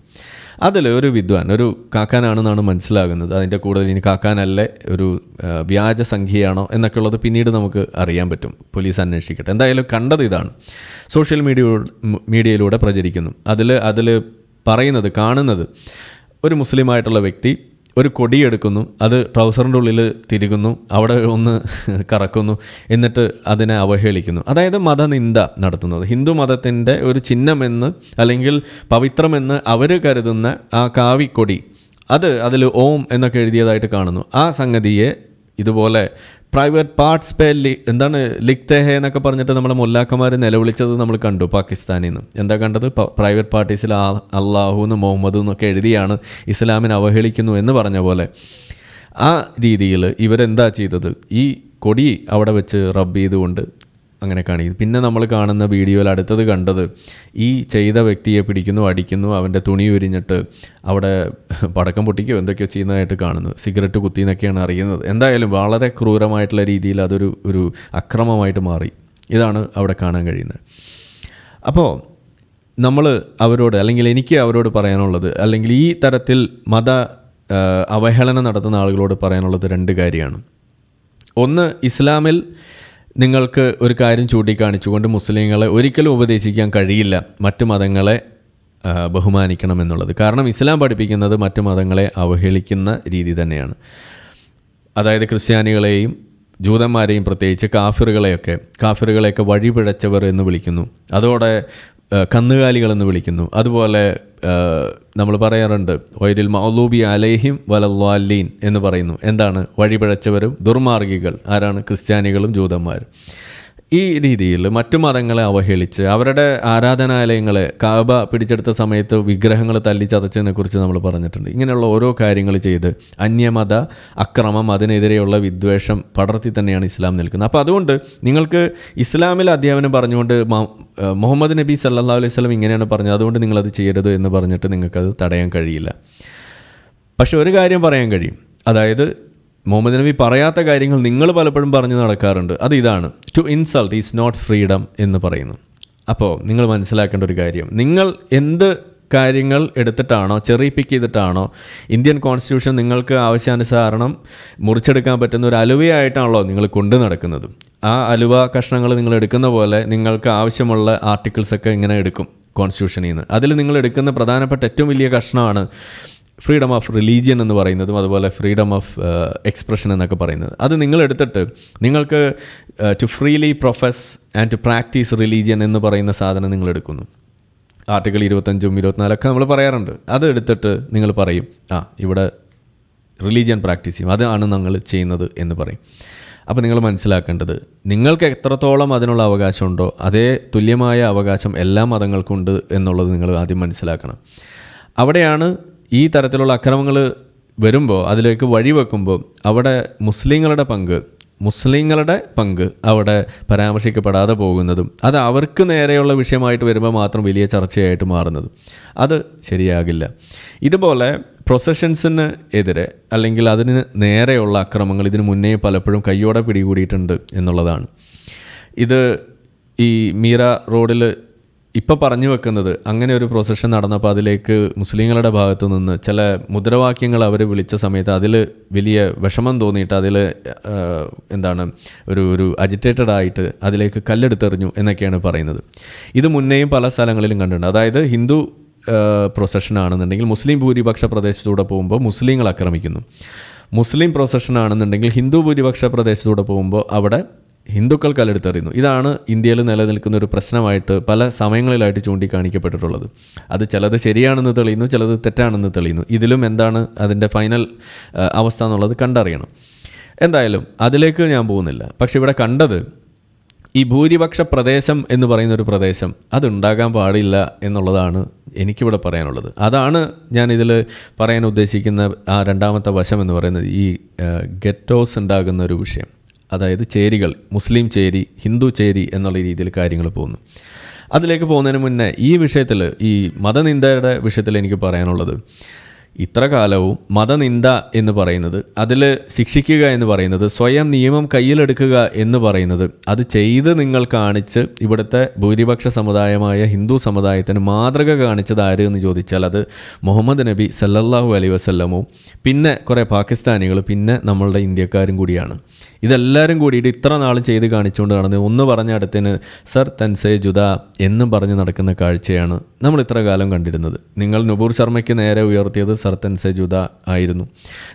അതിൽ ഒരു വിദ്വാൻ, ഒരു കാക്കാനാണെന്നാണ് മനസ്സിലാകുന്നത്. അതിൻ്റെ കൂടുതൽ ഇനി കാക്കാനല്ലേ ഒരു വ്യാജ സംഖ്യയാണോ എന്നൊക്കെ ഉള്ളത് പിന്നീട് നമുക്ക് അറിയാൻ പറ്റും. പോലീസ് അന്വേഷിക്കട്ടെ. എന്തായാലും കണ്ടത് ഇതാണ്. സോഷ്യൽ മീഡിയയിലൂടെ പ്രചരിക്കുന്നു. അതിൽ പറയുന്നത്, കാണുന്നത്, ഒരു മുസ്ലിമായിട്ടുള്ള വ്യക്തി ഒരു കൊടിയെടുക്കുന്നു, അത് ട്രൗസറിൻ്റെ ഉള്ളിൽ തിരുകുന്നു, അവിടെ ഒന്ന് കറക്കുന്നു, എന്നിട്ട് അതിനെ അവഹേളിക്കുന്നു. അതായത് മതനിന്ദ നടത്തുന്നത്. ഹിന്ദു മതത്തിൻ്റെ ഒരു ചിഹ്നമെന്ന് അല്ലെങ്കിൽ പവിത്രമെന്ന് അവർ കരുതുന്ന ആ കാവിക്കൊടി, അതിൽ ഓം എന്നൊക്കെ എഴുതിയതായിട്ട് കാണുന്നു. ആ സംഗതിയെ ഇതുപോലെ പ്രൈവറ്റ് പാർട്സ് പേ എന്താണ് ലിഖ്തേ ഹേ എന്നൊക്കെ പറഞ്ഞിട്ട് നമ്മുടെ മുല്ലാക്കന്മാർ നിലവിളിച്ചത് നമ്മൾ കണ്ടു പാകിസ്ഥാനിൽ നിന്ന്. എന്താ കണ്ടത്? പ്രൈവറ്റ് പാർട്ടീസിൽ അള്ളാഹുന്ന് മുഹമ്മദ് എന്നൊക്കെ എഴുതിയാണ് ഇസ്ലാമിനെ അവഹേളിക്കുന്നു എന്ന് പറഞ്ഞ പോലെ ആ രീതിയിൽ ഇവരെന്താ ചെയ്തത്? ഈ കൊടി അവിടെ വെച്ച് റബ്ബ് ചെയ്തുകൊണ്ട് അങ്ങനെ കാണിക്കുന്നു. പിന്നെ നമ്മൾ കാണുന്ന വീഡിയോയിൽ അടുത്തത് കണ്ടത് ഈ ചെയ്ത വ്യക്തിയെ പിടിക്കുന്നു, അടിക്കുന്നു, അവൻ്റെ തുണി ഉരിഞ്ഞിട്ട് അവിടെ പടക്കം പൊട്ടിക്കുകയോ എന്തൊക്കെയോ ചെയ്യുന്നതായിട്ട് കാണുന്നു. സിഗരറ്റ് കുത്തി എന്നൊക്കെയാണ് അറിയുന്നത്. എന്തായാലും വളരെ ക്രൂരമായിട്ടുള്ള രീതിയിൽ അതൊരു അക്രമമായിട്ട് മാറി. ഇതാണ് അവിടെ കാണാൻ കഴിയുന്നത്. അപ്പോൾ നമ്മൾ അവരോട്, അല്ലെങ്കിൽ എനിക്ക് അവരോട് പറയാനുള്ളത്, അല്ലെങ്കിൽ ഈ തരത്തിൽ മത അവഹേളനം നടത്തുന്ന ആളുകളോട് പറയാനുള്ളത് രണ്ട് കാര്യമാണ്. ഒന്ന്, ഇസ്ലാമിൽ നിങ്ങൾക്ക് ഒരു കാര്യം ചൂണ്ടിക്കാണിച്ചുകൊണ്ട് മുസ്ലിങ്ങളെ ഒരിക്കലും ഉപദേശിക്കാൻ കഴിയില്ല മറ്റു മതങ്ങളെ ബഹുമാനിക്കണം എന്നുള്ളത്. കാരണം ഇസ്ലാം പഠിപ്പിക്കുന്നത് മറ്റു മതങ്ങളെ അവഹേളിക്കുന്ന രീതി തന്നെയാണ്. അതായത് ക്രിസ്ത്യാനികളെയും ജൂതന്മാരെയും പ്രത്യേകിച്ച് കാഫിറുകളെയൊക്കെ വഴിപിഴച്ചവർ എന്ന് വിളിക്കുന്നു. അതോടെ കന്നുകാലികളെന്ന് വിളിക്കുന്നു. അതുപോലെ നമ്മൾ പറയാറുണ്ട് വൈരിൽ മൗലൂബി അലൈഹിം വലല്ലാലീൻ എന്ന് പറയുന്നു. എന്താണ്? വഴിപിഴച്ചവരും ദുർമാർഗികൾ ആരാണ്? ക്രിസ്ത്യാനികളും ജൂതന്മാരും. ഈ രീതിയിൽ മറ്റു മതങ്ങളെ അവഹേളിച്ച് അവരുടെ ആരാധനാലയങ്ങളെ, കാബ പിടിച്ചെടുത്ത സമയത്ത് വിഗ്രഹങ്ങൾ തല്ലിച്ചതച്ചതിനെ കുറിച്ച് നമ്മൾ പറഞ്ഞിട്ടുണ്ട്. ഇങ്ങനെയുള്ള ഓരോ കാര്യങ്ങൾ ചെയ്ത് അന്യമത അക്രമം, അതിനെതിരെയുള്ള വിദ്വേഷം പടർത്തി തന്നെയാണ് ഇസ്ലാം നിൽക്കുന്നത്. അപ്പോൾ അതുകൊണ്ട് നിങ്ങൾക്ക് ഇസ്ലാമിൽ അധ്യാപനം പറഞ്ഞുകൊണ്ട് മുഹമ്മദ് നബി സല്ലല്ലാഹു അലൈഹി വസല്ലം ഇങ്ങനെയാണ് പറഞ്ഞത്, അതുകൊണ്ട് നിങ്ങളത് ചെയ്യരുത് എന്ന് പറഞ്ഞിട്ട് നിങ്ങൾക്കത് തടയാൻ കഴിയില്ല. പക്ഷെ ഒരു കാര്യം പറയാൻ കഴിയും, അതായത് മുഹമ്മദ് നബി പറയാത്ത കാര്യങ്ങൾ നിങ്ങൾ പലപ്പോഴും പറഞ്ഞു നടക്കാറുണ്ട്. അത് ഇതാണ്, to insult is not freedom എന്ന് പറയുന്നു. അപ്പോൾ നിങ്ങൾ മനസ്സിലാക്കേണ്ട ഒരു കാര്യം, നിങ്ങൾ എന്ത് കാര്യങ്ങൾ എടുത്തിട്ടാണോ, ചെറി പിക്ക് ചെയ്തിട്ടാണോ ഇന്ത്യൻ കോൺസ്റ്റിറ്റ്യൂഷൻ നിങ്ങൾക്ക് ആവശ്യാനുസരണം മുറിച്ചെടുക്കാൻ പറ്റുന്ന ഒരു അലുവയായിട്ടാണല്ലോ നിങ്ങൾ കൊണ്ടു നടക്കുന്നത്. ആ അലുവ കഷ്ണങ്ങൾ നിങ്ങൾ എടുക്കുന്ന പോലെ നിങ്ങൾക്ക് ആവശ്യമുള്ള ആർട്ടിക്കിൾസൊക്കെ ഇങ്ങനെ എടുക്കും കോൺസ്റ്റിറ്റ്യൂഷനിൽ നിന്ന്. അതിൽ നിങ്ങൾ എടുക്കുന്ന പ്രധാനപ്പെട്ട ഏറ്റവും വലിയ കഷ്ണമാണ് ഫ്രീഡം ഓഫ് റിലീജിയൻ എന്ന് പറയുന്നതും അതുപോലെ ഫ്രീഡം ഓഫ് എക്സ്പ്രഷൻ എന്നൊക്കെ പറയുന്നത്. അത് നിങ്ങളെടുത്തിട്ട് നിങ്ങൾക്ക് to freely profess and to practise religion എന്ന് പറയുന്ന സാധനം നിങ്ങൾ എടുക്കുന്നു. ആർട്ടിക്കിൾ 25ഉം 24 നമ്മൾ പറയാറുണ്ട്. അത് എടുത്തിട്ട് നിങ്ങൾ പറയും, ഇവിടെ റിലീജിയൻ പ്രാക്ടീസ് ചെയ്യും, അതാണ് ഞങ്ങൾ ചെയ്യുന്നത് എന്ന് പറയും. അപ്പോൾ നിങ്ങൾ മനസ്സിലാക്കേണ്ടത്, നിങ്ങൾക്ക് എത്രത്തോളം അതിനുള്ള അവകാശമുണ്ടോ അതേ തുല്യമായ അവകാശം എല്ലാ മതങ്ങൾക്കുണ്ട് എന്നുള്ളത് നിങ്ങൾ ആദ്യം മനസ്സിലാക്കണം. അവിടെയാണ് ഈ തരത്തിലുള്ള അക്രമങ്ങൾ വരുമ്പോൾ, അതിലേക്ക് വഴിവെക്കുമ്പോൾ അവിടെ മുസ്ലിങ്ങളുടെ പങ്ക് അവിടെ പരാമർശിക്കപ്പെടാതെ പോകുന്നതും അത് അവർക്ക് നേരെയുള്ള വിഷയമായിട്ട് വരുമ്പോൾ മാത്രം വലിയ ചർച്ചയായിട്ട് മാറുന്നതും അത് ശരിയാകില്ല. ഇതുപോലെ പ്രൊസഷൻസിന് എതിരെ അല്ലെങ്കിൽ അതിന് നേരെയുള്ള അക്രമങ്ങൾ ഇതിനു മുന്നേ പലപ്പോഴും കയ്യോടെ പിടികൂടിയിട്ടുണ്ട് എന്നുള്ളതാണ്. ഇത് ഈ മീറ റോഡിൽ ഇപ്പോൾ പറഞ്ഞു വെക്കുന്നത് അങ്ങനെ ഒരു പ്രൊസഷൻ നടന്നപ്പോൾ അതിലേക്ക് മുസ്ലിങ്ങളുടെ ഭാഗത്തു നിന്ന് ചില മുദ്രാവാക്യങ്ങൾ അവർ വിളിച്ച സമയത്ത് അതിൽ വലിയ വിഷമം തോന്നിയിട്ട് അതിൽ ഒരു അജിറ്റേറ്റഡ് ആയിട്ട് അതിലേക്ക് കല്ലെടുത്തെറിഞ്ഞു എന്നൊക്കെയാണ് പറയുന്നത്. ഇത് മുന്നേയും പല സ്ഥലങ്ങളിലും കണ്ടിട്ടുണ്ട്. അതായത് ഹിന്ദു പ്രൊസഷൻ ആണെന്നുണ്ടെങ്കിൽ മുസ്ലിം ഭൂരിപക്ഷ പ്രദേശത്തൂടെ പോകുമ്പോൾ മുസ്ലിങ്ങൾ ആക്രമിക്കുന്നു. മുസ്ലിം പ്രൊസഷൻ ആണെന്നുണ്ടെങ്കിൽ ഹിന്ദു ഭൂരിപക്ഷ പ്രദേശത്തൂടെ പോകുമ്പോൾ അവിടെ ഹിന്ദുക്കൾ കല്ലെടുത്തെറിയുന്നു. ഇതാണ് ഇന്ത്യയിൽ നിലനിൽക്കുന്ന ഒരു പ്രശ്നമായിട്ട് പല സമയങ്ങളിലായിട്ട് ചൂണ്ടിക്കാണിക്കപ്പെട്ടിട്ടുള്ളത്. അത് ചിലത് ശരിയാണെന്ന് തെളിയുന്നു, ചിലത് തെറ്റാണെന്ന് തെളിയുന്നു. ഇതിലും എന്താണ് അതിൻ്റെ ഫൈനൽ അവസ്ഥ എന്നുള്ളത് കണ്ടറിയണം. എന്തായാലും അതിലേക്ക് ഞാൻ പോകുന്നില്ല. പക്ഷെ ഇവിടെ കണ്ടത് ഈ ഭൂരിപക്ഷ പ്രദേശം എന്ന് പറയുന്നൊരു പ്രദേശം അതുണ്ടാകാൻ പാടില്ല എന്നുള്ളതാണ് എനിക്കിവിടെ പറയാനുള്ളത്. അതാണ് ഞാനിതിൽ പറയാൻ ഉദ്ദേശിക്കുന്ന ആ രണ്ടാമത്തെ വശം എന്ന് പറയുന്നത് ഈ ഗെറ്റോസ് ഉണ്ടാകുന്ന ഒരു വിഷയം. അതായത് ചേരികൾ, മുസ്ലിം ചേരി, ഹിന്ദു ചേരി എന്നുള്ള രീതിയിൽ കാര്യങ്ങൾ പോകുന്നു. അതിലേക്ക് പോകുന്നതിന് മുന്നേ ഈ വിഷയത്തിൽ, ഈ മതനിന്ദയുടെ വിഷയത്തിൽ എനിക്ക് പറയാനുള്ളത്, ഇത്ര കാലവും മതനിന്ദ എന്ന് പറയുന്നത്, അതിൽ ശിക്ഷിക്കുക എന്ന് പറയുന്നത്, സ്വയം നിയമം കയ്യിലെടുക്കുക എന്ന് പറയുന്നത്, അത് ചെയ്ത് നിങ്ങൾ കാണിച്ച് ഇവിടുത്തെ ഭൂരിപക്ഷ സമുദായമായ ഹിന്ദു സമുദായത്തിന് മാതൃക കാണിച്ചത് ആര് എന്ന് ചോദിച്ചാൽ അത് മുഹമ്മദ് നബി സല്ലല്ലാഹു അലൈഹി വസല്ലമും പിന്നെ കുറേ പാകിസ്ഥാനികൾ പിന്നെ നമ്മളുടെ ഇന്ത്യക്കാരും കൂടിയാണ്. ഇതെല്ലാവരും കൂടിയിട്ട് ഇത്ര നാൾ ചെയ്ത് കാണിച്ചുകൊണ്ട് നടന്നത് ഒന്ന് പറഞ്ഞ അടുത്തിന് സർ തൻസേ ജുദാ എന്നും പറഞ്ഞ് നടക്കുന്ന കാഴ്ചയാണ് നമ്മൾ ഇത്ര കാലം കണ്ടിരുന്നത്. നിങ്ങൾ നുപൂർ ശർമ്മയ്ക്ക് നേരെ ഉയർത്തിയത് സർ തൻസേ ജുദാ ആയിരുന്നു.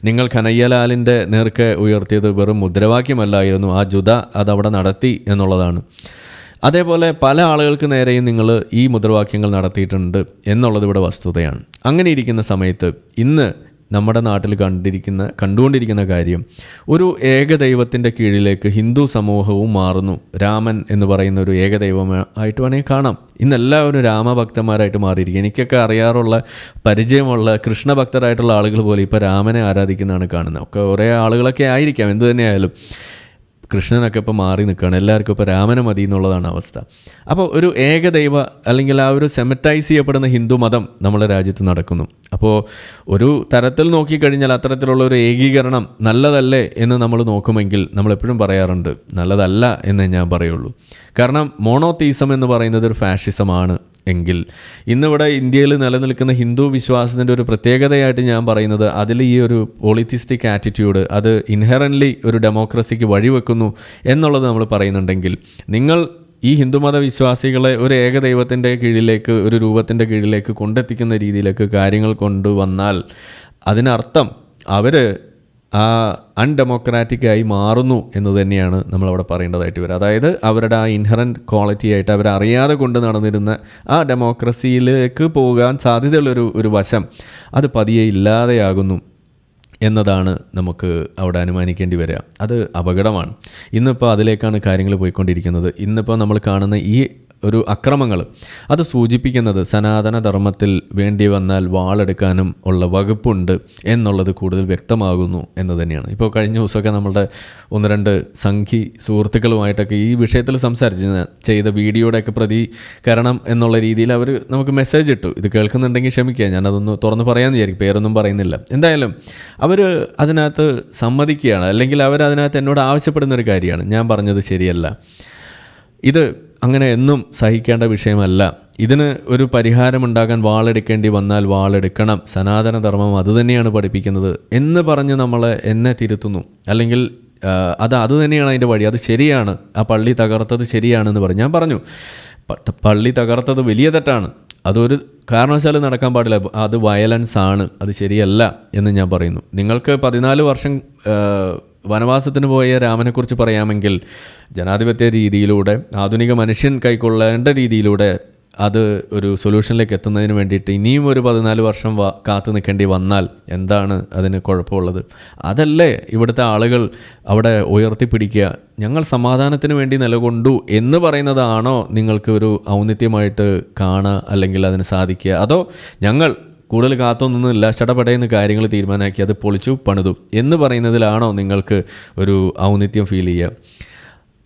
നിങ്ങൾ കനയ്യലാലിൻ്റെ നേർക്ക് ഉയർത്തിയത് വെറും മുദ്രാവാക്യമല്ലായിരുന്നു, ആ ജുദാ അതവിടെ നടത്തി എന്നുള്ളതാണ്. അതേപോലെ പല ആളുകൾക്ക് നേരെയും നിങ്ങൾ ഈ മുദ്രാവാക്യങ്ങൾ നടത്തിയിട്ടുണ്ട് എന്നുള്ളത് ഇവിടെ വസ്തുതയാണ്. അങ്ങനെ ഇരിക്കുന്ന സമയത്ത് ഇന്ന് നമ്മുടെ നാട്ടിൽ കണ്ടുകൊണ്ടിരിക്കുന്ന കാര്യം, ഒരു ഏകദൈവത്തിൻ്റെ കീഴിലേക്ക് ഹിന്ദു സമൂഹവും മാറുന്നു. രാമൻ എന്ന് പറയുന്ന ഒരു ഏകദൈവമായിട്ട് വേണമെങ്കിൽ കാണാം. ഇന്നെല്ലാവരും രാമഭക്തന്മാരായിട്ട് മാറിയിരിക്കും. എനിക്കൊക്കെ അറിയാറുള്ള പരിചയമുള്ള കൃഷ്ണഭക്തരായിട്ടുള്ള ആളുകൾ പോലെ ഇപ്പോൾ രാമനെ ആരാധിക്കുന്നതാണ് കാണുന്നത്. ഒക്കെ ഒരേ ആളുകളൊക്കെ ആയിരിക്കാം, എന്തു തന്നെയായാലും കൃഷ്ണനൊക്കെ ഇപ്പോൾ മാറി നിൽക്കുകയാണ്. എല്ലാവർക്കും ഇപ്പോൾ രാമനെ മതി എന്നുള്ളതാണ് അവസ്ഥ. അപ്പോൾ ഒരു ഏകദൈവ അല്ലെങ്കിൽ ആ ഒരു സെമറ്റൈസ് ചെയ്യപ്പെടുന്ന ഹിന്ദു മതം നമ്മുടെ രാജ്യത്ത് നടക്കുന്നു. അപ്പോൾ ഒരു തരത്തിൽ നോക്കിക്കഴിഞ്ഞാൽ അത്തരത്തിലുള്ള ഒരു ഏകീകരണം നല്ലതല്ലേ എന്ന് നമ്മൾ നോക്കുമെങ്കിൽ നമ്മളെപ്പോഴും പറയാറുണ്ട് നല്ലതല്ല എന്നേ ഞാൻ പറയുള്ളൂ. കാരണം മോണോതീസം എന്ന് പറയുന്നത് ഒരു ഫാഷിസമാണ് എങ്കിൽ ഇന്നിവിടെ ഇന്ത്യയിൽ നിലനിൽക്കുന്ന ഹിന്ദു വിശ്വാസത്തിൻ്റെ ഒരു പ്രത്യേകതയായിട്ട് ഞാൻ പറയുന്നത് അതിൽ ഈ ഒരു പോളിത്തിസ്റ്റിക് ആറ്റിറ്റ്യൂഡ് അത് ഇൻഹെറൻ്റ്ലി ഒരു ഡെമോക്രസിക്ക് വഴിവെക്കുന്നു എന്നുള്ളത് നമ്മൾ പറയുന്നുണ്ടെങ്കിൽ, നിങ്ങൾ ഈ ഹിന്ദുമത വിശ്വാസികളെ ഒരു ഏകദൈവത്തിൻ്റെ കീഴിലേക്ക്, ഒരു രൂപത്തിൻ്റെ കീഴിലേക്ക് കൊണ്ടെത്തിക്കുന്ന രീതിയിലേക്ക് കാര്യങ്ങൾ കൊണ്ടുവന്നാൽ അതിനർത്ഥം അവർ ആ അൺഡെമോക്രാറ്റിക്കായി മാറുന്നു എന്ന് തന്നെയാണ് നമ്മളവിടെ പറയേണ്ടതായിട്ട് വരിക. അതായത് അവരുടെ ആ ഇൻഹറൻറ്റ് ക്വാളിറ്റി ആയിട്ട് അവരറിയാതെ കൊണ്ട് നടന്നിരുന്ന ആ ഡെമോക്രസിയിലേക്ക് പോകാൻ സാധ്യതയുള്ളൊരു വശം അത് പതിയെ ഇല്ലാതെയാകുന്നു എന്നതാണ് നമുക്ക് അവിടെ അനുമാനിക്കേണ്ടി വരിക. അത് അപകടമാണ്. ഇന്നിപ്പോൾ അതിലേക്കാണ് കാര്യങ്ങൾ പോയിക്കൊണ്ടിരിക്കുന്നത്. ഇന്നിപ്പോൾ നമ്മൾ കാണുന്ന ഈ ഒരു അക്രമങ്ങൾ അത് സൂചിപ്പിക്കുന്നത് സനാതന ധർമ്മത്തിൽ വേണ്ടി വന്നാൽ വാളെടുക്കാനും ഉള്ള വകുപ്പുണ്ട് എന്നുള്ളത് കൂടുതൽ വ്യക്തമാകുന്നു എന്ന് തന്നെയാണ്. ഇപ്പോൾ കഴിഞ്ഞ ദിവസമൊക്കെ നമ്മളുടെ ഒന്ന് രണ്ട് സംഘി സുഹൃത്തുക്കളുമായിട്ടൊക്കെ ഈ വിഷയത്തിൽ ചെയ്ത വീഡിയോയുടെയൊക്കെ പ്രതികരണം എന്നുള്ള രീതിയിൽ അവർ നമുക്ക് മെസ്സേജ് ഇട്ടു. ഇത് കേൾക്കുന്നുണ്ടെങ്കിൽ ക്ഷമിക്കുക, ഞാനതൊന്ന് തുറന്ന് പറയാമെന്ന് വിചാരിക്കും, പേരൊന്നും പറയുന്നില്ല. എന്തായാലും അവർ അതിനകത്ത് സമ്മതിക്കുകയാണ്, അല്ലെങ്കിൽ അവരതിനകത്ത് എന്നോട് ആവശ്യപ്പെടുന്നൊരു കാര്യമാണ്, ഞാൻ പറഞ്ഞത് ശരിയല്ല, ഇത് അങ്ങനെ എന്നും സഹിക്കേണ്ട വിഷയമല്ല, ഇതിന് ഒരു പരിഹാരമുണ്ടാകാൻ വാളെടുക്കേണ്ടി വന്നാൽ വാളെടുക്കണം, സനാതനധർമ്മം അതുതന്നെയാണ് പഠിപ്പിക്കുന്നത് എന്ന് പറഞ്ഞ് എന്നെ തിരുത്തുന്നു. അല്ലെങ്കിൽ അത് തന്നെയാണ് അതിൻ്റെ വഴി, അത് ശരിയാണ്, ആ പള്ളി തകർത്തത് ശരിയാണെന്ന് പറഞ്ഞു. ഞാൻ പറഞ്ഞു പള്ളി തകർത്തത് വലിയ തെറ്റാണ്, അതൊരു കാരണവശാലും നടക്കാൻ പാടില്ല, അത് വയലൻസ് ആണ്, അത് ശരിയല്ല എന്ന് ഞാൻ പറയുന്നു. നിങ്ങൾക്ക് 14 വർഷം വനവാസത്തിന് പോയ രാമനെക്കുറിച്ച് പറയാമെങ്കിൽ ജനാധിപത്യ രീതിയിലൂടെ ആധുനിക മനുഷ്യൻ കൈക്കൊള്ളേണ്ട രീതിയിലൂടെ അത് ഒരു സൊല്യൂഷനിലേക്ക് എത്തുന്നതിന് വേണ്ടിയിട്ട് ഇനിയും ഒരു 14 വർഷം കാത്തു നിൽക്കേണ്ടി വന്നാൽ എന്താണ് അതിന് കുഴപ്പമുള്ളത്? അതല്ലേ ഇവിടുത്തെ ആളുകൾ അവിടെ ഉയർത്തിപ്പിടിക്കുക, ഞങ്ങൾ സമാധാനത്തിന് വേണ്ടി നിലകൊണ്ടു എന്ന് പറയുന്നതാണോ നിങ്ങൾക്ക് ഒരു ഔന്നിത്യമായിട്ട് കാണുക അല്ലെങ്കിൽ അതിന് സാധിക്കുക? അതോ ഞങ്ങൾ കൂടുതൽ കാത്തൊന്നുമില്ല, ചടപടയെന്ന് കാര്യങ്ങൾ തീരുമാനമാക്കി അത് പൊളിച്ചു പണിതു എന്ന് പറയുന്നതിലാണോ നിങ്ങൾക്ക് ഒരു ഔന്നിത്യം ഫീൽ ചെയ്യുക?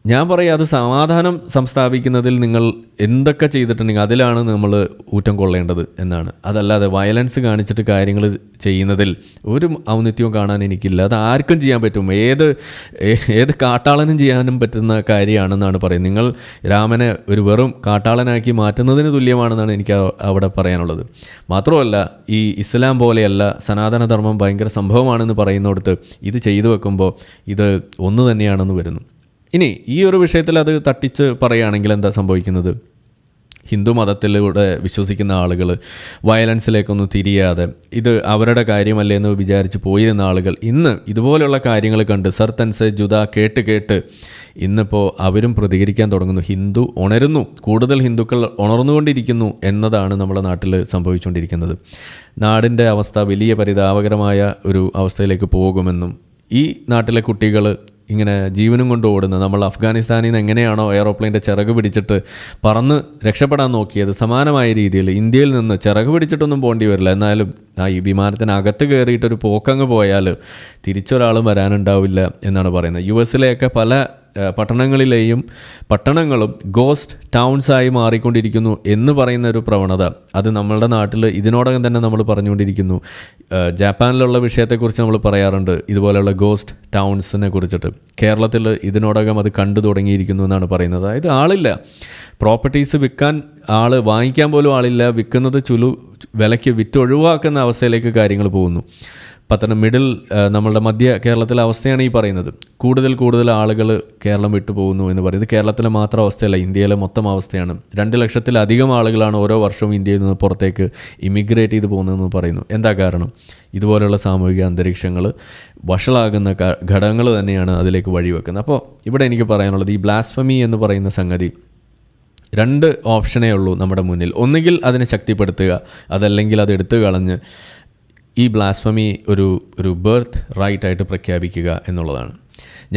ഞാൻ പറയാം, അത് സമാധാനം സംസ്ഥാപിക്കുന്നതിൽ നിങ്ങൾ എന്തൊക്കെ ചെയ്തിട്ടുണ്ടെങ്കിൽ അതിലാണ് നമ്മൾ ഊറ്റം കൊള്ളേണ്ടത് എന്നാണ്. അതല്ലാതെ വയലൻസ് കാണിച്ചിട്ട് കാര്യങ്ങൾ ചെയ്യുന്നതിൽ ഒരു ഔന്നിത്യവും കാണാൻ എനിക്കില്ല. അത് ആർക്കും ചെയ്യാൻ പറ്റും, ഏത് കാട്ടാളനും ചെയ്യാനും പറ്റുന്ന കാര്യമാണെന്നാണ് പറയുന്നത്. നിങ്ങൾ രാമനെ ഒരു വെറും കാട്ടാളനാക്കി മാറ്റുന്നതിന് തുല്യമാണെന്നാണ് എനിക്ക് അവിടെ പറയാനുള്ളത്. മാത്രമല്ല, ഈ ഇസ്ലാം പോലെയല്ല സനാതനധർമ്മം ഭയങ്കര സംഭവമാണെന്ന് പറയുന്നിടത്ത് ഇത് ചെയ്തു വെക്കുമ്പോൾ ഇത് ഒന്ന് തന്നെയാണെന്ന് വരുന്നു. ഇനി ഈ ഒരു വിഷയത്തിൽ അത് തട്ടിച്ച് പറയുകയാണെങ്കിൽ എന്താ സംഭവിക്കുന്നത്? ഹിന്ദു മതത്തിലൂടെ വിശ്വസിക്കുന്ന ആളുകൾ വയലൻസിലേക്കൊന്നും തിരിയാതെ ഇത് അവരുടെ കാര്യമല്ലേ എന്ന് വിചാരിച്ച് പോയിരുന്ന ആളുകൾ ഇന്ന് ഇതുപോലെയുള്ള കാര്യങ്ങൾ കണ്ട് സർത്തൻസ് ജുദ കേട്ട് ഇന്നിപ്പോൾ അവരും പ്രതികരിക്കാൻ തുടങ്ങുന്നു. ഹിന്ദു ഉണരുന്നു, കൂടുതൽ ഹിന്ദുക്കൾ ഉണർന്നുകൊണ്ടിരിക്കുന്നു എന്നതാണ് നമ്മുടെ നാട്ടിൽ സംഭവിച്ചുകൊണ്ടിരിക്കുന്നത്. നാടിൻ്റെ അവസ്ഥ വലിയ പരിതാപകരമായ ഒരു അവസ്ഥയിലേക്ക് പോകുമെന്നും ഈ നാട്ടിലെ കുട്ടികൾ ഇങ്ങനെ ജീവനും കൊണ്ട് ഓടുന്ന, നമ്മൾ അഫ്ഗാനിസ്ഥാനിൽ നിന്ന് എങ്ങനെയാണോ എയറോപ്ലെയിൻ്റെ ചിറക് പിടിച്ചിട്ട് പറന്ന് രക്ഷപ്പെടാൻ നോക്കിയത്, സമാനമായ രീതിയിൽ ഇന്ത്യയിൽ നിന്ന് ചിറക് പിടിച്ചിട്ടൊന്നും പോകേണ്ടി വരില്ല. എന്നാലും ഈ വിമാനത്തിനകത്ത് കയറിയിട്ടൊരു പോക്കങ്ങ് പോയാൽ തിരിച്ചൊരാളും വരാനുണ്ടാവില്ല എന്നാണ് പറയുന്നത്. US-ലെയൊക്കെ പല പട്ടണങ്ങളും ഗോസ്റ്റ് ടൗൺസായി മാറിക്കൊണ്ടിരിക്കുന്നു എന്ന് പറയുന്ന ഒരു പ്രവണത അത് നമ്മളുടെ നാട്ടിൽ ഇതിനോടകം തന്നെ നമ്മൾ പറഞ്ഞുകൊണ്ടിരിക്കുന്നു. ജപ്പാനിലുള്ള വിഷയത്തെക്കുറിച്ച് നമ്മൾ പറയാറുണ്ട്, ഇതുപോലെയുള്ള ഗോസ്റ്റ് ടൗൺസിനെ കുറിച്ചിട്ട്. കേരളത്തിൽ ഇതിനോടകം അത് കണ്ടു തുടങ്ങിയിരിക്കുന്നു എന്നാണ് പറയുന്നത്. അതായത് ആളില്ല, പ്രോപ്പർട്ടീസ് വിൽക്കാൻ വാങ്ങിക്കാൻ പോലും ആളില്ല, വിൽക്കുന്നത് വിലയ്ക്ക് വിറ്റൊഴിവാക്കുന്ന അവസ്ഥയിലേക്ക് കാര്യങ്ങൾ പോകുന്നു. നമ്മളുടെ മധ്യ കേരളത്തിലെ അവസ്ഥയാണ് ഈ പറയുന്നത്. കൂടുതൽ ആളുകൾ കേരളം വിട്ടു പോകുന്നു എന്ന് പറയുന്നത് കേരളത്തിലെ മാത്രം അവസ്ഥയല്ല, ഇന്ത്യയിലെ മൊത്തം അവസ്ഥയാണ്. 2 ലക്ഷത്തിലധികം ആളുകളാണ് ഓരോ വർഷവും ഇന്ത്യയിൽ നിന്ന് പുറത്തേക്ക് ഇമിഗ്രേറ്റ് ചെയ്ത് പോകുന്നതെന്ന് പറയുന്നു. എന്താ കാരണം? ഇതുപോലെയുള്ള സാമൂഹിക അന്തരീക്ഷങ്ങൾ വഷളാകുന്ന ഘടകങ്ങൾ തന്നെയാണ് അതിലേക്ക് വഴിവെക്കുന്നത്. അപ്പോൾ ഇവിടെ എനിക്ക് പറയാനുള്ളത്, ഈ ബ്ലാസ്ഫമി എന്ന് പറയുന്ന സംഗതി 2 ഓപ്ഷനേ ഉള്ളൂ നമ്മുടെ മുന്നിൽ. ഒന്നുകിൽ അതിനെ ശക്തിപ്പെടുത്തുക, അതല്ലെങ്കിൽ അത് എടുത്തു കളഞ്ഞ് ഈ ബ്ലാസ്ഫമി ഒരു ബർത്ത് റൈറ്റായിട്ട് പ്രഖ്യാപിക്കുക എന്നുള്ളതാണ്.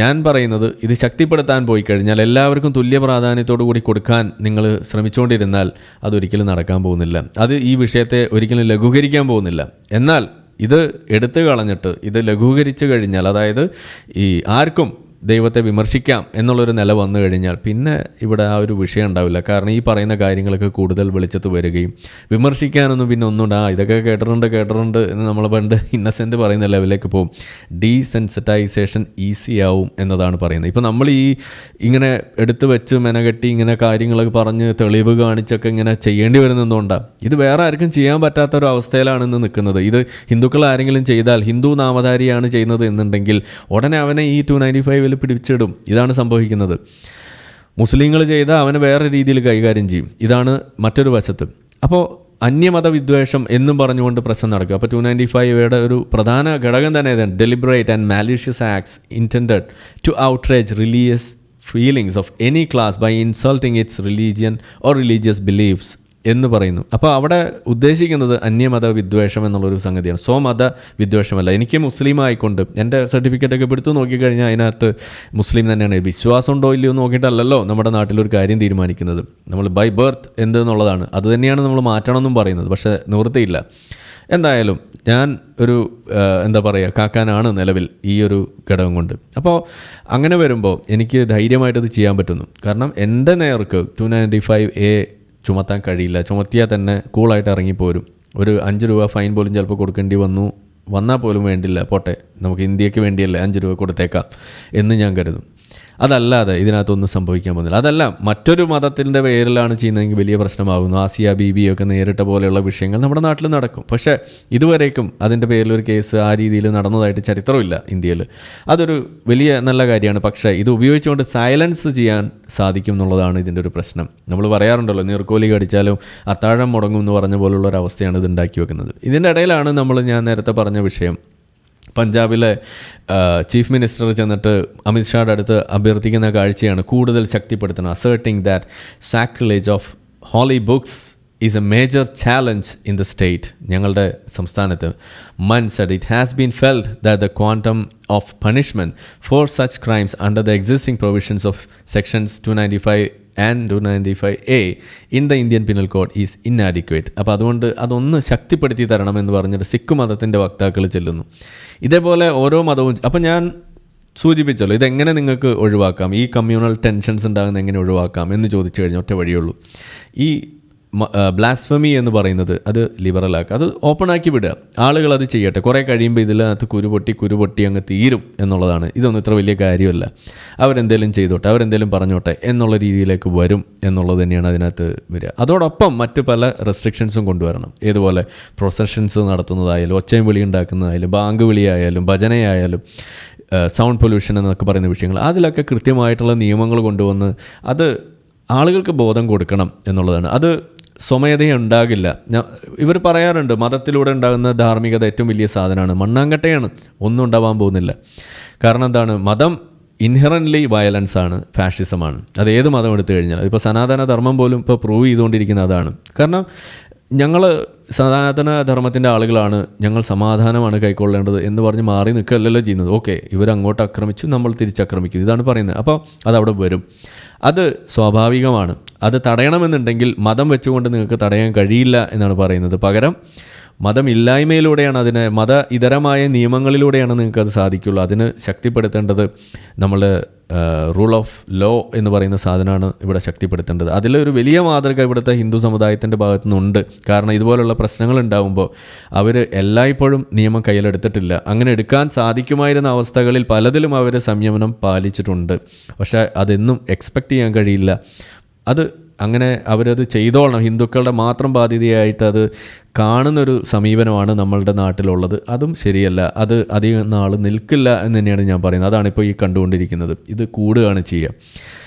ഞാൻ പറയുന്നത്, ഇത് ശക്തിപ്പെടുത്താൻ പോയി കഴിഞ്ഞാൽ എല്ലാവർക്കും തുല്യ പ്രാധാന്യത്തോടു കൂടി കൊടുക്കാൻ നിങ്ങൾ ശ്രമിച്ചുകൊണ്ടിരുന്നാൽ അതൊരിക്കലും നടക്കാൻ പോകുന്നില്ല. അത് ഈ വിഷയത്തെ ഒരിക്കലും ലഘൂകരിക്കാൻ പോകുന്നില്ല. എന്നാൽ ഇത് എടുത്തു കളഞ്ഞിട്ട് ഇത് ലഘൂകരിച്ചു കഴിഞ്ഞാൽ, അതായത് ഈ ആർക്കും ദൈവത്തെ വിമർശിക്കാം എന്നുള്ളൊരു നില വന്നു കഴിഞ്ഞാൽ പിന്നെ ഇവിടെ ആ ഒരു വിഷയം ഉണ്ടാവില്ല. കാരണം ഈ പറയുന്ന കാര്യങ്ങളൊക്കെ കൂടുതൽ വെളിച്ചത്ത് വരികയും വിമർശിക്കാനൊന്നും പിന്നെ ഒന്നുമില്ല, ഇതൊക്കെ കേട്ടിട്ടുണ്ട് എന്ന് നമ്മൾ പണ്ട് ഇന്നസെൻ്റ് പറയുന്ന ലെവലിലേക്ക് പോകും. ഡീസെൻസിറ്റൈസേഷൻ ഈസി ആവും എന്നതാണ് പറയുന്നത്. ഇപ്പോൾ നമ്മൾ ഇങ്ങനെ എടുത്തു വെച്ച് മെനകെട്ടി ഇങ്ങനെ കാര്യങ്ങളൊക്കെ പറഞ്ഞ് തെളിവ് കാണിച്ചൊക്കെ ഇങ്ങനെ ചെയ്യേണ്ടി വരുന്നതുകൊണ്ടാണ്. ഇത് വേറെ ആർക്കും ചെയ്യാൻ പറ്റാത്തൊരു അവസ്ഥയിലാണ് ഇന്ന് നിൽക്കുന്നത്. ഇത് ഹിന്ദുക്കൾ ആരെങ്കിലും ചെയ്താൽ, ഹിന്ദു നാമധാരിയാണ് ചെയ്യുന്നത് എന്നുണ്ടെങ്കിൽ ഉടനെ അവനെ ഈ 295 പിടിച്ചിടും. ഇതാണ് സംഭവിക്കുന്നത്. മുസ്ലിങ്ങൾ ചെയ്താൽ അവനെ വേറെ രീതിയിൽ കൈകാര്യം ചെയ്യും. ഇതാണ് മറ്റൊരു വശത്ത്. അപ്പോൾ അന്യമത വിദ്വേഷം എന്നും പറഞ്ഞുകൊണ്ട് പ്രശ്നം നടക്കുക. അപ്പോൾ 295 ഒരു പ്രധാന ഘടകം തന്നെ ഇതാണ്, deliberate and malicious acts intended to outrage religious feelings of any class by insulting its religion or religious beliefs എന്ന് പറയുന്നു. അപ്പോൾ അവിടെ ഉദ്ദേശിക്കുന്നത് അന്യമത വിദ്വേഷം എന്നുള്ളൊരു സംഗതിയാണ്, സ്വമത വിദ്വേഷമല്ല. എനിക്ക് മുസ്ലിം ആയിക്കൊണ്ട് എൻ്റെ സർട്ടിഫിക്കറ്റൊക്കെ എടുത്തു നോക്കിക്കഴിഞ്ഞാൽ അതിനകത്ത് മുസ്ലിം തന്നെയാണ്. വിശ്വാസം ഉണ്ടോ ഇല്ലയോ നോക്കിയിട്ടല്ലല്ലോ നമ്മുടെ നാട്ടിലൊരു കാര്യം തീരുമാനിക്കുന്നത്. നമ്മൾ ബൈ ബർത്ത് എന്തെന്നുള്ളതാണ്, അത് തന്നെയാണ് നമ്മൾ മാറ്റണമെന്നും പറയുന്നത്. പക്ഷേ നിവൃത്തിയില്ല. എന്തായാലും ഞാൻ ഒരു കാക്കാനാണ് നിലവിൽ ഈ ഒരു ഘടകം കൊണ്ട്. അപ്പോൾ അങ്ങനെ വരുമ്പോൾ എനിക്ക് ധൈര്യമായിട്ടത് ചെയ്യാൻ പറ്റുന്നു. കാരണം എൻ്റെ നേർക്ക് 295A ചുമത്താൻ കഴിയില്ല. ചുമത്തിയാൽ തന്നെ കൂളായിട്ട് ഇറങ്ങിപ്പോരും. ഒരു 5 രൂപ ഫൈൻ പോലും ചിലപ്പോൾ കൊടുക്കേണ്ടി വന്നാൽ പോലും വേണ്ടില്ല, പോട്ടെ, നമുക്ക് ഇന്ത്യക്ക് വേണ്ടിയല്ലേ 5 രൂപ കൊടുത്തേക്കാം എന്ന് ഞാൻ കരുതും. അതല്ലാതെ ഇതിനകത്തൊന്നും സംഭവിക്കാൻ പോകുന്നില്ല. അതല്ല, മറ്റൊരു മതത്തിൻ്റെ പേരിലാണ് ചെയ്യുന്നതെങ്കിൽ വലിയ പ്രശ്നമാകുന്നു. ആസിയ ബീബിയൊക്കെ നേരിട്ട പോലെയുള്ള വിഷയങ്ങൾ നമ്മുടെ നാട്ടിൽ നടക്കും. പക്ഷേ ഇതുവരേക്കും അതിൻ്റെ പേരിലൊരു കേസ് ആ രീതിയിൽ നടന്നതായിട്ട് ചരിത്രമില്ല ഇന്ത്യയിൽ. അതൊരു വലിയ നല്ല കാര്യമാണ്. പക്ഷേ ഇത് ഉപയോഗിച്ചുകൊണ്ട് സൈലൻസ് ചെയ്യാൻ സാധിക്കും എന്നുള്ളതാണ് ഇതിൻ്റെ ഒരു പ്രശ്നം. നമ്മൾ പറയാറുണ്ടല്ലോ, നീർക്കോലി കടിച്ചാലും അത്താഴം മുടങ്ങും എന്ന് പറഞ്ഞ പോലുള്ള ഒരു അവസ്ഥയാണ് ഇത് ഉണ്ടാക്കി വെക്കുന്നത്. ഇതിൻ്റെ ഇടയിലാണ് ഞാൻ നേരത്തെ പറഞ്ഞ വിഷയം, പഞ്ചാബിലെ ചീഫ് മിനിസ്റ്റർ ചെന്നിട്ട് അമിത്ഷായുടെ അടുത്ത് അഭ്യർത്ഥിക്കുന്ന കാഴ്ചയാണ് കൂടുതൽ ശക്തിപ്പെടുത്തണം. Asserting that sacrilege of holy books is a major challenge in the state. ഞങ്ങളുടെ സംസ്ഥാനത്ത് Mann said it has been felt that the quantum of punishment for such crimes under the existing provisions of sections 295 and 295A in the Indian Penal Code is inadequate. അപ്പോൾ അതുകൊണ്ട് അതൊന്ന് ശക്തിപ്പെടുത്തി തരണമെന്ന് പറഞ്ഞിട്ട് സിഖ് മതത്തിൻ്റെ വക്താക്കൾ ചെല്ലുന്നു. ഇതേപോലെ ഓരോ മതവും. അപ്പോൾ ഞാൻ സൂചിപ്പിച്ചല്ലോ, ഇതെങ്ങനെ നിങ്ങൾക്ക് ഒഴിവാക്കാം, ഈ കമ്മ്യൂണൽ ടെൻഷൻസ് ഉണ്ടാകുന്ന എങ്ങനെ ഒഴിവാക്കാം എന്ന് ചോദിച്ചു കഴിഞ്ഞാൽ ഒറ്റ വഴിയുള്ളൂ. ഈ ബ്ലാസ്ഫമി എന്ന് പറയുന്നത് അത് ലിബറലാക്കുക, അത് ഓപ്പൺ ആക്കി വിടുക, ആളുകൾ അത് ചെയ്യട്ടെ. കുറേ കഴിയുമ്പോൾ ഇതിനകത്ത് കുരുപൊട്ടി അങ്ങ് തീരും എന്നുള്ളതാണ്. ഇതൊന്നും ഇത്ര വലിയ കാര്യമല്ല, അവരെന്തേലും ചെയ്തോട്ടെ, അവരെന്തേലും പറഞ്ഞോട്ടെ എന്നുള്ള രീതിയിലേക്ക് വരും എന്നുള്ളത് തന്നെയാണ് അതിനകത്ത് വരിക. അതോടൊപ്പം മറ്റ് പല റെസ്ട്രിക്ഷൻസും കൊണ്ടുവരണം. ഏതുപോലെ പ്രൊസഷൻസ് നടത്തുന്നതായാലും, ഒച്ചയും വിളി ഉണ്ടാക്കുന്നതായാലും, ബാങ്ക് വിളിയായാലും, ഭജനയായാലും, സൗണ്ട് പൊല്യൂഷൻ എന്നൊക്കെ പറയുന്ന വിഷയങ്ങൾ, അതിലൊക്കെ കൃത്യമായിട്ടുള്ള നിയമങ്ങൾ കൊണ്ടുവന്ന് അത് ആളുകൾക്ക് ബോധം കൊടുക്കണം എന്നുള്ളതാണ്. അത് സ്വമേധയുണ്ടാകില്ല. ഇവർ പറയാറുണ്ട് മതത്തിലൂടെ ഉണ്ടാകുന്ന ധാർമ്മികത ഏറ്റവും വലിയ സാധനമാണ്. മണ്ണാങ്കട്ടയാണ്, ഒന്നും ഉണ്ടാവാൻ പോകുന്നില്ല. കാരണം എന്താണ്, മതം ഇൻഹെറൻ്റ്ലി വയലൻസ് ആണ്, ഫാഷിസമാണ്. അത് ഏത് മതം എടുത്തു കഴിഞ്ഞാൽ, ഇപ്പോൾ സനാതന ധർമ്മം പോലും ഇപ്പോൾ പ്രൂവ് ചെയ്തുകൊണ്ടിരിക്കുന്ന അതാണ്. കാരണം ഞങ്ങൾ സനാതന ധർമ്മത്തിൻ്റെ ആളുകളാണ്, ഞങ്ങൾ സമാധാനമാണ് കൈക്കൊള്ളേണ്ടത് എന്ന് പറഞ്ഞ് മാറി നിൽക്കുകയല്ലല്ലോ ചെയ്യുന്നത്. ഓക്കെ, ഇവരങ്ങോട്ട് ആക്രമിച്ചു, നമ്മൾ തിരിച്ചാക്രമിക്കും, ഇതാണ് പറയുന്നത്. അപ്പോൾ അതവിടെ വരും. അത് സ്വാഭാവികമാണ്. അത് തടയണമെന്നുണ്ടെങ്കിൽ മതം വെച്ചുകൊണ്ട് നിങ്ങൾക്ക് തടയാൻ കഴിയില്ല എന്നാണ് പറയുന്നത്. പകരം മതമില്ലായ്മയിലൂടെയാണ്, അതിനെ മത ഇതരമായ നിയമങ്ങളിലൂടെയാണ് നിങ്ങൾക്കത് സാധിക്കുള്ളൂ. അതിന് ശക്തിപ്പെടുത്തേണ്ടത് നമ്മൾ റൂൾ ഓഫ് ലോ എന്ന് പറയുന്ന സാധനമാണ് ഇവിടെ ശക്തിപ്പെടുത്തേണ്ടത്. അതിലൊരു വലിയ മാതൃക ഇവിടുത്തെ ഹിന്ദു സമുദായത്തിൻ്റെ ഭാഗത്തു നിന്നുണ്ട്. കാരണം ഇതുപോലുള്ള പ്രശ്നങ്ങൾ ഉണ്ടാകുമ്പോൾ അവർ എല്ലായ്പ്പോഴും നിയമം കയ്യിലെടുത്തിട്ടില്ല. അങ്ങനെ എടുക്കാൻ സാധിക്കുമായിരുന്ന അവസ്ഥകളിൽ പലതിലും അവർ സംയമനം പാലിച്ചിട്ടുണ്ട്. പക്ഷേ അതെന്നും എക്സ്പെക്റ്റ് ചെയ്യാൻ കഴിയില്ല. അത് അങ്ങനെ അവരത് ചെയ്തോളണം, ഹിന്ദുക്കളുടെ മാത്രം ബാധ്യതയായിട്ട് അത് കാണുന്നൊരു സമീപനമാണ് നമ്മളുടെ നാട്ടിലുള്ളത്. അതും ശരിയല്ല. അത് അധികം നാൾ നിൽക്കില്ല എന്ന് തന്നെയാണ് ഞാൻ പറയുന്നത്. അതാണിപ്പോൾ ഈ കണ്ടുകൊണ്ടിരിക്കുന്നത്. ഇത് കൂടുകയാണ് ചെയ്യുക.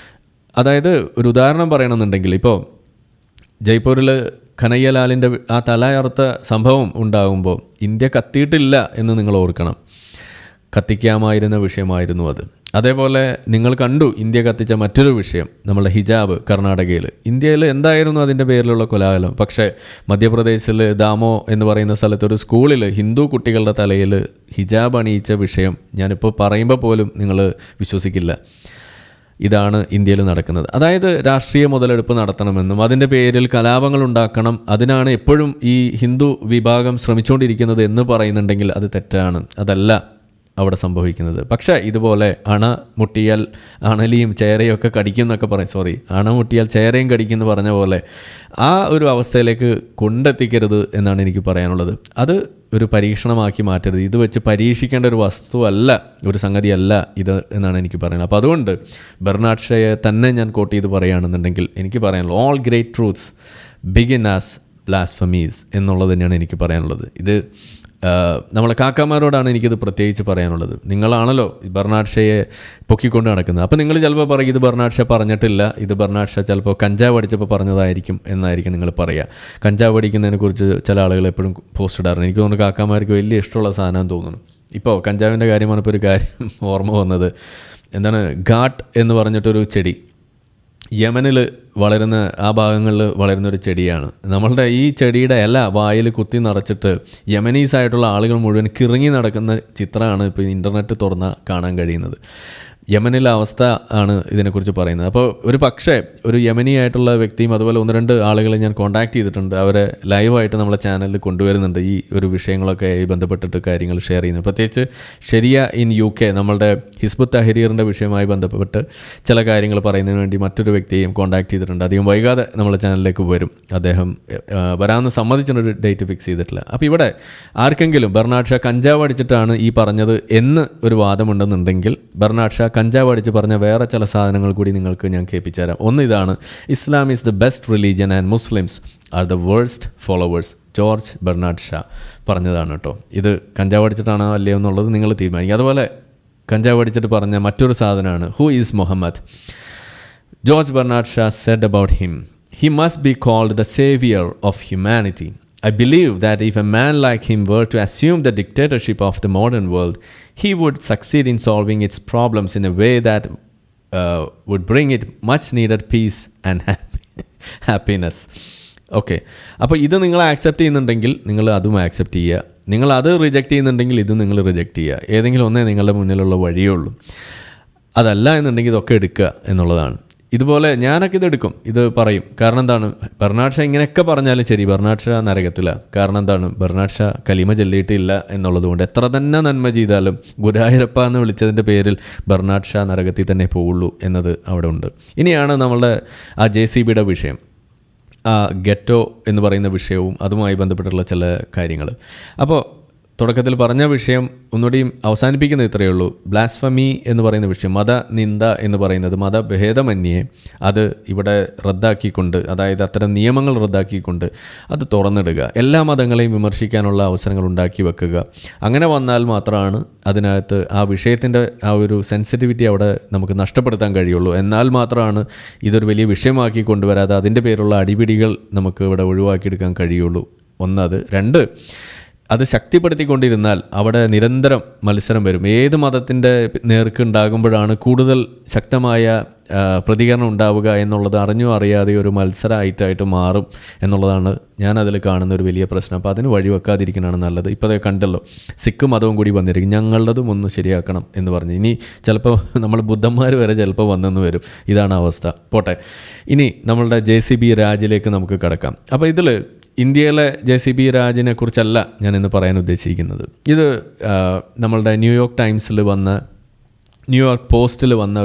അതായത് ഒരു ഉദാഹരണം പറയണമെന്നുണ്ടെങ്കിൽ, ഇപ്പോൾ ജയ്പൂരിൽ കനയ്യലാലിൻ്റെ ആ തലയറുത്ത സംഭവം ഉണ്ടാകുമ്പോൾ ഇന്ത്യ കത്തിയിട്ടില്ല എന്ന് നിങ്ങൾ ഓർക്കണം. കത്തിക്കാമായിരുന്ന വിഷയമായിരുന്നു അത്. അതേപോലെ നിങ്ങൾ കണ്ടു ഇന്ത്യ കത്തിച്ച മറ്റൊരു വിഷയം, നമ്മുടെ ഹിജാബ് കർണാടകയിൽ. ഇന്ത്യയിൽ എന്തായിരുന്നു അതിൻ്റെ പേരിലുള്ള കോലാഹലം. പക്ഷേ മധ്യപ്രദേശിൽ ദാമോ എന്ന് പറയുന്ന സ്ഥലത്ത് ഒരു സ്കൂളിൽ ഹിന്ദു കുട്ടികളുടെ തലയിൽ ഹിജാബ് അണിയിച്ച വിഷയം ഞാനിപ്പോൾ പറയുമ്പോൾ പോലും നിങ്ങൾ വിശ്വസിക്കില്ല. ഇതാണ് ഇന്ത്യയിൽ നടക്കുന്നത്. അതായത് രാഷ്ട്രീയ മുതലെടുപ്പ് നടത്തണമെന്നും അതിൻ്റെ പേരിൽ കലാപങ്ങൾ ഉണ്ടാക്കണം, അതിനാണ് എപ്പോഴും ഈ ഹിന്ദു വിഭാഗം ശ്രമിച്ചുകൊണ്ടിരിക്കുന്നത് എന്ന് പറയുന്നുണ്ടെങ്കിൽ അത് തെറ്റാണ്. അതല്ല അവിടെ സംഭവിക്കുന്നത്. പക്ഷേ ഇതുപോലെ അണ മുട്ടിയാൽ അണലിയും ചേരയൊക്കെ കടിക്കുന്നൊക്കെ പറയും, അണ മുട്ടിയാൽ ചേരയും കടിക്കുമെന്ന് പറഞ്ഞ പോലെ ആ ഒരു അവസ്ഥയിലേക്ക് കൊണ്ടെത്തിക്കരുത് എന്നാണ് എനിക്ക് പറയാനുള്ളത്. അത് ഒരു പരീക്ഷണമാക്കി മാറ്റരുത്. ഇത് വെച്ച് പരീക്ഷിക്കേണ്ട ഒരു വസ്തുവല്ല, ഒരു സംഗതിയല്ല ഇത് എന്നാണ് എനിക്ക് പറയുന്നത്. അപ്പോൾ അതുകൊണ്ട് ബെർണാഡ് ഷായെ തന്നെ ഞാൻ കോട്ട് ചെയ്ത് പറയുകയാണെന്നുണ്ടെങ്കിൽ എനിക്ക് പറയാനുള്ളത്, all great truths begin as blasphemies എന്നുള്ളത് തന്നെയാണ് എനിക്ക് പറയാനുള്ളത്. ഇത് നമ്മളെ കാക്കാമാരോടാണ് എനിക്കിത് പ്രത്യേകിച്ച് പറയാനുള്ളത്. നിങ്ങളാണല്ലോ ബെർണാഡ് ഷായെ പൊക്കിക്കൊണ്ട് നടക്കുന്നത്. അപ്പോൾ നിങ്ങൾ ചിലപ്പോൾ പറയും ഇത് ബെർണാഡ് ഷാ പറഞ്ഞിട്ടില്ല, ഇത് ബെർണാഡ് ഷാ ചിലപ്പോൾ കഞ്ചാവ് അടിച്ചപ്പോൾ പറഞ്ഞതായിരിക്കും എന്നായിരിക്കും നിങ്ങൾ പറയുക. കഞ്ചാവ് അടിക്കുന്നതിനെക്കുറിച്ച് ചില ആളുകൾ എപ്പോഴും പോസ്റ്റ് ഇടാറുണ്ട്. എനിക്ക് തോന്നുന്നു കാക്കാമാർക്ക് വലിയ ഇഷ്ടമുള്ള സാധനം തോന്നുന്നു. ഇപ്പോൾ കഞ്ചാവിൻ്റെ കാര്യമാണ് ഇപ്പോൾ ഒരു കാര്യം ഓർമ്മ വന്നത്. എന്താണ്, ഘാട്ട് എന്ന് പറഞ്ഞിട്ടൊരു ചെടി യമനിൽ വളരുന്ന, ആ ഭാഗങ്ങളിൽ വളരുന്നൊരു ചെടിയാണ്. നമ്മളുടെ ഈ ചെടിയുടെ ഇല വായിൽ കുത്തി നിറച്ചിട്ട് യമനീസായിട്ടുള്ള ആളുകൾ മുഴുവൻ കിറങ്ങി നടക്കുന്ന ചിത്രമാണ് ഇപ്പോൾ ഇൻ്റർനെറ്റ് തുറന്നാൽ കാണാൻ കഴിയുന്നത്. യമനിലെ അവസ്ഥ ആണ് ഇതിനെക്കുറിച്ച് പറയുന്നത്. അപ്പോൾ ഒരു പക്ഷേ ഒരു യമനിയായിട്ടുള്ള വ്യക്തിയും അതുപോലെ 1-2 ആളുകളെ ഞാൻ കോൺടാക്ട് ചെയ്തിട്ടുണ്ട്. അവരെ ലൈവായിട്ട് നമ്മളെ ചാനലിൽ കൊണ്ടുവരുന്നുണ്ട് ഈ ഒരു വിഷയങ്ങളൊക്കെ ബന്ധപ്പെട്ടിട്ട് കാര്യങ്ങൾ ഷെയർ ചെയ്യുന്നത്. പ്രത്യേകിച്ച് ശരിയ ഇൻ UK നമ്മളുടെ ഹിസ്ബുത്ത് തഹരീറിൻ്റെ വിഷയവുമായി ബന്ധപ്പെട്ട് ചില കാര്യങ്ങൾ പറയുന്നതിന് വേണ്ടി മറ്റൊരു വ്യക്തിയെയും കോൺടാക്ട് ചെയ്തിട്ടുണ്ട്. അധികം വൈകാതെ നമ്മളെ ചാനലിലേക്ക് വരും. അദ്ദേഹം വരാമെന്ന് സമ്മതിച്ചൊരു ഡേറ്റ് ഫിക്സ് ചെയ്തിട്ടില്ല. അപ്പോൾ ഇവിടെ ആർക്കെങ്കിലും ബെർണാഡ് ഷാ കഞ്ചാവ് അടിച്ചിട്ടാണ് ഈ പറഞ്ഞത് എന്ന് ഒരു വാദമുണ്ടെന്നുണ്ടെങ്കിൽ ബെർണാഡ് ഷാ കഞ്ചാവ് അടിച്ച് പറഞ്ഞ വേറെ ചില സാധനങ്ങൾ കൂടി നിങ്ങൾക്ക് ഞാൻ കേൾപ്പിച്ചു തരാം. ഒന്ന് ഇതാണ്, Islam is the best religion and Muslims are the worst followers. George Bernard Shaw പറഞ്ഞതാണ് കേട്ടോ. ഇത് കഞ്ചാവ് അടിച്ചിട്ടാണോ അല്ലയോ എന്നുള്ളത് നിങ്ങൾ തീരുമാനിക്കുക. അതുപോലെ കഞ്ചാവ് അടിച്ചിട്ട് പറഞ്ഞ മറ്റൊരു സാധനമാണ് who is Muhammad. George Bernard Shaw said about him, he must be called the savior of humanity. I believe that if a man like him were to assume the dictatorship of the modern world, he would succeed in solving its problems in a way that would bring it much needed peace and happiness. Okay, അപ്പോൾ ഇത് നിങ്ങൾ ആക്സെപ്റ്റ് ചെയ്യുന്നുണ്ടെങ്കിൽ നിങ്ങൾ അതും ആക്സെപ്റ്റ് ചെയ്യുക. നിങ്ങൾ അത് റിജക്റ്റ് ചെയ്യുന്നുണ്ടെങ്കിൽ ഇതും നിങ്ങൾ റിജക്റ്റ് ചെയ്യുക. ഏതെങ്കിലും ഒന്നേ നിങ്ങളുടെ മുന്നിലുള്ള വഴിയേ ഉള്ളൂ. അതല്ല എന്നുണ്ടെങ്കിൽ ഇതൊക്കെ എടുക്കുക എന്നുള്ളതാണ്. ഇതുപോലെ ഞാനൊക്കെ ഇതെടുക്കും, ഇത് പറയും. കാരണം എന്താണ്, ബെർണാഡ് ഷാ ഇങ്ങനെയൊക്കെ പറഞ്ഞാലും ശരി, ബെർണാഡ് ഷാ നരകത്തിലാണ്. കാരണം എന്താണ്, ബെർണാഡ് ഷാ കലിമ ചൊല്ലിയിട്ടില്ല എന്നുള്ളത് കൊണ്ട് എത്ര തന്നെ നന്മ ചെയ്താലും ഗുരുവായൂരപ്പ എന്ന് വിളിച്ചതിൻ്റെ പേരിൽ ബെർണാഡ് ഷാ നരകത്തിൽ തന്നെ പോവുള്ളൂ എന്നത് അവിടെ ഉണ്ട്. ഇനിയാണ് നമ്മളുടെ ആ JCBയുടെ വിഷയം, ആ ഗെറ്റോ എന്ന് പറയുന്ന വിഷയവും അതുമായി ബന്ധപ്പെട്ടുള്ള ചില കാര്യങ്ങൾ. അപ്പോൾ തുടക്കത്തിൽ പറഞ്ഞ വിഷയം ഒന്നുകൂടിയും അവസാനിപ്പിക്കുന്നത് ഇത്രയേ ഉള്ളൂ. ബ്ലാസ്ഫമി എന്ന് പറയുന്ന വിഷയം, മതനിന്ദ എന്ന് പറയുന്നത്, മതഭേദമന്യേ അത് ഇവിടെ റദ്ദാക്കിക്കൊണ്ട്, അതായത് അത്തരം നിയമങ്ങൾ റദ്ദാക്കിക്കൊണ്ട് അത് തുറന്നിടുക, എല്ലാ മതങ്ങളെയും വിമർശിക്കാനുള്ള അവസരങ്ങൾ ഉണ്ടാക്കി വെക്കുക. അങ്ങനെ വന്നാൽ മാത്രമാണ് അതിനകത്ത് ആ വിഷയത്തിൻ്റെ ആ ഒരു സെൻസിറ്റിവിറ്റി അവിടെ നമുക്ക് നഷ്ടപ്പെടുത്താൻ കഴിയുള്ളൂ. എന്നാൽ മാത്രമാണ് ഇതൊരു വലിയ വിഷയമാക്കി കൊണ്ടുവരാതെ അതിൻ്റെ പേരുള്ള അടിപിടികൾ നമുക്ക് ഇവിടെ ഒഴിവാക്കിയെടുക്കാൻ കഴിയുള്ളൂ. ഒന്നത്. രണ്ട്, അത് ശക്തിപ്പെടുത്തിക്കൊണ്ടിരുന്നാൽ അവിടെ നിരന്തരം മത്സരം വരും. ഏത് മതത്തിൻ്റെ നേർക്കുണ്ടാകുമ്പോഴാണ് കൂടുതൽ ശക്തമായ പ്രതികരണം ഉണ്ടാവുക എന്നുള്ളത് അറിഞ്ഞോ അറിയാതെ ഒരു മത്സരമായിട്ട് മാറും എന്നുള്ളതാണ് ഞാനതിൽ കാണുന്ന ഒരു വലിയ പ്രശ്നം. അപ്പോൾ അതിന് വഴിവെക്കാതിരിക്കണമാണ് നല്ലത്. ഇപ്പോൾ അത് കണ്ടല്ലോ, സിഖ് മതവും കൂടി വന്നിരിക്കും, ഞങ്ങളുടേതും ഒന്ന് ശരിയാക്കണം എന്ന് പറഞ്ഞ്. ഇനി ചിലപ്പോൾ നമ്മൾ ബുദ്ധന്മാർ വരെ ചിലപ്പോൾ വന്നെന്ന് വരും. ഇതാണ് അവസ്ഥ. പോട്ടെ, ഇനി നമ്മളുടെ JCB രാജിലേക്ക് നമുക്ക് കിടക്കാം. അപ്പോൾ ഇതിൽ ഇന്ത്യയിലെ JCB രാജിനെ കുറിച്ചല്ല ഞാൻ ഇന്ന് പറയാൻ ഉദ്ദേശിക്കുന്നത്. ഇത് നമ്മളുടെ ന്യൂയോർക്ക് ടൈംസിൽ വന്ന, ന്യൂയോർക്ക് പോസ്റ്റിൽ വന്ന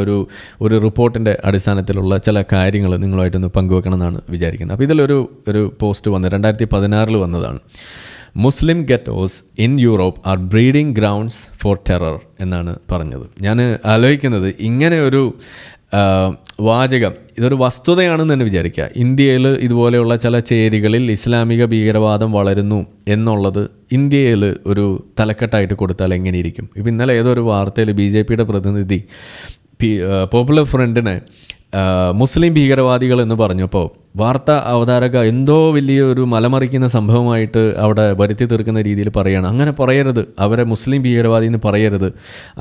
ഒരു റിപ്പോർട്ടിൻ്റെ അടിസ്ഥാനത്തിലുള്ള ചില കാര്യങ്ങൾ നിങ്ങളുമായിട്ടൊന്ന് പങ്കുവെക്കണം എന്നാണ് വിചാരിക്കുന്നത്. അപ്പോൾ ഇതിലൊരു പോസ്റ്റ് വന്നത് 2016 വന്നതാണ്. Muslim ghettos in Europe are breeding grounds for terror എന്നാണ് പറഞ്ഞത്. ഞാൻ ആലോചിക്കുന്നത്, ഇങ്ങനെ ഒരു വാചകം, ഇതൊരു വസ്തുതയാണെന്ന് തന്നെ വിചാരിക്കുക. ഇന്ത്യയിൽ ഇതുപോലെയുള്ള ചില ചേരികളിൽ ഇസ്ലാമിക ഭീകരവാദം വളരുന്നു എന്നുള്ളത് ഇന്ത്യയിൽ ഒരു തലക്കെട്ടായിട്ട് കൊടുത്താൽ എങ്ങനെയിരിക്കും? ഇപ്പം ഇന്നലെ ഏതൊരു വാർത്തയിൽ BJPയുടെ പ്രതിനിധി പോപ്പുലർ ഫ്രണ്ടിനെ മുസ്ലിം ഭീകരവാദികൾ എന്ന് പറഞ്ഞപ്പോൾ വാർത്താ അവതാരക എന്തോ വലിയൊരു മലമറിക്കുന്ന സംഭവമായിട്ട് അവിടെ വരുത്തി തീർക്കുന്ന രീതിയിൽ പറയുകയാണ്. അങ്ങനെ പറയരുത്, അവരെ മുസ്ലിം ഭീകരവാദി എന്ന് പറയരുത്,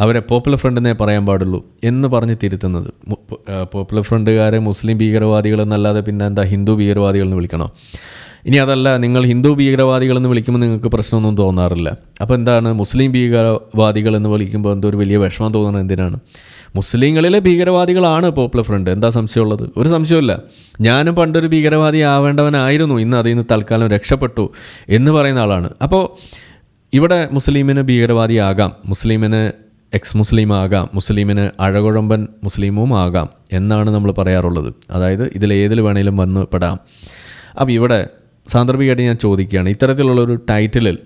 അവരെ പോപ്പുലർ ഫ്രണ്ടിനെ പറയാൻ പാടുള്ളൂ എന്ന് പറഞ്ഞ് തിരുത്തുന്നത്. പോപ്പുലർ ഫ്രണ്ടുകാരെ മുസ്ലിം ഭീകരവാദികൾ എന്നല്ലാതെ പിന്നെ എന്താ ഹിന്ദു ഭീകരവാദികൾ എന്ന് വിളിക്കണോ? ഇനി അതല്ല, നിങ്ങൾ ഹിന്ദു ഭീകരവാദികളെന്ന് വിളിക്കുമ്പോൾ നിങ്ങൾക്ക് പ്രശ്നമൊന്നും തോന്നാറില്ല. അപ്പോൾ എന്താണ്, മുസ്ലിം ഭീകരവാദികൾ എന്ന് വിളിക്കുമ്പോൾ എന്തോ ഒരു വലിയ വിഷമം തോന്നുന്നത് എന്തിനാണ്? മുസ്ലിങ്ങളിലെ ഭീകരവാദികളാണ് പോപ്പുലർ ഫ്രണ്ട്. എന്താ സംശയമുള്ളത്? ഒരു സംശയമില്ല. ഞാനും പണ്ടൊരു ഭീകരവാദി ആവേണ്ടവനായിരുന്നു, ഇന്ന് അതിൽ നിന്ന് തൽക്കാലം രക്ഷപ്പെട്ടു എന്ന് പറയുന്ന ആളാണ്. അപ്പോൾ ഇവിടെ മുസ്ലിമിന് ഭീകരവാദി ആകാം, മുസ്ലിമിന് എക്സ് മുസ്ലിം ആകാം, മുസ്ലിമിന് അഴകുഴമ്പൻ മുസ്ലിമും ആകാം എന്നാണ് നമ്മൾ പറയാറുള്ളത്. അതായത് ഇതിലേതിൽ വേണേലും വന്ന് പെടാം. അപ്പോൾ ഇവിടെ സാന്ദർഭികമായിട്ട് ഞാൻ ചോദിക്കുകയാണ്, ഇത്തരത്തിലുള്ളൊരു ടൈറ്റിലിൽ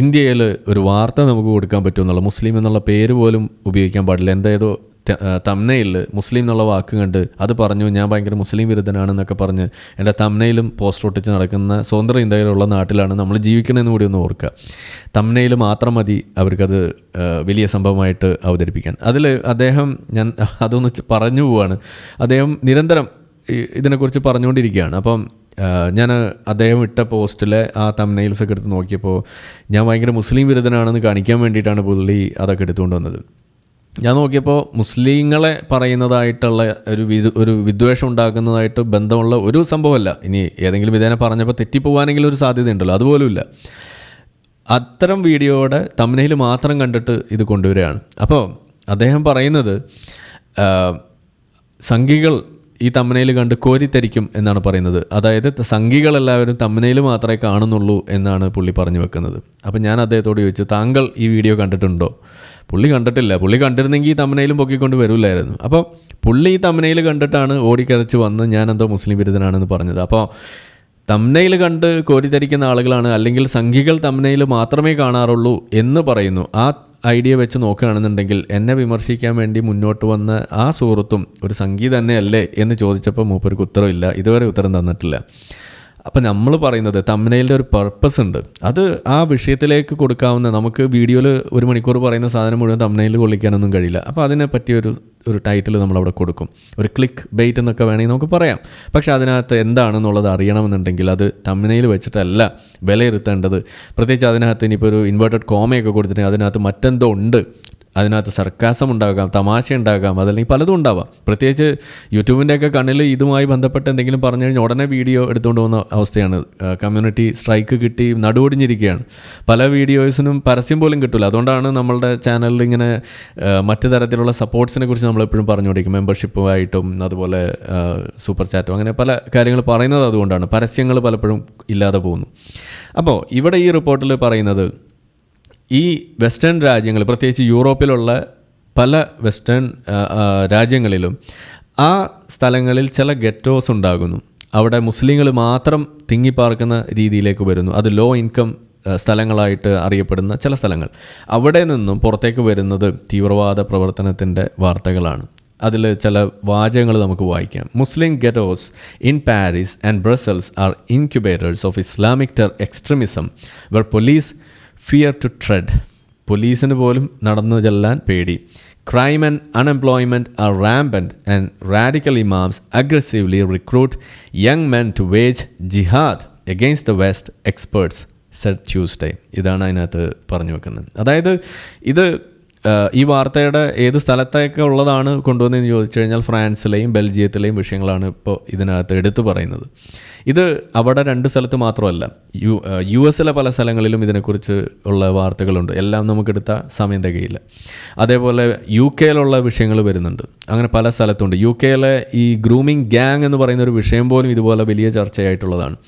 ഇന്ത്യയിൽ ഒരു വാർത്ത നമുക്ക് കൊടുക്കാൻ പറ്റുമെന്നുള്ള, മുസ്ലിം എന്നുള്ള പേര് പോലും ഉപയോഗിക്കാൻ പാടില്ല. എന്തേതോ തംനെയിൽ മുസ്ലിം എന്നുള്ള വാക്ക് കണ്ട് അത് പറഞ്ഞു ഞാൻ ഭയങ്കര മുസ്ലിം വിരുദ്ധനാണെന്നൊക്കെ പറഞ്ഞ് എൻ്റെ തംനെയിലും പോസ്റ്റർ ഒട്ടിച്ച് നടക്കുന്ന സ്വതന്ത്ര ഇന്ത്യയിലുള്ള നാട്ടിലാണ് നമ്മൾ ജീവിക്കണമെന്ന് കൂടി ഒന്ന് ഓർക്കുക. തംനെയിൽ മാത്രം മതി അവർക്കത് വലിയ സംഭവമായിട്ട് അവതരിപ്പിക്കാൻ. അതിൽ അദ്ദേഹം, ഞാൻ അതൊന്ന് പറഞ്ഞു പോവാണ്, അദ്ദേഹം നിരന്തരം ഇതിനെക്കുറിച്ച് പറഞ്ഞുകൊണ്ടിരിക്കുകയാണ്. അപ്പം ഞാൻ അദ്ദേഹം ഇട്ട പോസ്റ്റിലെ ആ തംനെയിൽസൊക്കെ എടുത്ത് നോക്കിയപ്പോൾ ഞാൻ ഭയങ്കര മുസ്ലിം വിരുദ്ധനാണെന്ന് കാണിക്കാൻ വേണ്ടിയിട്ടാണ് പുള്ളി അതൊക്കെ എടുത്തുകൊണ്ട് വന്നത്. ഞാൻ നോക്കിയപ്പോൾ മുസ്ലിങ്ങളെ പറയുന്നതായിട്ടുള്ള ഒരു വിദ്വേഷം ഉണ്ടാക്കുന്നതായിട്ട് ബന്ധമുള്ള ഒരു സംഭവമല്ല. ഇനി ഏതെങ്കിലും വിധേന പറഞ്ഞപ്പോൾ തെറ്റിപ്പോവാനെങ്കിലും ഒരു സാധ്യതയുണ്ടല്ലോ, അതുപോലുമില്ല. അത്തരം വീഡിയോയുടെ തംനെയിൽ മാത്രം കണ്ടിട്ട് ഇത് കൊണ്ടുവരികയാണ്. അപ്പോൾ അദ്ദേഹം പറയുന്നത് സംഘികൾ ഈ തംനെയിൽ കണ്ട് കോരിത്തരിക്കും എന്നാണ് പറയുന്നത്. അതായത് സംഘികളെല്ലാവരും തംനെയിൽ മാത്രമേ കാണുന്നുള്ളൂ എന്നാണ് പുള്ളി പറഞ്ഞു വെക്കുന്നത്. അപ്പോൾ ഞാൻ അദ്ദേഹത്തോട് ചോദിച്ചു, താങ്കൾ ഈ വീഡിയോ കണ്ടിട്ടുണ്ടോ? പുള്ളി കണ്ടിട്ടില്ല. പുള്ളി കണ്ടിരുന്നെങ്കിൽ ഈ തംനെയിലും പൊക്കിക്കൊണ്ട് വരില്ലായിരുന്നു. അപ്പോൾ പുള്ളി ഈ തംനെയിൽ കണ്ടിട്ടാണ് ഓടിക്കതച്ച് വന്ന് ഞാനെന്തോ മുസ്ലിം വിരുദ്ധനാണെന്ന് പറഞ്ഞത്. അപ്പോൾ തംനെയിൽ കണ്ട് കോരിത്തരിക്കുന്ന ആളുകളാണ്, അല്ലെങ്കിൽ സംഘികൾ തംനെയിൽ മാത്രമേ കാണാറുള്ളൂ എന്ന് പറയുന്നു. ആ ഐഡിയ വെച്ച് നോക്കുകയാണെന്നുണ്ടെങ്കിൽ എന്നെ വിമർശിക്കാൻ വേണ്ടി മുന്നോട്ട് വന്ന ആ സുഹൃത്തും ഒരു സംഗീത തന്നെയല്ലേ എന്ന് ചോദിച്ചപ്പോൾ മൂപ്പർക്ക് ഉത്തരവില്ല, ഇതുവരെ ഉത്തരം തന്നിട്ടില്ല. അപ്പം നമ്മൾ പറയുന്നത് തംനെയിലിൻ്റെ ഒരു പർപ്പസ് ഉണ്ട്. അത് ആ വിഷയത്തിലേക്ക് കൊടുക്കാവുന്ന, നമുക്ക് വീഡിയോയിൽ 1 മണിക്കൂർ പറയുന്ന സാധനം മുഴുവൻ തംനെയിൽ കൊള്ളിക്കാനൊന്നും കഴിയില്ല. അപ്പോൾ അതിനെ പറ്റിയൊരു ടൈറ്റിൽ നമ്മളവിടെ കൊടുക്കും. ഒരു ക്ലിക്ക് ബെയ്റ്റ് എന്നൊക്കെ വേണമെങ്കിൽ നമുക്ക് പറയാം. പക്ഷേ അതിനകത്ത് എന്താണെന്നുള്ളത് അറിയണമെന്നുണ്ടെങ്കിൽ അത് തംനെയിൽ വെച്ചിട്ടല്ല വിലയിരുത്തേണ്ടത്. പ്രത്യേകിച്ച് അതിനകത്ത് ഇനിയിപ്പോൾ ഒരു ഇൻവേർട്ടഡ് കോമയൊക്കെ കൊടുത്തിട്ടുണ്ടെങ്കിൽ അതിനകത്ത് മറ്റെന്തോ ഉണ്ട്. അതിനകത്ത് സർക്കാസം ഉണ്ടാകാം, തമാശ ഉണ്ടാകാം, അതല്ലെങ്കിൽ പലതും ഉണ്ടാവാം. പ്രത്യേകിച്ച് യൂട്യൂബിൻ്റെയൊക്കെ കണ്ണിൽ ഇതുമായി ബന്ധപ്പെട്ട് എന്തെങ്കിലും പറഞ്ഞു കഴിഞ്ഞാൽ ഉടനെ വീഡിയോ എടുത്തുകൊണ്ട് പോകുന്ന അവസ്ഥയാണ്. കമ്മ്യൂണിറ്റി സ്ട്രൈക്ക് കിട്ടി നടുവൊടിഞ്ഞിരിക്കുകയാണ്. പല വീഡിയോസിനും പരസ്യം പോലും കിട്ടില്ല. അതുകൊണ്ടാണ് നമ്മളുടെ ചാനലിൽ ഇങ്ങനെ മറ്റു തരത്തിലുള്ള സപ്പോർട്ട്സിനെ കുറിച്ച് നമ്മളെപ്പോഴും പറഞ്ഞുകൊണ്ടിരിക്കും. മെമ്പർഷിപ്പുമായിട്ടും അതുപോലെ സൂപ്പർ ചാറ്റും അങ്ങനെ പല കാര്യങ്ങൾ പറയുന്നത് അതുകൊണ്ടാണ്. പരസ്യങ്ങൾ പലപ്പോഴും ഇല്ലാതെ പോകുന്നു. അപ്പോൾ ഇവിടെ ഈ റിപ്പോർട്ടിൽ പറയുന്നത് ഈ വെസ്റ്റേൺ രാജ്യങ്ങൾ, പ്രത്യേകിച്ച് യൂറോപ്പിലുള്ള പല വെസ്റ്റേൺ രാജ്യങ്ങളിലും ആ സ്ഥലങ്ങളിൽ ചില ഗെറ്റോസ് ഉണ്ടാകുന്നു. അവിടെ മുസ്ലിങ്ങൾ മാത്രം തിങ്ങിപ്പാർക്കുന്ന രീതിയിലേക്ക് വരുന്നു. അത് ലോ ഇൻകം സ്ഥലങ്ങളായിട്ട് അറിയപ്പെടുന്ന ചില സ്ഥലങ്ങൾ. അവിടെ നിന്നും പുറത്തേക്ക് വരുന്നത് തീവ്രവാദ പ്രവർത്തനത്തിൻ്റെ വാർത്തകളാണ്. അതിൽ ചില വാചകങ്ങൾ നമുക്ക് വായിക്കാം. Muslim ghettos in Paris and Brussels are incubators of Islamic extremism where police fear to tread. പോലീസിന് പോലും നടന്നു ചെല്ലാൻ പേടി. Crime and unemployment are rampant and radical imams aggressively recruit young men to wage jihad against the West experts said Tuesday. ഇതാണ് അതിനകത്ത് പറഞ്ഞു വെക്കുന്നത്. അതായത് ഇത് ഈ വാർത്തയുടെ ഏത് സ്ഥലത്തൊക്കെ ഉള്ളതാണ് കൊണ്ടുവന്നതെന്ന് ചോദിച്ചു കഴിഞ്ഞാൽ ഫ്രാൻസിലെയും ബെൽജിയത്തിലെയും വിഷയങ്ങളാണ് ഇപ്പോൾ ഇതിനകത്ത് എടുത്തു പറയുന്നത്. ഇത് അവിടെ 2 സ്ഥലത്ത് മാത്രമല്ല, യു എസിലെ പല സ്ഥലങ്ങളിലും ഇതിനെക്കുറിച്ച് ഉള്ള വാർത്തകളുണ്ട്. എല്ലാം നമുക്കെടുത്ത സമയം തികയില്ല. അതേപോലെ യു കെയിലുള്ള വിഷയങ്ങൾ വരുന്നുണ്ട്. അങ്ങനെ പല സ്ഥലത്തുണ്ട്. യു കെയിലെ ഈ ഗ്രൂമിങ് ഗ്യാങ് എന്ന് പറയുന്ന ഒരു വിഷയം പോലും ഇതുപോലെ വലിയ ചർച്ചയായിട്ടുള്ളതാണ്.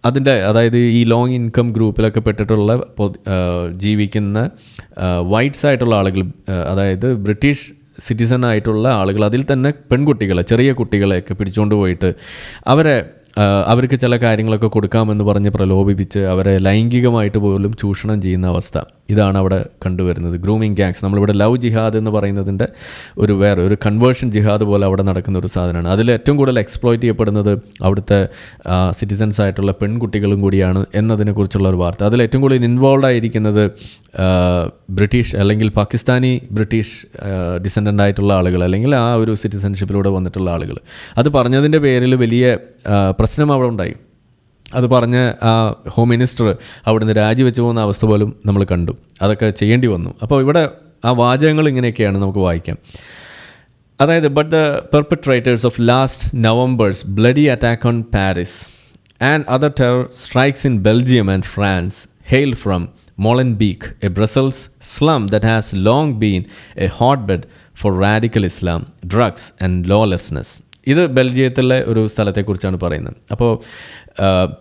അതായത് ഈ ലോങ് ഇൻകം ഗ്രൂപ്പിലൊക്കെ പെട്ടിട്ടുള്ള ജീവിക്കുന്ന വൈറ്റ്സ് ആയിട്ടുള്ള ആളുകൾ, അതായത് ബ്രിട്ടീഷ് സിറ്റിസൺ ആയിട്ടുള്ള ആളുകൾ, അതിൽ തന്നെ പെൺകുട്ടികളെ, ചെറിയ കുട്ടികളെയൊക്കെ പിടിച്ചുകൊണ്ട് പോയിട്ട് അവർക്ക് ചില കാര്യങ്ങളൊക്കെ കൊടുക്കാമെന്ന് പറഞ്ഞ് പ്രലോഭിപ്പിച്ച് അവരെ ലൈംഗികമായിട്ട് പോലും ചൂഷണം ചെയ്യുന്ന അവസ്ഥ. ഇതാണ് അവിടെ കണ്ടുവരുന്നത്. ഗ്രൂമിങ് ഗാങ്സ്, നമ്മളിവിടെ ലവ് ജിഹാദ് എന്ന് പറയുന്നതിൻ്റെ ഒരു കൺവേർഷൻ ജിഹാദ് പോലെ അവിടെ നടക്കുന്ന ഒരു സാധനമാണ്. അതിൽ ഏറ്റവും കൂടുതൽ എക്സ്പ്ലോയിറ്റ് ചെയ്യപ്പെടുന്നത് അവിടുത്തെ സിറ്റിസൺസ് ആയിട്ടുള്ള പെൺകുട്ടികളും കൂടിയാണ് എന്നതിനെക്കുറിച്ചുള്ള ഒരു വാർത്ത. അതിൽ ഏറ്റവും കൂടുതൽ ഇൻവോൾവ് ആയിരിക്കുന്നത് ബ്രിട്ടീഷ് അല്ലെങ്കിൽ പാകിസ്ഥാനി ബ്രിട്ടീഷ് ഡിസെൻഡൻ്റ് ആയിട്ടുള്ള ആളുകൾ, അല്ലെങ്കിൽ ആ ഒരു സിറ്റിസൺഷിപ്പിലൂടെ വന്നിട്ടുള്ള ആളുകൾ. അത് പറഞ്ഞതിൻ്റെ പേരിൽ വലിയ പ്രശ്നം അവിടെ ഉണ്ടായി. അത് പറഞ്ഞ് ആ ഹോം മിനിസ്റ്റർ അവിടുന്ന് രാജിവെച്ച് പോകുന്ന അവസ്ഥ പോലും നമ്മൾ കണ്ടു. അതൊക്കെ ചെയ്യേണ്ടി വന്നു. അപ്പോൾ ഇവിടെ ആ വാചകങ്ങൾ ഇങ്ങനെയൊക്കെയാണ് നമുക്ക് വായിക്കാം. അതായത് but the perpetrators of last November's bloody attack on Paris and other terror strikes in Belgium and France hail from Molenbeek, a Brussels slum that has long been a hotbed for radical Islam, drugs and lawlessness. ഇത് ബെൽജിയത്തിലെ ഒരു സ്ഥലത്തെക്കുറിച്ചാണ് പറയുന്നത്. അപ്പോൾ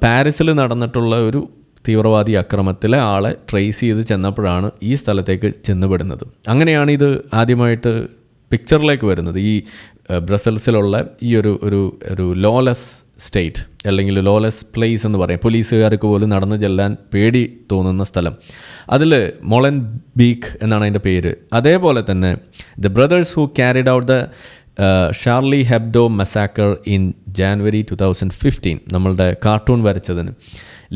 പാരീസിൽ നടന്നിട്ടുള്ള ഒരു തീവ്രവാദി അക്രമത്തിലെ ആളെ ട്രേസ് ചെയ്ത് ചെന്നപ്പോഴാണ് ഈ സ്ഥലത്തേക്ക് ചെന്നുപെടുന്നത്. അങ്ങനെയാണ് ഇത് ആദ്യമായിട്ട് പിക്ചറിലേക്ക് വരുന്നത്. ഈ ബ്രസൽസിലുള്ള ഈ ഒരു ലോലെസ് സ്റ്റേറ്റ് അല്ലെങ്കിൽ ലോലെസ് പ്ലേസ് എന്ന് പറയാം, പോലീസുകാർക്ക് പോലും നടന്നു ചെല്ലാൻ പേടി തോന്നുന്ന സ്ഥലം. അതിൽ മോളൻബീക്ക് എന്നാണ് അതിൻ്റെ പേര്. അതേപോലെ തന്നെ the brothers who carried out the Charlie Hebdo massacre in January 2015, നമ്മളുടെ കാർട്ടൂൺ വരച്ചതിന്,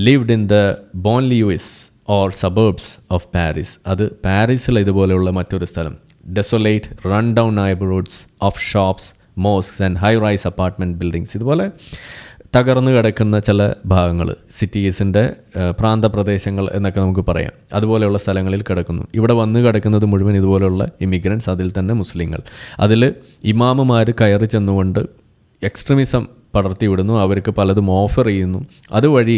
lived in the banlieues or suburbs of Paris. അത് പാരീസിലെ ഇതുപോലെയുള്ള മറ്റൊരു സ്ഥലം. Desolate run down neighbourhoods of shops, mosques and high rise apartment buildings. ഇതുപോലെ തകർന്നു കിടക്കുന്ന ചില ഭാഗങ്ങൾ, സിറ്റീസിൻ്റെ പ്രാന്തപ്രദേശങ്ങൾ എന്നൊക്കെ നമുക്ക് പറയാം, അതുപോലെയുള്ള സ്ഥലങ്ങളിൽ കിടക്കുന്നു. ഇവിടെ വന്ന് കിടക്കുന്നത് മുഴുവൻ ഇതുപോലെയുള്ള ഇമിഗ്രൻസ്, അതിൽ തന്നെ മുസ്ലിങ്ങൾ. അതിൽ ഇമാമുമാർ കയറി ചെന്നുകൊണ്ട് എക്സ്ട്രീമിസം പടർത്തി വിടുന്നു, അവർക്ക് പലതും ഓഫർ ചെയ്യുന്നു. അതുവഴി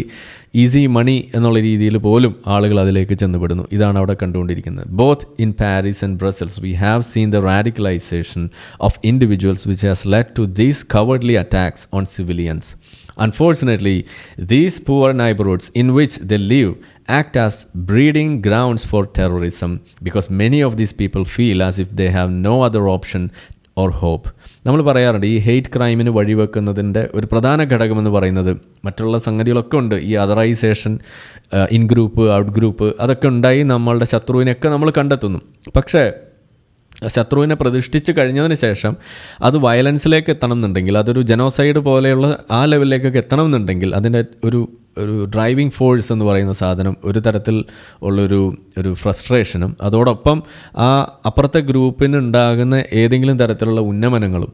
ഈസി മണി എന്നുള്ള രീതിയിൽ പോലും ആളുകൾ അതിലേക്ക് ചെന്നുപെടുന്നു. ഇതാണ് അവിടെ കണ്ടുകൊണ്ടിരിക്കുന്നത്. Both in Paris and Brussels we have seen the radicalisation of individuals which has led to these cowardly attacks on civilians. Unfortunately, these poor neighborhoods in which they live act as breeding grounds for terrorism because many of these people feel as if they have no other option or hope. നമ്മൾ പറയാറുണ്ട് ഈ ഹെയ്റ്റ് ക്രൈമിന് വഴിവെക്കുന്നതിൻ്റെ ഒരു പ്രധാന ഘടകമെന്ന് പറയുന്നത് മറ്റുള്ള സംഗതികളൊക്കെ ഉണ്ട്. ഈ അതറൈസേഷൻ, ഇൻ ഗ്രൂപ്പ്, ഔട്ട് ഗ്രൂപ്പ്, അതൊക്കെ ഉണ്ടായി നമ്മളുടെ ശത്രുവിനെയൊക്കെ നമ്മൾ കണ്ടെത്തുന്നു. പക്ഷേ ശത്രുവിനെ പ്രതിഷ്ഠിച്ച് കഴിഞ്ഞതിന് ശേഷം അത് വയലൻസിലേക്ക് എത്തണം എന്നുണ്ടെങ്കിൽ, അതൊരു ജനോസൈഡ് പോലെയുള്ള ആ ലെവലിലേക്കൊക്കെ എത്തണം എന്നുണ്ടെങ്കിൽ അതിൻ്റെ ഒരു ഡ്രൈവിംഗ് ഫോഴ്സ് എന്ന് പറയുന്ന സാധനം, ഒരു തരത്തിൽ ഉള്ളൊരു ഫ്രസ്ട്രേഷനും അതോടൊപ്പം ആ അപ്പുറത്തെ ഗ്രൂപ്പിന് ഉണ്ടാകുന്ന ഏതെങ്കിലും തരത്തിലുള്ള ഉന്നമനങ്ങളും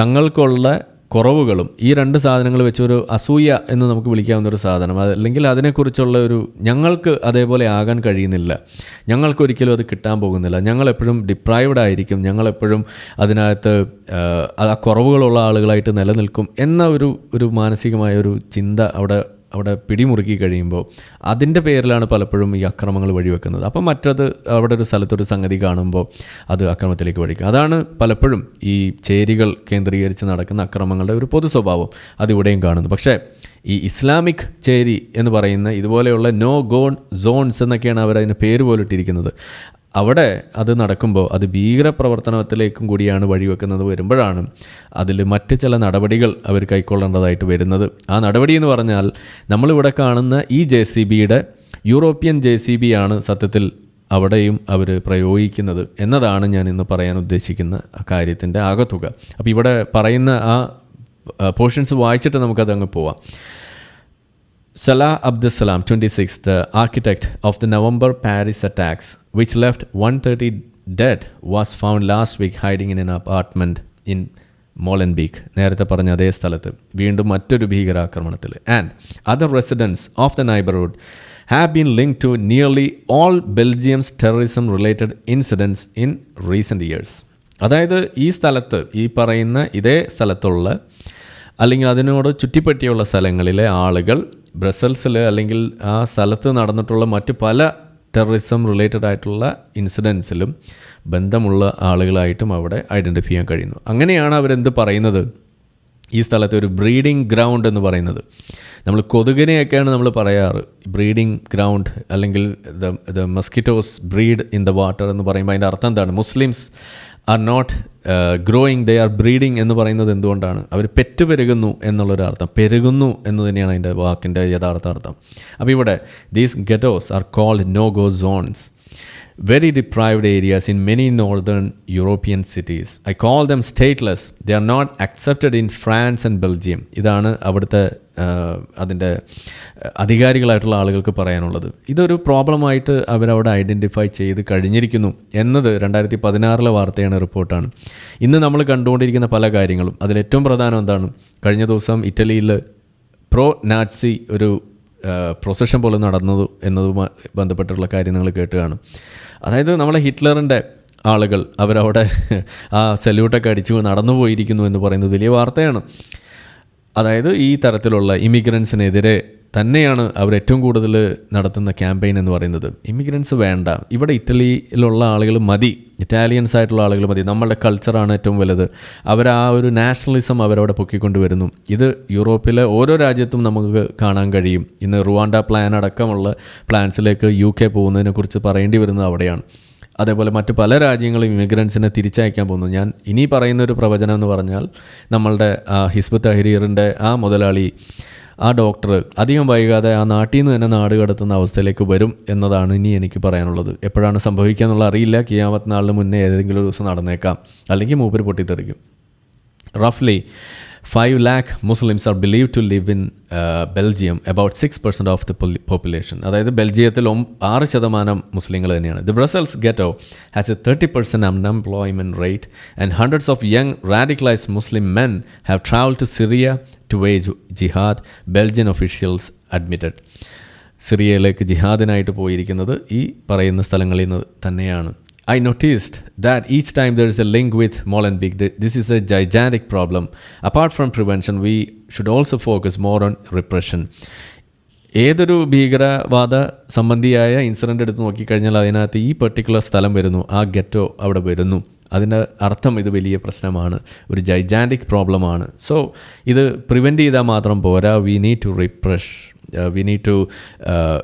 തങ്ങൾക്കുള്ള കുറവുകളും ഈ രണ്ട് സാധനങ്ങൾ വെച്ചൊരു അസൂയ എന്ന് നമുക്ക് വിളിക്കാവുന്ന ഒരു സാധനം, അല്ലെങ്കിൽ അതിനെക്കുറിച്ചുള്ള ഒരു ഞങ്ങൾക്ക് അതേപോലെ ആകാൻ കഴിയുന്നില്ല, ഞങ്ങൾക്കൊരിക്കലും അത് കിട്ടാൻ പോകുന്നില്ല, ഞങ്ങളെപ്പോഴും ഡിപ്രൈവ്ഡ് ആയിരിക്കും, ഞങ്ങളെപ്പോഴും അതിനകത്ത് ആ കുറവുകളുള്ള ആളുകളായിട്ട് നിലനിൽക്കും എന്ന ഒരു മാനസികമായ ഒരു ചിന്ത അവിടെ പിടിമുറുക്കി കഴിയുമ്പോൾ അതിൻ്റെ പേരിലാണ് പലപ്പോഴും ഈ അക്രമങ്ങൾ വഴിവെക്കുന്നത്. അപ്പം മറ്റത് അവിടെ ഒരു സ്ഥലത്തൊരു സംഗതി കാണുമ്പോൾ അത് അക്രമത്തിലേക്ക് വഴിക്കും. അതാണ് പലപ്പോഴും ഈ ചേരികൾ കേന്ദ്രീകരിച്ച് നടക്കുന്ന അക്രമങ്ങളുടെ ഒരു പൊതു സ്വഭാവം അതിവിടെയും കാണുന്നു. പക്ഷേ ഈ ഇസ്ലാമിക് ചേരി എന്ന് പറയുന്ന ഇതുപോലെയുള്ള നോ ഗോ സോൺസ് എന്നൊക്കെയാണ് അവരതിന് പേര് പോലിട്ടിരിക്കുന്നത്. അവിടെ അത് നടക്കുമ്പോൾ അത് ഭീകരപ്രവർത്തനത്തിലേക്കും കൂടിയാണ് വഴിവെക്കുന്നത് വരുമ്പോഴാണ് അതിൽ മറ്റ് ചില നടപടികൾ അവർ കൈക്കൊള്ളേണ്ടതായിട്ട് വരുന്നത്. ആ നടപടി എന്ന് പറഞ്ഞാൽ നമ്മളിവിടെ കാണുന്ന ഈ JCBയുടെ യൂറോപ്യൻ JCB ആണ് സത്യത്തിൽ അവിടെയും അവർ പ്രയോഗിക്കുന്നത് എന്നതാണ് ഞാൻ ഇന്ന് പറയാൻ ഉദ്ദേശിക്കുന്ന ആ കാര്യത്തിൻ്റെ ആകത്തുക. അപ്പോൾ ഇവിടെ പറയുന്ന ആ പോർഷൻസ് വായിച്ചിട്ട് നമുക്കതങ്ങ് പോവാം. Salah Abdeslam, 26, the architect of the November Paris attacks, which left 130 dead, was found last week hiding in an apartment in Molenbeek. നേരത്തെ പറഞ്ഞ അതേ സ്ഥലത്ത് വീണ്ടും മറ്റൊരു ഭീകരാക്രമണത്തിൽ. And other residents of the neighborhood have been linked to nearly all Belgium's terrorism-related incidents in recent years. അതായത് ഈ സ്ഥലത്ത് ഈ പറയുന്ന ഇതേ സ്ഥലത്തുള്ള അല്ലെങ്കിൽ അതിനോട് ചുറ്റിപ്പറ്റിയുള്ള സ്ഥലങ്ങളിലെ ആളുകൾ ബ്രസൽസിൽ അല്ലെങ്കിൽ ആ സ്ഥലത്ത് നടന്നിട്ടുള്ള മറ്റ് പല ടെററിസം റിലേറ്റഡ് ആയിട്ടുള്ള ഇൻസിഡൻസിലും ബന്ധമുള്ള ആളുകളായിട്ടും അവിടെ ഐഡൻറ്റിഫൈ ചെയ്യാൻ കഴിയുന്നു. അങ്ങനെയാണ് അവരെന്ത് പറയുന്നത്, ഈ സ്ഥലത്തെ ഒരു ബ്രീഡിംഗ് ഗ്രൗണ്ട് എന്ന് പറയുന്നത്. നമ്മൾ കൊതുകിനെയൊക്കെയാണ് നമ്മൾ പറയാറ് ബ്രീഡിംഗ് ഗ്രൗണ്ട്, അല്ലെങ്കിൽ the mosquitoes breed in the water എന്ന് പറയുമ്പോൾ അതിൻ്റെ അർത്ഥം എന്താണ്? Muslims are not growing, they are breeding എന്ന് പറയുന്നത് എന്തുകൊണ്ടാണ്? അവർ പെറ്റ് പെരുകുന്നു എന്നുള്ളൊരു അർത്ഥം, പെരുകുന്നു എന്ന് തന്നെയാണ് അതിൻ്റെ വാക്കിൻ്റെ യഥാർത്ഥ അർത്ഥം. അപ്പോൾ ഇവിടെ these ghettos are called no go zones, very deprived areas in many northern European cities. I call them stateless. They are not accepted in France and Belgium. ഇതാണ് അവിടുത്തെ അതിൻ്റെ അധികാരികളായിട്ടുള്ള ആളുകൾക്ക് പറയാനുള്ളത്. ഇതൊരു പ്രോബ്ലമായിട്ട് അവരവിടെ ഐഡൻറ്റിഫൈ ചെയ്ത് കഴിഞ്ഞിരിക്കുന്നു എന്നത് 2016 വാർത്തയാണ്, റിപ്പോർട്ടാണ്. ഇന്ന് നമ്മൾ കണ്ടുകൊണ്ടിരിക്കുന്ന പല കാര്യങ്ങളും അതിലേറ്റവും പ്രധാനം എന്താണ്? കഴിഞ്ഞ ദിവസം ഇറ്റലിയിൽ പ്രോ നാറ്റ്സി ഒരു പ്രൊസഷൻ പോലെ നടന്നത് എന്നതുമായി ബന്ധപ്പെട്ടുള്ള കാര്യം നിങ്ങൾ കേട്ട് കാണും. അതായത് നമ്മളെ ഹിറ്റ്ലറിൻ്റെ ആളുകൾ അവരവിടെ ആ സല്യൂട്ടൊക്കെ അടിച്ചു നടന്നു പോയിരിക്കുന്നു എന്ന് പറയുന്നത് വലിയ വാർത്തയാണ്. അതായത് ഈ തരത്തിലുള്ള ഇമിഗ്രൻസിനെതിരെ തന്നെയാണ് അവർ ഏറ്റവും കൂടുതൽ നടത്തുന്ന ക്യാമ്പയിൻ എന്ന് പറയുന്നത്. ഇമിഗ്രൻസ് വേണ്ട, ഇവിടെ ഇറ്റലിയിലുള്ള ആളുകൾ മതി, ഇറ്റാലിയൻസ് ആയിട്ടുള്ള ആളുകൾ മതി, നമ്മളുടെ കൾച്ചറാണ് ഏറ്റവും വലുത്. അവർ ആ ഒരു നാഷണലിസം അവരവിടെ പൊക്കിക്കൊണ്ടുവരുന്നു. ഇത് യൂറോപ്പിലെ ഓരോ രാജ്യത്തും നമുക്ക് കാണാൻ കഴിയും. ഇന്ന് റുവാണ്ട പ്ലാൻ അടക്കമുള്ള പ്ലാൻസിലേക്ക് UK പോകുന്നതിനെക്കുറിച്ച് പറയേണ്ടി വരുന്നത് അവിടെയാണ്. അതേപോലെ മറ്റ് പല രാജ്യങ്ങളും ഇമിഗ്രൻസിനെ തിരിച്ചയക്കാൻ പോകുന്നു. ഞാൻ ഇനി പറയുന്നൊരു പ്രവചനം എന്ന് പറഞ്ഞാൽ നമ്മളുടെ ഹിസ്ബ് തഹ്രീറിൻ്റെ ആ മുതലാളി, ആ ഡോക്ടർ അധികം വൈകാതെ ആ നാട്ടിൽ നിന്ന് തന്നെ നാട് കടത്തുന്ന അവസ്ഥയിലേക്ക് വരും എന്നതാണ് ഇനി എനിക്ക് പറയാനുള്ളത്. എപ്പോഴാണ് സംഭവിക്കുക എന്നുള്ള അറിയില്ല. കിയാമത്ത് നാളിന് മുന്നേ ഏതെങ്കിലും ഒരു ദിവസം നടന്നേക്കാം, അല്ലെങ്കിൽ മൂപ്പര് പൊട്ടിത്തെറിക്കും. റഫ്ലി 5 lakh Muslims are believed to live in Belgium, about 6% of the population. അതായത് ബെൽജിയത്തിൽ 6% മുസ്ലിങ്ങൾ തന്നെയാണ്. The Brussels ghetto has a 30% unemployment rate and hundreds of young radicalized Muslim men have traveled to Syria to wage jihad, Belgian officials admitted. സിറിയയിലേക്ക് ജിഹാദിനായിട്ട് പോയിരിക്കുന്നത് ഈ പറയുന്ന സ്ഥലങ്ങളിൽ നിന്ന് തന്നെയാണ്. I noticed that each time there is a link with Molenbeek, this is a gigantic problem. Apart from prevention, we should also focus more on repression. ഏതൊരു ഭീകരവാദ സംബന്ധിയായ ഇൻസിഡൻ്റ് എടുത്ത് നോക്കിക്കഴിഞ്ഞാൽ അതിനകത്ത് ഈ പെർട്ടിക്കുലർ സ്ഥലം വരുന്നു, ആ ഗെറ്റോ അവിടെ വരുന്നു. അതിൻ്റെ അർത്ഥം ഇത് വലിയ പ്രശ്നമാണ്, ഒരു ജൈജാൻറ്റിക് പ്രോബ്ലമാണ്. സോ ഇത് പ്രിവെൻറ്റ് ചെയ്താൽ മാത്രം പോരാ, we need to repress, we need to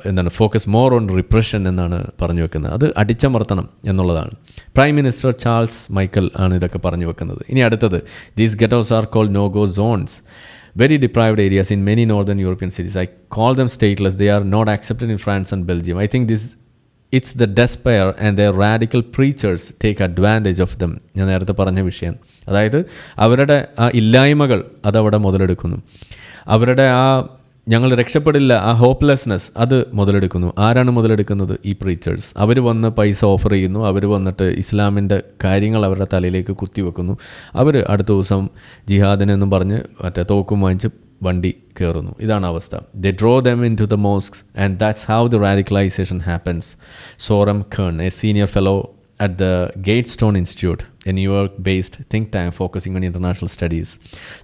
എന്താണ് ഫോക്കസ് മോർ ഓൺ റിപ്രഷൻ എന്നാണ് പറഞ്ഞു വെക്കുന്നത്. അത് അടിച്ചമർത്തണം എന്നുള്ളതാണ്. പ്രൈം മിനിസ്റ്റർ ചാൾസ് മൈക്കൽ ആണ് ഇതൊക്കെ പറഞ്ഞു വെക്കുന്നത്. ഇനി അടുത്തത്, these ghettos are called no go zones, very deprived areas in many northern European cities. I call them stateless. They are not accepted in France and Belgium. I think it's the despair and their radical preachers take advantage of them. ഞാൻ നേരത്തെ പറഞ്ഞ വിഷയം, അതായത് അവരുടെ ആ ഇല്ലായ്മകൾ അതവിടെ മുതലെടുക്കുന്നു. അവരുടെ ആ ഞങ്ങൾ രക്ഷപ്പെടില്ല, ആ ഹോപ്പ്ലെസ്നെസ് അത് മുതലെടുക്കുന്നു. ആരാണ് മുതലെടുക്കുന്നത്? ഈ പ്രീച്ചേഴ്സ്. അവർ വന്ന് പൈസ ഓഫർ ചെയ്യുന്നു, അവർ വന്നിട്ട് ഇസ്ലാമിൻ്റെ കാര്യങ്ങൾ അവരുടെ തലയിലേക്ക് കുത്തിവെക്കുന്നു. അവർ അടുത്ത ദിവസം ജിഹാദിനെന്നും പറഞ്ഞ് മറ്റേ തോക്കും വാങ്ങിച്ച് വണ്ടി കയറുന്നു. ഇതാണ് അവസ്ഥ. They draw them into the mosques and that's how the radicalization happens. Soeren Kern, a senior fellow at the Gatestone Institute, a New York-based think tank focusing on international studies.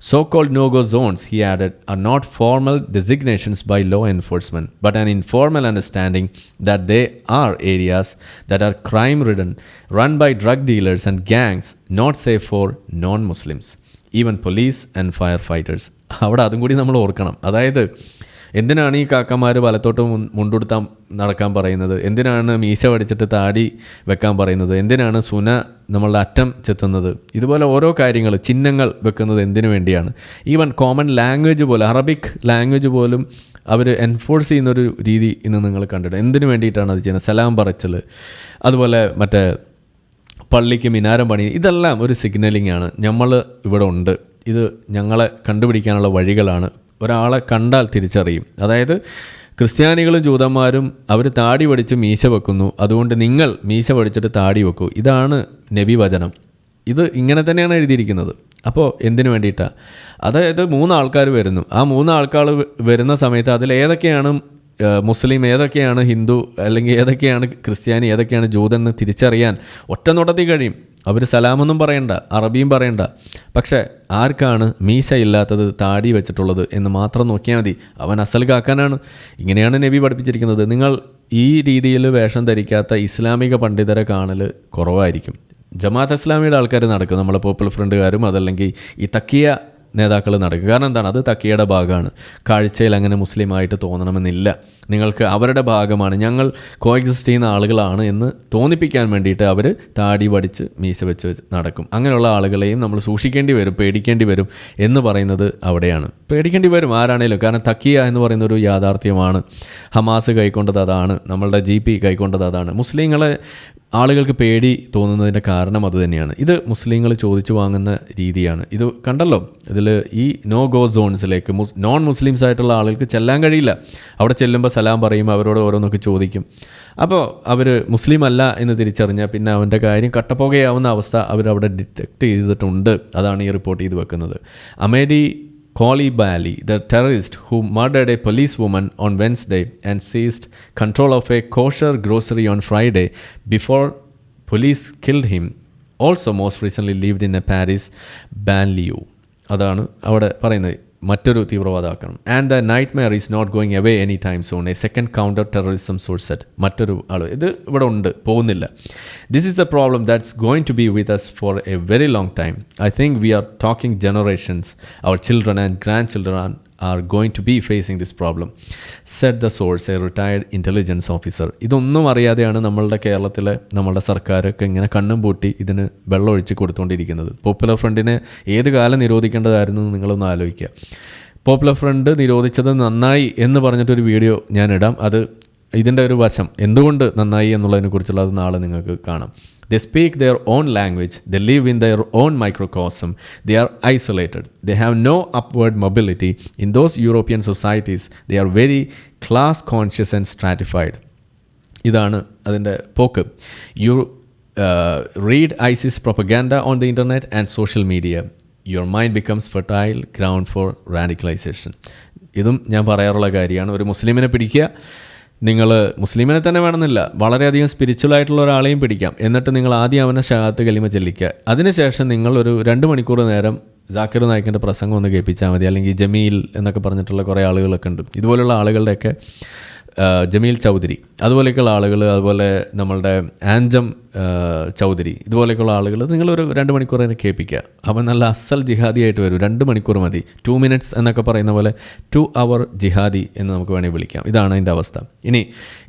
So-called no-go zones, he added, are not formal designations by law enforcement, but an informal understanding that they are areas that are crime-ridden, run by drug dealers and gangs, not safe for non-Muslims, even police and firefighters. അവിടെ അതും കൂടി നമ്മൾ ഓർക്കണം. അതായത് എന്തിനാണ് ഈ കാക്കമാർ വലത്തോട്ട് മുണ്ടുടുത്താൻ നടക്കാൻ പറയുന്നത്? എന്തിനാണ് മീശ വടിച്ചിട്ട് താടി വെക്കാൻ പറയുന്നത്? എന്തിനാണ് സുന നമ്മളുടെ അറ്റം ചെത്തുന്നത്? ഇതുപോലെ ഓരോ കാര്യങ്ങൾ, ചിഹ്നങ്ങൾ വെക്കുന്നത് എന്തിനു വേണ്ടിയാണ്? ഈവൻ കോമൺ ലാംഗ്വേജ് പോലെ, അറബിക് ലാംഗ്വേജ് പോലും അവർ എൻഫോഴ്സ് ചെയ്യുന്നൊരു രീതി ഇന്ന് നിങ്ങൾ കണ്ടിട്ട് എന്തിനു വേണ്ടിയിട്ടാണ് അത് ചെയ്യുന്നത്? സലാം പറച്ചൽ, അതുപോലെ മറ്റേ പള്ളിക്ക് മിനാരം പണി, ഇതെല്ലാം ഒരു സിഗ്നലിംഗ് ആണ്. നമ്മൾ ഇവിടെ ഉണ്ട്, ഇത് ഞങ്ങളെ കണ്ടുപിടിക്കാനുള്ള വഴികളാണ്. ഒരാളെ കണ്ടാൽ തിരിച്ചറിയും. അതായത് ക്രിസ്ത്യാനികളും ജൂതന്മാരും അവർ താടി വടിച്ച് മീശ വെക്കുന്നു, അതുകൊണ്ട് നിങ്ങൾ മീശ വടിച്ചിട്ട് താടി വെക്കൂ. ഇതാണ് നബി വചനം. ഇത് ഇങ്ങനെ തന്നെയാണ് എഴുതിയിരിക്കുന്നത്. അപ്പോൾ എന്തിനു വേണ്ടിയിട്ടാണ്? അതായത് 3 ആൾക്കാർ വരുന്നു. ആ 3 ആൾക്കാർ വരുന്ന സമയത്ത് അതിലേതൊക്കെയാണ് മുസ്ലിം, ഏതൊക്കെയാണ് ഹിന്ദു, അല്ലെങ്കിൽ ഏതൊക്കെയാണ് ക്രിസ്ത്യാനി, ഏതൊക്കെയാണ് ജൂതൻ എന്ന് തിരിച്ചറിയാൻ ഒറ്റ നോട്ടത്തിൽ കഴിയും. അവർ സലാമൊന്നും പറയണ്ട, അറബിയും പറയണ്ട. പക്ഷേ ആർക്കാണ് മീശ ഇല്ലാത്തത്, താടി വെച്ചിട്ടുള്ളത് എന്ന് മാത്രം നോക്കിയാൽ മതി. അവൻ അസൽ കാക്കാനാണ്. ഇങ്ങനെയാണ് നബി പഠിപ്പിച്ചിരിക്കുന്നത്. നിങ്ങൾ ഈ രീതിയിൽ വേഷം ധരിക്കാത്ത ഇസ്ലാമിക പണ്ഡിതരെ കാണൽ കുറവായിരിക്കും. ജമാഅത്ത് ഇസ്ലാമിയുടെ ആൾക്കാർ നടക്കും, നമ്മളെ പോപ്പുലർ ഫ്രണ്ടുകാരും അതല്ലെങ്കിൽ ഈ തക്കിയ നേതാക്കൾ നടക്കും. കാരണം എന്താണ്? അത് തക്കിയുടെ ഭാഗമാണ്. കാഴ്ചയിൽ അങ്ങനെ മുസ്ലിമായിട്ട് തോന്നണമെന്നില്ല. നിങ്ങൾക്ക് അവരുടെ ഭാഗമാണ്, ഞങ്ങൾ കോഎക്സിസ്റ്റ് ചെയ്യുന്ന ആളുകളാണ് എന്ന് തോന്നിപ്പിക്കാൻ വേണ്ടിയിട്ട് അവർ താടി വടിച്ച് മീശ വെച്ച് നടക്കും. അങ്ങനെയുള്ള ആളുകളെയും നമ്മൾ സൂക്ഷിക്കേണ്ടി വരും, പേടിക്കേണ്ടി വരും എന്ന് പറയുന്നത് അവിടെയാണ്. പേടിക്കേണ്ടി വരും ആരാണേലും. കാരണം തക്കിയ എന്ന് പറയുന്നൊരു യാഥാർത്ഥ്യമാണ്. ഹമാസ് കൈക്കൊണ്ടത് അതാണ്, നമ്മളുടെ GP കൈക്കൊണ്ടത് അതാണ്. മുസ്ലിങ്ങളെ ആളുകൾക്ക് പേടി തോന്നുന്നതിൻ്റെ കാരണം അത് തന്നെയാണ്. ഇത് മുസ്ലിങ്ങൾ ചോദിച്ചു വാങ്ങുന്ന രീതിയാണ്. ഇത് കണ്ടല്ലോ, ഇതിൽ ഈ നോ ഗോ സോൺസിലേക്ക് നോൺ മുസ്ലിംസ് ആയിട്ടുള്ള ആളുകൾക്ക് ചെല്ലാൻ കഴിയില്ല. അവിടെ ചെല്ലുമ്പോൾ സലാം പറയും, അവരോട് ഓരോന്നൊക്കെ ചോദിക്കും. അപ്പോൾ അവർ മുസ്ലിം അല്ല എന്ന് തിരിച്ചറിഞ്ഞാൽ പിന്നെ അവൻ്റെ കാര്യം കട്ടപ്പുകയാവുന്ന അവസ്ഥ അവരവിടെ ഡിറ്റക്റ്റ് ചെയ്തിട്ടുണ്ട്. അതാണ് ഈ റിപ്പോർട്ട് ചെയ്ത് വെക്കുന്നത്. Amethi Coulibaly, the terrorist who murdered a policewoman on Wednesday and seized control of a kosher grocery on Friday before police killed him, also most recently lived in a Paris banlieue. അതാണ് അവിടെ പറയുന്നത്. മറ്റൊരു തീവ്രവാദ ആക്രമണം. And the nightmare is not going away any time soon, a second counter terrorism source said. മറ്റൊരു ആൾ ഇത് ഇവിടെ ഉണ്ട്, പോകുന്നില്ല. This is a problem that's going to be with us for a very long time. I think we are talking generations, our children and grandchildren are going to be facing this problem, said the source, a retired intelligence officer. ഇതൊന്നും അറിയാതെയാണ് നമ്മളുടെ കേരളത്തിലെ നമ്മളുടെ സർക്കാരൊക്കെ ഇങ്ങനെ കണ്ണും പൂട്ടി ഇതിന് വെള്ളമൊഴിച്ച് കൊടുത്തുകൊണ്ടിരിക്കുന്നത്. പോപ്പുലർ ഫ്രണ്ടിനെ ഏത് കാലം നിരോധിക്കേണ്ടതായിരുന്നു നിങ്ങളൊന്ന് ആലോചിക്കുക. പോപ്പുലർ ഫ്രണ്ട് നിരോധിച്ചത് നന്നായി എന്ന് പറഞ്ഞിട്ടൊരു വീഡിയോ ഞാൻ ഇടാം. അത് ഇതിൻ്റെ ഒരു വശം എന്തുകൊണ്ട് നന്നായി എന്നുള്ളതിനെക്കുറിച്ചുള്ളത് നാളെ നിങ്ങൾക്ക് കാണാം. They speak their own language, they live in their own microcosm, they are isolated, they have no upward mobility. In those European societies, they are very class conscious and stratified. ഇതാണ് അതിൻ്റെ പോക്ക്. You read ISIS propaganda on the internet and social media. Your mind becomes fertile ground for radicalization. ഇതും ഞാൻ പറയാറുള്ള കാര്യമാണ്. ഒരു മുസ്ലിമിനെ പിടിക്കുക, നിങ്ങൾ മുസ്ലിമിനെ തന്നെ വേണമെന്നില്ല, വളരെയധികം സ്പിരിച്വൽ ആയിട്ടുള്ള ഒരാളെയും പിടിക്കാം. എന്നിട്ട് നിങ്ങൾ ആദ്യം അവനെ ഷഹാദത്ത് കലിമ ചൊല്ലിക്കുക. അതിനുശേഷം നിങ്ങൾ ഒരു 2 മണിക്കൂർ നേരം ജാക്കിർ നായിക്കിൻ്റെ പ്രസംഗം ഒന്ന് കേൾപ്പിച്ചാൽ മതി. അല്ലെങ്കിൽ ജമീൽ എന്നൊക്കെ പറഞ്ഞിട്ടുള്ള കുറേ ആളുകളൊക്കെ ഉണ്ട്. ഇതുപോലുള്ള ആളുകളുടെയൊക്കെ ജമീൽ ചൗധരി അതുപോലെയൊക്കെയുള്ള ആളുകൾ, അതുപോലെ നമ്മളുടെ ആൻജം ചൗധരി ഇതുപോലെയൊക്കെയുള്ള ആളുകൾ നിങ്ങളൊരു 2 മണിക്കൂർ തന്നെ കേൾപ്പിക്കുക. അവൻ നല്ല അസൽ ജിഹാദിയായിട്ട് വരും. 2 മണിക്കൂർ മതി. 2 minutes എന്നൊക്കെ പറയുന്ന പോലെ 2 hour ജിഹാദി എന്ന് നമുക്ക് വേണമെങ്കിൽ വിളിക്കാം. ഇതാണ് അതിൻ്റെ അവസ്ഥ. ഇനി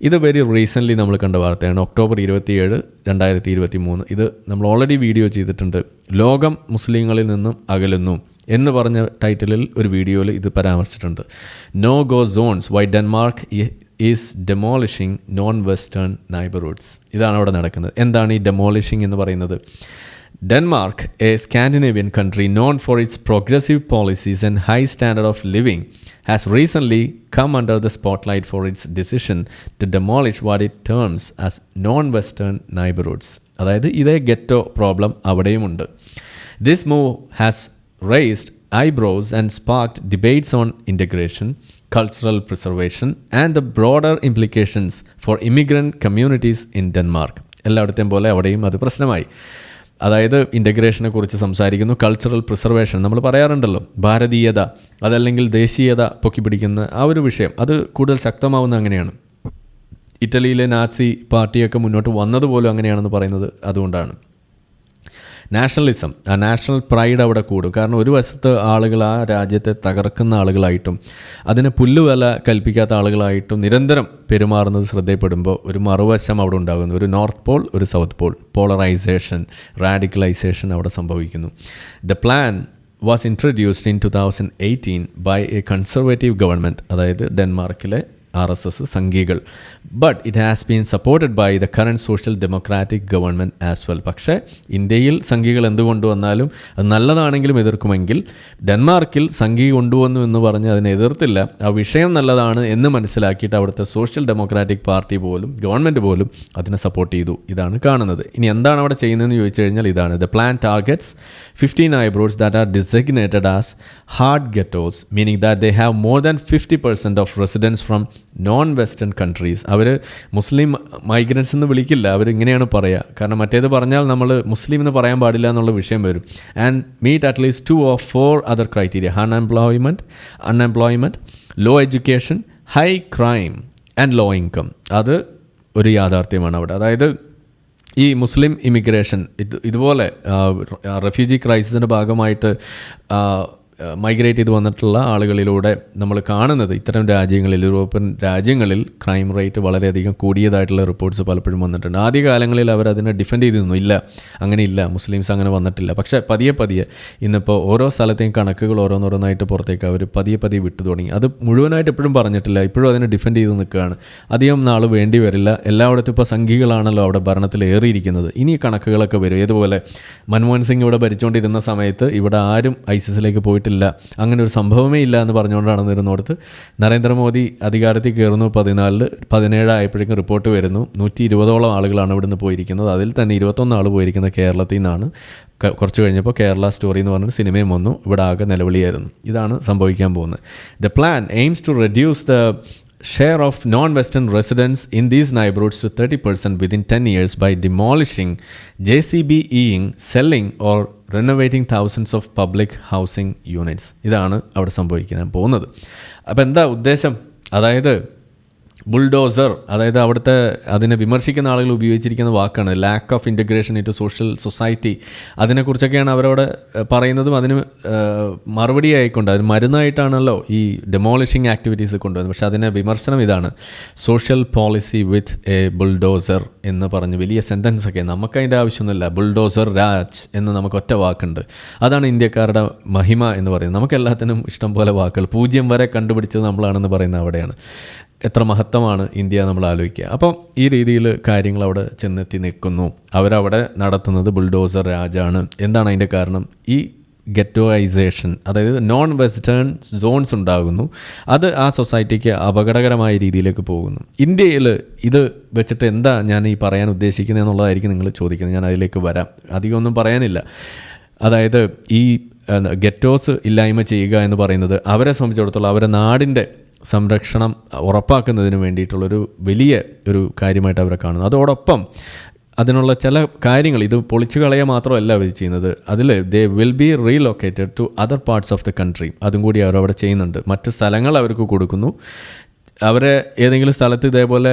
ഇത് വെരി റീസെൻ്റ്ലി നമ്മൾ കണ്ട വാർത്തയാണ്. ഒക്ടോബർ 27, 2023. ഇത് നമ്മൾ ഓൾറെഡി വീഡിയോ ചെയ്തിട്ടുണ്ട്. ലോകം മുസ്ലിങ്ങളിൽ നിന്നും അകലുന്നു എന്ന് പറഞ്ഞ ടൈറ്റിലിൽ ഒരു വീഡിയോയിൽ ഇത് പരാമർശിച്ചിട്ടുണ്ട്. No go zones, why Denmark is demolishing non western neighbourhoods. ഇതാണ് അവിടെ നടക്കുന്നത്. എന്താണ് ഈ ഡെമോളിഷിംഗ് എന്ന് പറയുന്നത്? Denmark, a Scandinavian country known for its progressive policies and high standard of living, has recently come under the spotlight for its decision to demolish what it terms as non-Western neighborhoods. അതായത് ഇതേ ഗെറ്റോ problem അവിടെയുമുണ്ട്. This move has raised eyebrows and sparked debates on integration, cultural preservation, and the broader implications for immigrant communities in Denmark. എല്ലായിടത്തെയും പോലെ അവിടെയും അത് പ്രശ്നമായി. അതായത് ഇൻ്റഗ്രേഷനെ കുറിച്ച് സംസാരിക്കുന്നു, കൾച്ചറൽ പ്രിസർവേഷൻ നമ്മൾ പറയാറുണ്ടല്ലോ, ഭാരതീയത അതല്ലെങ്കിൽ ദേശീയത പൊക്കി പിടിക്കുന്ന ആ ഒരു വിഷയം അത് കൂടുതൽ ശക്തമാവുന്ന അങ്ങനെയാണ്. ഇറ്റലിയിലെ നാസി പാർട്ടിയൊക്കെ മുന്നോട്ട് വന്നതുപോലും അങ്ങനെയാണെന്ന് പറയുന്നത് അതുകൊണ്ടാണ്. നാഷണലിസം, ആ നാഷണൽ പ്രൈഡ് അവിടെ കൂടും. കാരണം ഒരു വശത്ത് ആളുകൾ ആ രാജ്യത്തെ തകർക്കുന്ന ആളുകളായിട്ടും അതിന് പുല്ലുവില കൽപ്പിക്കാത്ത ആളുകളായിട്ടും നിരന്തരം പെരുമാറുന്നത് ശ്രദ്ധയപ്പെടുമ്പോൾ ഒരു മറുവശം അവിടെ ഉണ്ടാകുന്നു. ഒരു നോർത്ത് പോൾ, ഒരു സൗത്ത് പോൾ, പോളറൈസേഷൻ, റാഡിക്കലൈസേഷൻ അവിടെ സംഭവിക്കുന്നു. The plan was introduced in 2018 by a conservative government, അതായത് ഡെൻമാർക്കിലെ RSS സംഘികൾ. But it has been supported by the current social democratic government as well. പക്ഷേ ഇന്ത്യയിൽ സംഘികൾ എന്ത് കൊണ്ടുവന്നാലും അത് നല്ലതാണെങ്കിലും എതിർക്കുമെങ്കിൽ ഡെൻമാർക്കിൽ സംഘി കൊണ്ടുവന്നു എന്ന് പറഞ്ഞ് അതിനെ എതിർത്തില്ല. ആ വിഷയം നല്ലതാണ് എന്ന് മനസ്സിലാക്കിയിട്ട് അവിടുത്തെ സോഷ്യൽ ഡെമോക്രാറ്റിക് പാർട്ടി പോലും ഗവൺമെൻറ് പോലും അതിനെ സപ്പോർട്ട് ചെയ്തു. ഇതാണ് കാണുന്നത്. ഇനി എന്താണ് അവിടെ ചെയ്യുന്നതെന്ന് ചോദിച്ചു കഴിഞ്ഞാൽ ഇതാണ്. The plan targets 15 neighborhoods that are designated as hard ghettos, meaning that they have more than 50% of residents from non-Western countries. അവർ മുസ്ലിം മൈഗ്രൻസ് എന്ന് വിളിക്കില്ല, അവരിങ്ങനെയാണ് പറയുക. കാരണം മറ്റേത് പറഞ്ഞാൽ നമ്മൾ മുസ്ലിം എന്ന് പറയാൻ പാടില്ല എന്നുള്ള വിഷയം വരും. And meet at least 2 or 4 other criteria: unemployment, low education, high crime and low income. അത് ഒരു യാഥാർത്ഥ്യമാണ് അവിടെ. അതായത് ഈ മുസ്ലിം ഇമിഗ്രേഷൻ ഇതുപോലെ റെഫ്യൂജി ക്രൈസിസിൻ്റെ ഭാഗമായിട്ട് മൈഗ്രേറ്റ് ചെയ്ത് വന്നിട്ടുള്ള ആളുകളിലൂടെ നമ്മൾ കാണുന്നത് ഇത്തരം രാജ്യങ്ങളിൽ, യൂറോപ്യൻ രാജ്യങ്ങളിൽ ക്രൈം റേറ്റ് വളരെയധികം കൂടിയതായിട്ടുള്ള റിപ്പോർട്ട്സ് പലപ്പോഴും വന്നിട്ടുണ്ട്. ആദ്യകാലങ്ങളിൽ അവരതിനെ ഡിഫെൻഡ് ചെയ്തിരുന്നു, ഇല്ല അങ്ങനെയില്ല, മുസ്ലിംസ് അങ്ങനെ വന്നിട്ടില്ല. പക്ഷേ പതിയെ ഇന്നിപ്പോൾ ഓരോ സ്ഥലത്തെയും കണക്കുകൾ ഓരോന്നോരോന്നായിട്ട് പുറത്തേക്ക് അവർ പതിയെ വിട്ടു തുടങ്ങി. അത് മുഴുവനായിട്ട് എപ്പോഴും പറഞ്ഞിട്ടില്ല, ഇപ്പോഴും അതിനെ ഡിഫെൻഡ് ചെയ്ത് നിൽക്കുകയാണ്. അധികം നാൾ വേണ്ടി വരില്ല. എല്ലായിടത്തും ഇപ്പോൾ സംഘികളാണല്ലോ അവിടെ ഭരണത്തിൽ ഏറിയിരിക്കുന്നത്. ഇനി കണക്കുകളൊക്കെ വരും. ഏതുപോലെ മൻമോഹൻ സിംഗ് ഇവിടെ ഭരിച്ചുകൊണ്ടിരുന്ന സമയത്ത് ഇവിടെ ആരും ഐസിസിലേക്ക് പോയിട്ട് അങ്ങനെ ഒരു സംഭവമേ ഇല്ല എന്ന് പറഞ്ഞുകൊണ്ടാണ് നിന്നിരുന്നോടത്ത് നരേന്ദ്രമോദി അധികാരത്തിൽ കയറുന്നു. 17 ആയപ്പോഴേക്കും റിപ്പോർട്ട് വരുന്നു 120ഓളം ആളുകളാണ് ഇവിടുന്ന് പോയിരിക്കുന്നത്. അതിൽ തന്നെ 21 ആൾ പോയിരിക്കുന്നത് കേരളത്തിൽ നിന്നാണ്. കുറച്ച് കഴിഞ്ഞപ്പോൾ കേരള സ്റ്റോറി എന്ന് പറഞ്ഞൊരു സിനിമയും വന്നു. ഇവിടെ ആകെ നിലവിളിയായിരുന്നു. ഇതാണ് സംഭവിക്കാൻ പോകുന്നത്. The plan aims to reduce the share of non-Western residents in these neighborhoods to 30% within 10 years by demolishing, JCBEing, selling or renovating thousands of public housing units. ഇതാണ് അവിടെ സംഭവിക്കാൻ പോകുന്നത്. അപ്പോൾ എന്താ ഉദ്ദേശം? അതായത് ബുൾഡോസർ, അതായത് അവിടുത്തെ അതിനെ വിമർശിക്കുന്ന ആളുകൾ ഉപയോഗിച്ചിരിക്കുന്ന വാക്കാണ് lack of integration into social society. അതിനെക്കുറിച്ചൊക്കെയാണ് അവരവിടെ പറയുന്നതും അതിന് മറുപടി ആയിക്കൊണ്ട് അതിന് മരുന്നായിട്ടാണല്ലോ ഈ ഡെമോളിഷിങ് ആക്ടിവിറ്റീസ് കൊണ്ടുവന്നത്. പക്ഷേ അതിനെ വിമർശനം ഇതാണ്: social policy with a bulldozer എന്ന് പറഞ്ഞ് വലിയ സെൻറ്റൻസൊക്കെ. നമുക്കതിൻ്റെ ആവശ്യമൊന്നുമില്ല. ബുൾഡോസർ രാജ് എന്ന് നമുക്ക് ഒറ്റ വാക്കുണ്ട്. അതാണ് ഇന്ത്യക്കാരുടെ മഹിമ എന്ന് പറയുന്നത്. നമുക്കെല്ലാത്തിനും ഇഷ്ടം പോലെ വാക്കുകൾ. 0 വരെ കണ്ടുപിടിച്ചത് നമ്മളാണെന്ന് പറയുന്നത് അവിടെയാണ്. എത്ര മഹത്തമാണ് ഇന്ത്യ നമ്മൾ ആലോചിക്കുക. അപ്പം ഈ രീതിയിൽ കാര്യങ്ങൾ അവിടെ ചെന്നെത്തി നിൽക്കുന്നു. അവരവിടെ നടത്തുന്നത് ബുൾഡോസർ രാജാണ്. എന്താണ് അതിൻ്റെ കാരണം? ഈ ഗെറ്റോയിസേഷൻ, അതായത് നോൺ വെസ്റ്റേൺ സോൺസ് ഉണ്ടാകുന്നു. അത് ആ സൊസൈറ്റിക്ക് അപകടകരമായ രീതിയിലേക്ക് പോകുന്നു. ഇന്ത്യയിൽ ഇത് വെച്ചിട്ട് എന്താ ഞാൻ ഈ പറയാൻ ഉദ്ദേശിക്കുന്നത് എന്നുള്ളതായിരിക്കും നിങ്ങൾ ചോദിക്കുന്നത്. ഞാൻ അതിലേക്ക് വരാം. അധികമൊന്നും പറയാനില്ല. അതായത് ഈ ഗെറ്റോസ് ഇല്ലായ്മ ചെയ്യുക എന്ന് പറയുന്നത് അവരെ സംബന്ധിച്ചിടത്തോളം അവരെ നാടിൻ്റെ സംരക്ഷണം ഉറപ്പാക്കുന്നതിന് വേണ്ടിയിട്ടുള്ളൊരു വലിയ ഒരു കാര്യമായിട്ട് അവരെ കാണുന്നു. അതോടൊപ്പം അതിനുള്ള ചില കാര്യങ്ങൾ ഇത് പൊളിച്ചു കളയുക മാത്രമല്ല അവർ ചെയ്യുന്നത്. അതിൽ they will be relocated to other parts of the country. അതും കൂടി അവരവിടെ ചെയ്യുന്നുണ്ട്. മറ്റ് സ്ഥലങ്ങൾ അവർക്ക് കൊടുക്കുന്നു. അവരെ ഏതെങ്കിലും സ്ഥലത്ത് ഇതേപോലെ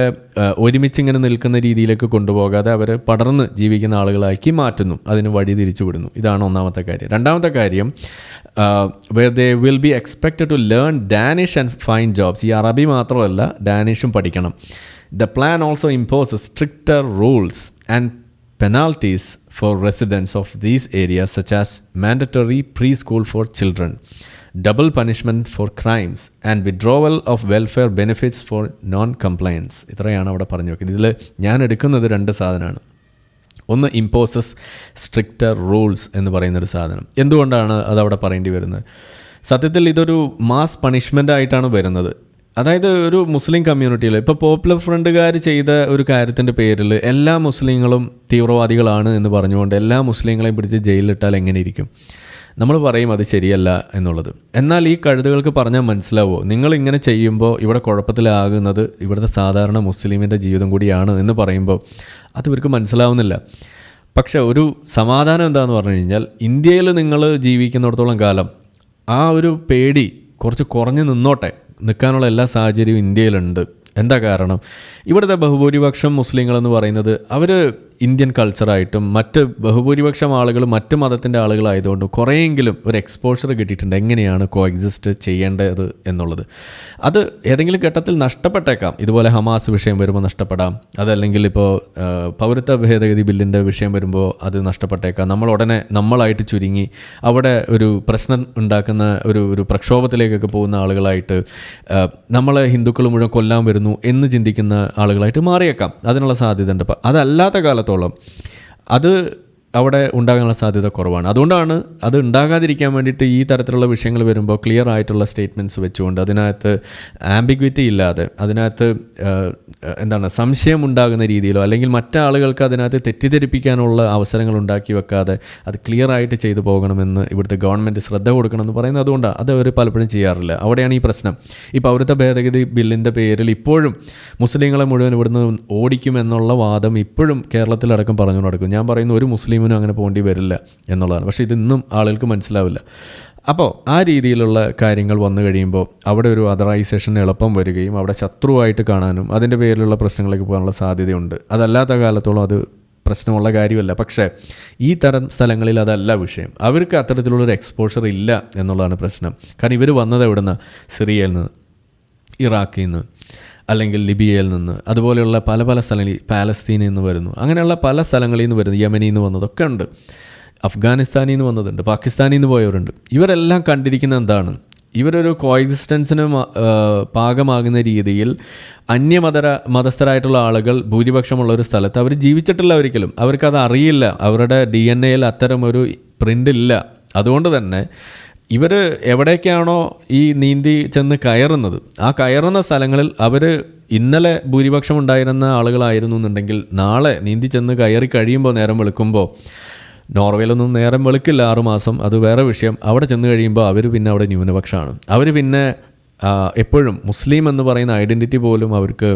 ഒരുമിച്ച് ഇങ്ങനെ നിൽക്കുന്ന രീതിയിലേക്ക് കൊണ്ടുപോകാതെ അവർ പടർന്ന് ജീവിക്കുന്ന ആളുകളാക്കി മാറ്റുന്നു. അതിന് വഴി തിരിച്ചു വിടുന്നു. ഇതാണ് ഒന്നാമത്തെ കാര്യം. രണ്ടാമത്തെ കാര്യം, where they will be expected to learn Danish and find jobs. ഈ അറബി മാത്രമല്ല, ഡാനിഷും പഠിക്കണം. The plan also imposes stricter rules and penalties for residents of these areas, such as mandatory preschool for children, double punishment for crimes and withdrawal of welfare benefits for non-compliance. ഇത്രയാണ് അവിടെ പറഞ്ഞു വെക്കുന്നത്. ഇതിൽ ഞാൻ എടുക്കുന്നത് 2 സാധനമാണ്. ഒന്ന് ഇമ്പോസസ് സ്ട്രിക്റ്റർ റൂൾസ് എന്ന് പറയുന്നൊരു സാധനം. എന്തുകൊണ്ടാണ് അതവിടെ പറയേണ്ടി വരുന്നത്? സത്യത്തിൽ ഇതൊരു മാസ് പണിഷ്മെൻ്റ് ആയിട്ടാണ് വരുന്നത്. അതായത് ഒരു മുസ്ലിം കമ്മ്യൂണിറ്റിയിൽ ഇപ്പോൾ പോപ്പുലർ ഫ്രണ്ടുകാർ ചെയ്ത ഒരു കാര്യത്തിൻ്റെ പേരിൽ എല്ലാ മുസ്ലിങ്ങളും തീവ്രവാദികളാണ് എന്ന് പറഞ്ഞുകൊണ്ട് എല്ലാ മുസ്ലിങ്ങളെയും പിടിച്ച് ജയിലിലിട്ടാൽ എങ്ങനെ ഇരിക്കും? നമ്മൾ പറയും അത് ശരിയല്ല എന്നുള്ളത്. എന്നാൽ ഈ കഴുതുകൾക്ക് പറഞ്ഞാൽ മനസ്സിലാവുമോ? നിങ്ങളിങ്ങനെ ചെയ്യുമ്പോൾ ഇവിടെ കുഴപ്പത്തിലാകുന്നത് ഇവിടുത്തെ സാധാരണ മുസ്ലിമിൻ്റെ ജീവിതം കൂടിയാണ് എന്ന് പറയുമ്പോൾ അത് ഇവർക്ക് മനസ്സിലാവുന്നില്ല. പക്ഷേ ഒരു സമാധാനം എന്താണെന്ന് പറഞ്ഞു കഴിഞ്ഞാൽ, ഇന്ത്യയിൽ നിങ്ങൾ ജീവിക്കുന്നിടത്തോളം കാലം ആ ഒരു പേടി കുറച്ച് കുറഞ്ഞു നിൽക്കാനുള്ള എല്ലാ സാഹചര്യവും ഇന്ത്യയിലുണ്ട്. എന്താ കാരണം? ഇവിടുത്തെ ബഹുഭൂരിപക്ഷം മുസ്ലിങ്ങളെന്ന് പറയുന്നത് അവർ ഇന്ത്യൻ കൾച്ചറായിട്ടും മറ്റ് ബഹുഭൂരിപക്ഷം ആളുകൾ മറ്റ് മതത്തിൻ്റെ ആളുകളായതുകൊണ്ടും കുറേയെങ്കിലും ഒരു എക്സ്പോഷർ കിട്ടിയിട്ടുണ്ട് എങ്ങനെയാണ് കോഎക്സിസ്റ്റ് ചെയ്യേണ്ടത് എന്നുള്ളത്. അത് ഏതെങ്കിലും ഘട്ടത്തിൽ നഷ്ടപ്പെട്ടേക്കാം. ഇതുപോലെ ഹമാസ് വിഷയം വരുമ്പോൾ നഷ്ടപ്പെടാം. അതല്ലെങ്കിൽ ഇപ്പോൾ പൗരത്വ ഭേദഗതി ബില്ലിൻ്റെ വിഷയം വരുമ്പോൾ അത് നഷ്ടപ്പെട്ടേക്കാം. നമ്മളായിട്ട് ചുരുങ്ങി അവിടെ ഒരു പ്രശ്നം ഉണ്ടാക്കുന്ന ഒരു പ്രക്ഷോഭത്തിലേക്കൊക്കെ പോകുന്ന ആളുകളായിട്ട് നമ്മളെ ഹിന്ദുക്കൾ മുഴുവൻ കൊല്ലാൻ വരുന്നു എന്ന് ചിന്തിക്കുന്ന ആളുകളായിട്ട് മാറിയേക്കാം. അതിനുള്ള സാധ്യത ഉണ്ട്. അതല്ലാത്ത കാലത്തോളം അത് അവിടെ ഉണ്ടാകാനുള്ള സാധ്യത കുറവാണ്. അതുകൊണ്ടാണ് അത് ഉണ്ടാകാതിരിക്കാൻ വേണ്ടിയിട്ട് ഈ തരത്തിലുള്ള വിഷയങ്ങൾ വരുമ്പോൾ ക്ലിയർ ആയിട്ടുള്ള സ്റ്റേറ്റ്മെൻറ്റ്സ് വെച്ചുകൊണ്ട് അതിനകത്ത് ആംബിഗ്വിറ്റി ഇല്ലാതെ അതിനകത്ത് സംശയം ഉണ്ടാകുന്ന രീതിയിലോ അല്ലെങ്കിൽ മറ്റാളുകൾക്ക് അതിനകത്ത് തെറ്റിദ്ധരിപ്പിക്കാനുള്ള അവസരങ്ങൾ ഉണ്ടാക്കി വെക്കാതെ അത് ക്ലിയർ ആയിട്ട് ചെയ്തു പോകണമെന്ന് ഇവിടുത്തെ ഗവൺമെൻറ് ശ്രദ്ധ കൊടുക്കണമെന്ന് പറയുന്നത് അതുകൊണ്ടാണ്. അത് അവർ പലപ്പോഴും ചെയ്യാറില്ല. അവിടെയാണ് ഈ പ്രശ്നം. ഈ പൗരത്വ ഭേദഗതി ബില്ലിൻ്റെ പേരിൽ ഇപ്പോഴും മുസ്ലിങ്ങളെ മുഴുവൻ ഇവിടുന്ന് ഓടിക്കുമെന്നുള്ള വാദം ഇപ്പോഴും കേരളത്തിലടക്കം പറഞ്ഞു നടക്കും. ഞാൻ പറയുന്നു ഒരു മുസ്ലിം അങ്ങനെ പോകേണ്ടി വരില്ല എന്നുള്ളതാണ്. പക്ഷേ ഇതൊന്നും ആളുകൾക്ക് മനസ്സിലാവില്ല. അപ്പോൾ ആ രീതിയിലുള്ള കാര്യങ്ങൾ വന്നു കഴിയുമ്പോൾ അവിടെ ഒരു അതറൈസേഷൻ എളുപ്പം വരികയും അവിടെ ശത്രുവായിട്ട് കാണാനും അതിൻ്റെ പേരിലുള്ള പ്രശ്നങ്ങളിലേക്ക് പോകാനുള്ള സാധ്യതയുണ്ട്. അതല്ലാത്ത കാലത്തോളം അത് പ്രശ്നമുള്ള കാര്യമല്ല. പക്ഷേ ഈ തരം സ്ഥലങ്ങളിൽ അതല്ല വിഷയം. അവർക്ക് അത്തരത്തിലുള്ളൊരു എക്സ്പോഷർ ഇല്ല എന്നുള്ളതാണ് പ്രശ്നം. കാരണം ഇവർ വന്നത് എവിടെ നിന്ന്? സിറിയയിൽ നിന്ന്, ഇറാഖിൽ നിന്ന്, അല്ലെങ്കിൽ ലിബിയയിൽ നിന്ന്, അതുപോലെയുള്ള പല സ്ഥലങ്ങളിൽ, പാലസ്തീനിൽ നിന്ന് വരുന്നു. അങ്ങനെയുള്ള പല സ്ഥലങ്ങളിൽ നിന്ന് വരുന്നു. യമനിൽ നിന്ന് വന്നതൊക്കെ ഉണ്ട്, അഫ്ഗാനിസ്ഥാനിൽ നിന്ന് വന്നതുണ്ട്, പാകിസ്ഥാനിൽ നിന്ന് പോയവരുണ്ട്. ഇവരെല്ലാം കണ്ടിരിക്കുന്ന എന്താണ്? ഇവരൊരു കോഎക്സിസ്റ്റൻസിന് പാകമാകുന്ന രീതിയിൽ മതസ്ഥരായിട്ടുള്ള ആളുകൾ ഭൂരിപക്ഷമുള്ള ഒരു സ്ഥലത്ത് അവർ ജീവിച്ചിട്ടില്ല ഒരിക്കലും. അവർക്കത് അറിയില്ല. അവരുടെ DNA-യിൽ അത്തരമൊരു പ്രിൻ്റ് ഇല്ല. അതുകൊണ്ട് തന്നെ ഇവർ എവിടേക്കാണോ ഈ നീന്തി ചെന്ന് കയറുന്നത്, ആ കയറുന്ന സ്ഥലങ്ങളിൽ അവർ ഇന്നലെ ഭൂരിപക്ഷം ഉണ്ടായിരുന്ന ആളുകളായിരുന്നു എന്നുണ്ടെങ്കിൽ നാളെ നീന്തി ചെന്ന് കയറി കഴിയുമ്പോൾ നേരം വെളുക്കുമ്പോൾ, നോർവേയിലൊന്നും നേരം വെളുക്കില്ല 6 മാസം, അത് വേറെ വിഷയം. അവിടെ ചെന്ന് കഴിയുമ്പോൾ അവർ പിന്നെ അവിടെ ന്യൂനപക്ഷമാണ്. അവർ പിന്നെ എപ്പോഴും മുസ്ലിം എന്ന് പറയുന്ന ഐഡൻറ്റിറ്റി പോലും അവർക്ക്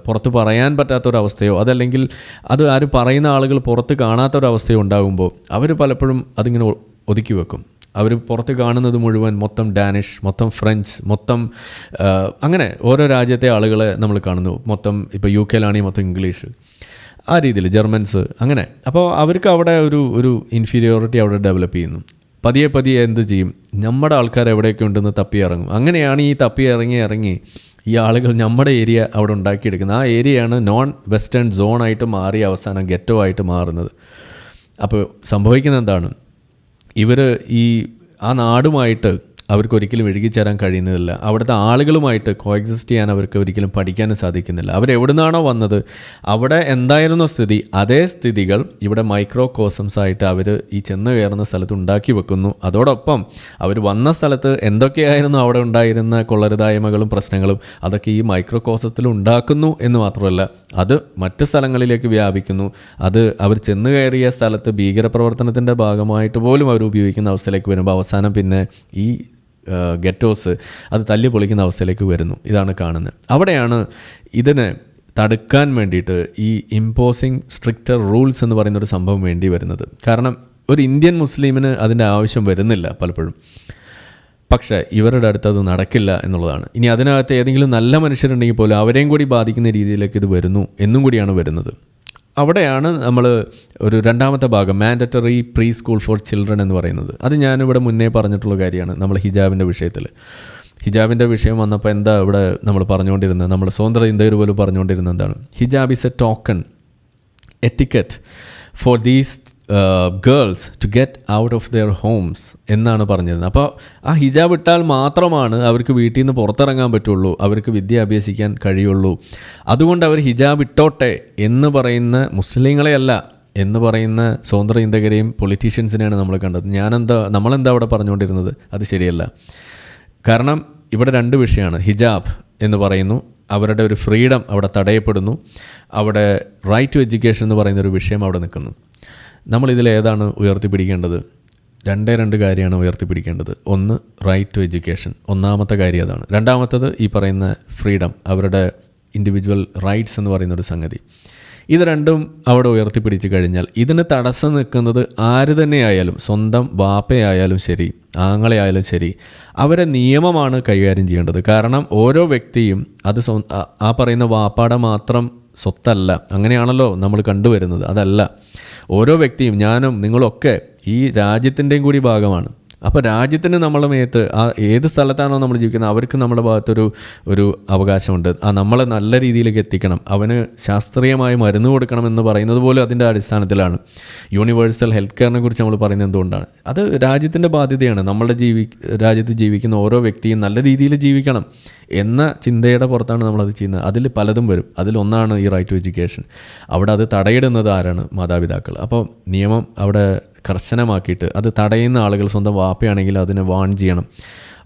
പുറത്ത് പറയാൻ പറ്റാത്തൊരവസ്ഥയോ അതല്ലെങ്കിൽ അത് ആരും പറയുന്ന ആളുകൾ പുറത്ത് കാണാത്തൊരവസ്ഥയോ ഉണ്ടാകുമ്പോൾ അവർ പലപ്പോഴും അതിങ്ങനെ ഒതുക്കി വെക്കും. അവർ പുറത്ത് കാണുന്നത് മുഴുവൻ മൊത്തം ഡാനിഷ്, മൊത്തം ഫ്രഞ്ച്, മൊത്തം അങ്ങനെ ഓരോ രാജ്യത്തെ ആളുകളെ നമ്മൾ കാണുന്നു. മൊത്തം ഇപ്പോൾ UK-ലാണെങ്കിൽ മൊത്തം ഇംഗ്ലീഷ്, ആ രീതിയിൽ ജർമ്മൻസ്, അങ്ങനെ. അപ്പോൾ അവർക്ക് അവിടെ ഒരു ഇൻഫീരിയോറിറ്റി അവിടെ ഡെവലപ്പ് ചെയ്യുന്നു. പതിയെ എന്ത് ചെയ്യും? നമ്മുടെ ആൾക്കാർ എവിടെയൊക്കെ ഉണ്ടെന്ന് തപ്പി ഇറങ്ങും. അങ്ങനെയാണ് ഈ തപ്പി ഇറങ്ങി ഈ ആളുകൾ നമ്മുടെ ഏരിയ അവിടെ ഉണ്ടാക്കിയെടുക്കുന്നത്. ആ ഏരിയയാണ് നോൺ വെസ്റ്റേൺ സോണായിട്ട് മാറി അവസാനം ഗെറ്റോ ആയിട്ട് മാറുന്നത്. അപ്പോൾ സംഭവിക്കുന്നത് എന്താണ്? ഇവർ ആ നാടുമായിട്ട് അവർക്ക് ഒരിക്കലും ഇഴുകിച്ചേരാൻ കഴിയുന്നതില്ല. അവിടുത്തെ ആളുകളുമായിട്ട് കോഎക്സിസ്റ്റ് ചെയ്യാൻ അവർക്ക് ഒരിക്കലും പഠിക്കാനും സാധിക്കുന്നില്ല. അവരെവിടെ നിന്നാണോ വന്നത് അവിടെ എന്തായിരുന്നോ സ്ഥിതി, അതേ സ്ഥിതികൾ ഇവിടെ മൈക്രോ കോസംസ് ആയിട്ട് അവർ ഈ ചെന്ന് കയറുന്ന സ്ഥലത്ത് ഉണ്ടാക്കി വെക്കുന്നു. അതോടൊപ്പം അവർ വന്ന സ്ഥലത്ത് എന്തൊക്കെയായിരുന്നു അവിടെ ഉണ്ടായിരുന്ന കൊള്ളരുതായ്മകളും പ്രശ്നങ്ങളും അതൊക്കെ ഈ മൈക്രോ കോസത്തിൽ ഉണ്ടാക്കുന്നു എന്ന് മാത്രമല്ല, അത് മറ്റ് സ്ഥലങ്ങളിലേക്ക് വ്യാപിക്കുന്നു. അത് അവർ ചെന്ന് കയറിയ സ്ഥലത്ത് ഭീകരപ്രവർത്തനത്തിൻ്റെ ഭാഗമായിട്ട് പോലും അവർ ഉപയോഗിക്കുന്ന അവസ്ഥയിലേക്ക് വരുമ്പോൾ അവസാനം പിന്നെ ഈ ഗെറ്റോസ് അത് തല്ലി പൊളിക്കുന്ന അവസ്ഥയിലേക്ക് വരുന്നു. ഇതാണ് കാണുന്നത്. അവിടെയാണ് ഇതിനെ തടുക്കാൻ വേണ്ടിയിട്ട് ഈ ഇമ്പോസിങ് സ്ട്രിക്റ്റർ റൂൾസ് എന്ന് പറയുന്നൊരു സംഭവം വേണ്ടി വരുന്നത്. കാരണം ഒരു ഇന്ത്യൻ മുസ്ലിമിന് അതിൻ്റെ ആവശ്യം വരുന്നില്ല പലപ്പോഴും. പക്ഷേ ഇവരുടെ അടുത്ത് അത് നടക്കില്ല എന്നുള്ളതാണ്. ഇനി അതിനകത്ത് ഏതെങ്കിലും നല്ല മനുഷ്യരുണ്ടെങ്കിൽ പോലും അവരെയും കൂടി ബാധിക്കുന്ന രീതിയിലേക്ക് ഇത് വരുന്നു എന്നും കൂടിയാണ് വരുന്നത്. അവിടെയാണ് നമ്മൾ ഒരു രണ്ടാമത്തെ ഭാഗം mandatory pre school for children എന്ന് പറയുന്നത്. അത് ഞാനിവിടെ മുന്നേ പറഞ്ഞിട്ടുള്ള കാര്യമാണ്. നമ്മൾ ഹിജാബിൻ്റെ വിഷയം വന്നപ്പോൾ എന്താ ഇവിടെ നമ്മൾ പറഞ്ഞുകൊണ്ടിരുന്നത്, നമ്മൾ സ്വതന്ത്ര ഇന്ത്യയിൽ പോലും പറഞ്ഞുകൊണ്ടിരുന്നത് എന്താണ്? ഹിജാബ് is a token etiquette for these girls to get out of their homes എന്നാണ് പറഞ്ഞിരുന്നത്. അപ്പോൾ ആ ഹിജാബ് ഇട്ടാൽ മാത്രമാണ് അവർക്ക് വീട്ടിൽ നിന്ന് പുറത്തിറങ്ങാൻ പറ്റുള്ളൂ, അവർക്ക് വിദ്യ അഭ്യസിക്കാൻ കഴിയുള്ളൂ. അതുകൊണ്ട് അവർ ഹിജാബ് ഇട്ടോട്ടെ എന്ന് പറയുന്ന മുസ്ലിങ്ങളെയല്ല എന്ന് പറയുന്ന സ്വതന്ത്ര ചിന്തകരെയും പൊളിറ്റീഷ്യൻസിനെയാണ് നമ്മൾ കണ്ടത്. നമ്മളെന്താ അവിടെ പറഞ്ഞുകൊണ്ടിരുന്നത്? അത് ശരിയല്ല. കാരണം ഇവിടെ രണ്ട് വിഷയമാണ്. ഹിജാബ് എന്ന് പറയുന്നു, അവരുടെ ഒരു ഫ്രീഡം അവിടെ തടയപ്പെടുന്നു. അവിടെ റൈറ്റ് ടു എഡ്യൂക്കേഷൻ എന്ന് പറയുന്നൊരു വിഷയം അവിടെ നിൽക്കുന്നു. നമ്മളിതിലേതാണ് ഉയർത്തിപ്പിടിക്കേണ്ടത്? രണ്ട് കാര്യമാണ് ഉയർത്തിപ്പിടിക്കേണ്ടത്. ഒന്ന് റൈറ്റ് ടു എഡ്യൂക്കേഷൻ, ഒന്നാമത്തെ കാര്യം അതാണ്. രണ്ടാമത്തത് ഈ പറയുന്ന ഫ്രീഡം, അവരുടെ ഇൻഡിവിജ്വൽ റൈറ്റ്സ് എന്ന് പറയുന്നൊരു സംഗതി. ഇത് രണ്ടും അവിടെ ഉയർത്തിപ്പിടിച്ച് കഴിഞ്ഞാൽ ഇതിന് തടസ്സം നിൽക്കുന്നത് ആര് തന്നെയായാലും, സ്വന്തം വാപ്പയായാലും ശരി, ആങ്ങളെയായാലും ശരി, അവരെ നിയമമാണ് കൈകാര്യം ചെയ്യേണ്ടത്. കാരണം ഓരോ വ്യക്തിയും അത് ആ പറയുന്ന വാപ്പാടെ മാത്രം സ്വത്തല്ല. അങ്ങനെയാണല്ലോ നമ്മൾ കണ്ടുവരുന്നത്. അതല്ല, ഓരോ വ്യക്തിയും, ഞാനും നിങ്ങളൊക്കെ ഈ രാജ്യത്തിൻ്റെയും കൂടി ഭാഗമാണ്. അപ്പോൾ രാജ്യത്തിന് നമ്മളെ മേത്ത് ഏത് സ്ഥലത്താണോ നമ്മൾ ജീവിക്കുന്നത് അവർക്ക് നമ്മുടെ ഭാഗത്തൊരു അവകാശമുണ്ട്. നമ്മളെ നല്ല രീതിയിലേക്ക് എത്തിക്കണം, അവന് ശാസ്ത്രീയമായി മരുന്ന് കൊടുക്കണമെന്ന് പറയുന്നത് പോലും അതിൻ്റെ അടിസ്ഥാനത്തിലാണ്. യൂണിവേഴ്സൽ ഹെൽത്ത് കെയറിനെ കുറിച്ച് നമ്മൾ പറയുന്നത് എന്തുകൊണ്ടാണ്? അത് രാജ്യത്തിൻ്റെ ബാധ്യതയാണ്. നമ്മളുടെ രാജ്യത്ത് ജീവിക്കുന്ന ഓരോ വ്യക്തിയും നല്ല രീതിയിൽ ജീവിക്കണം എന്ന ചിന്തയുടെ പുറത്താണ് നമ്മളത് ചെയ്യുന്നത്. അതിൽ പലതും വരും. അതിലൊന്നാണ് ഈ റൈറ്റ് ടു എഡ്യൂക്കേഷൻ. അവിടെ അത് തടയിടുന്നത് ആരാണ്? മാതാപിതാക്കൾ. അപ്പോൾ നിയമം അവിടെ കർശനമാക്കിയിട്ട് അത് തടയുന്ന ആളുകൾ സ്വന്തം വാപ്പയാണെങ്കിൽ അതിനെ വാൺ ചെയ്യണം.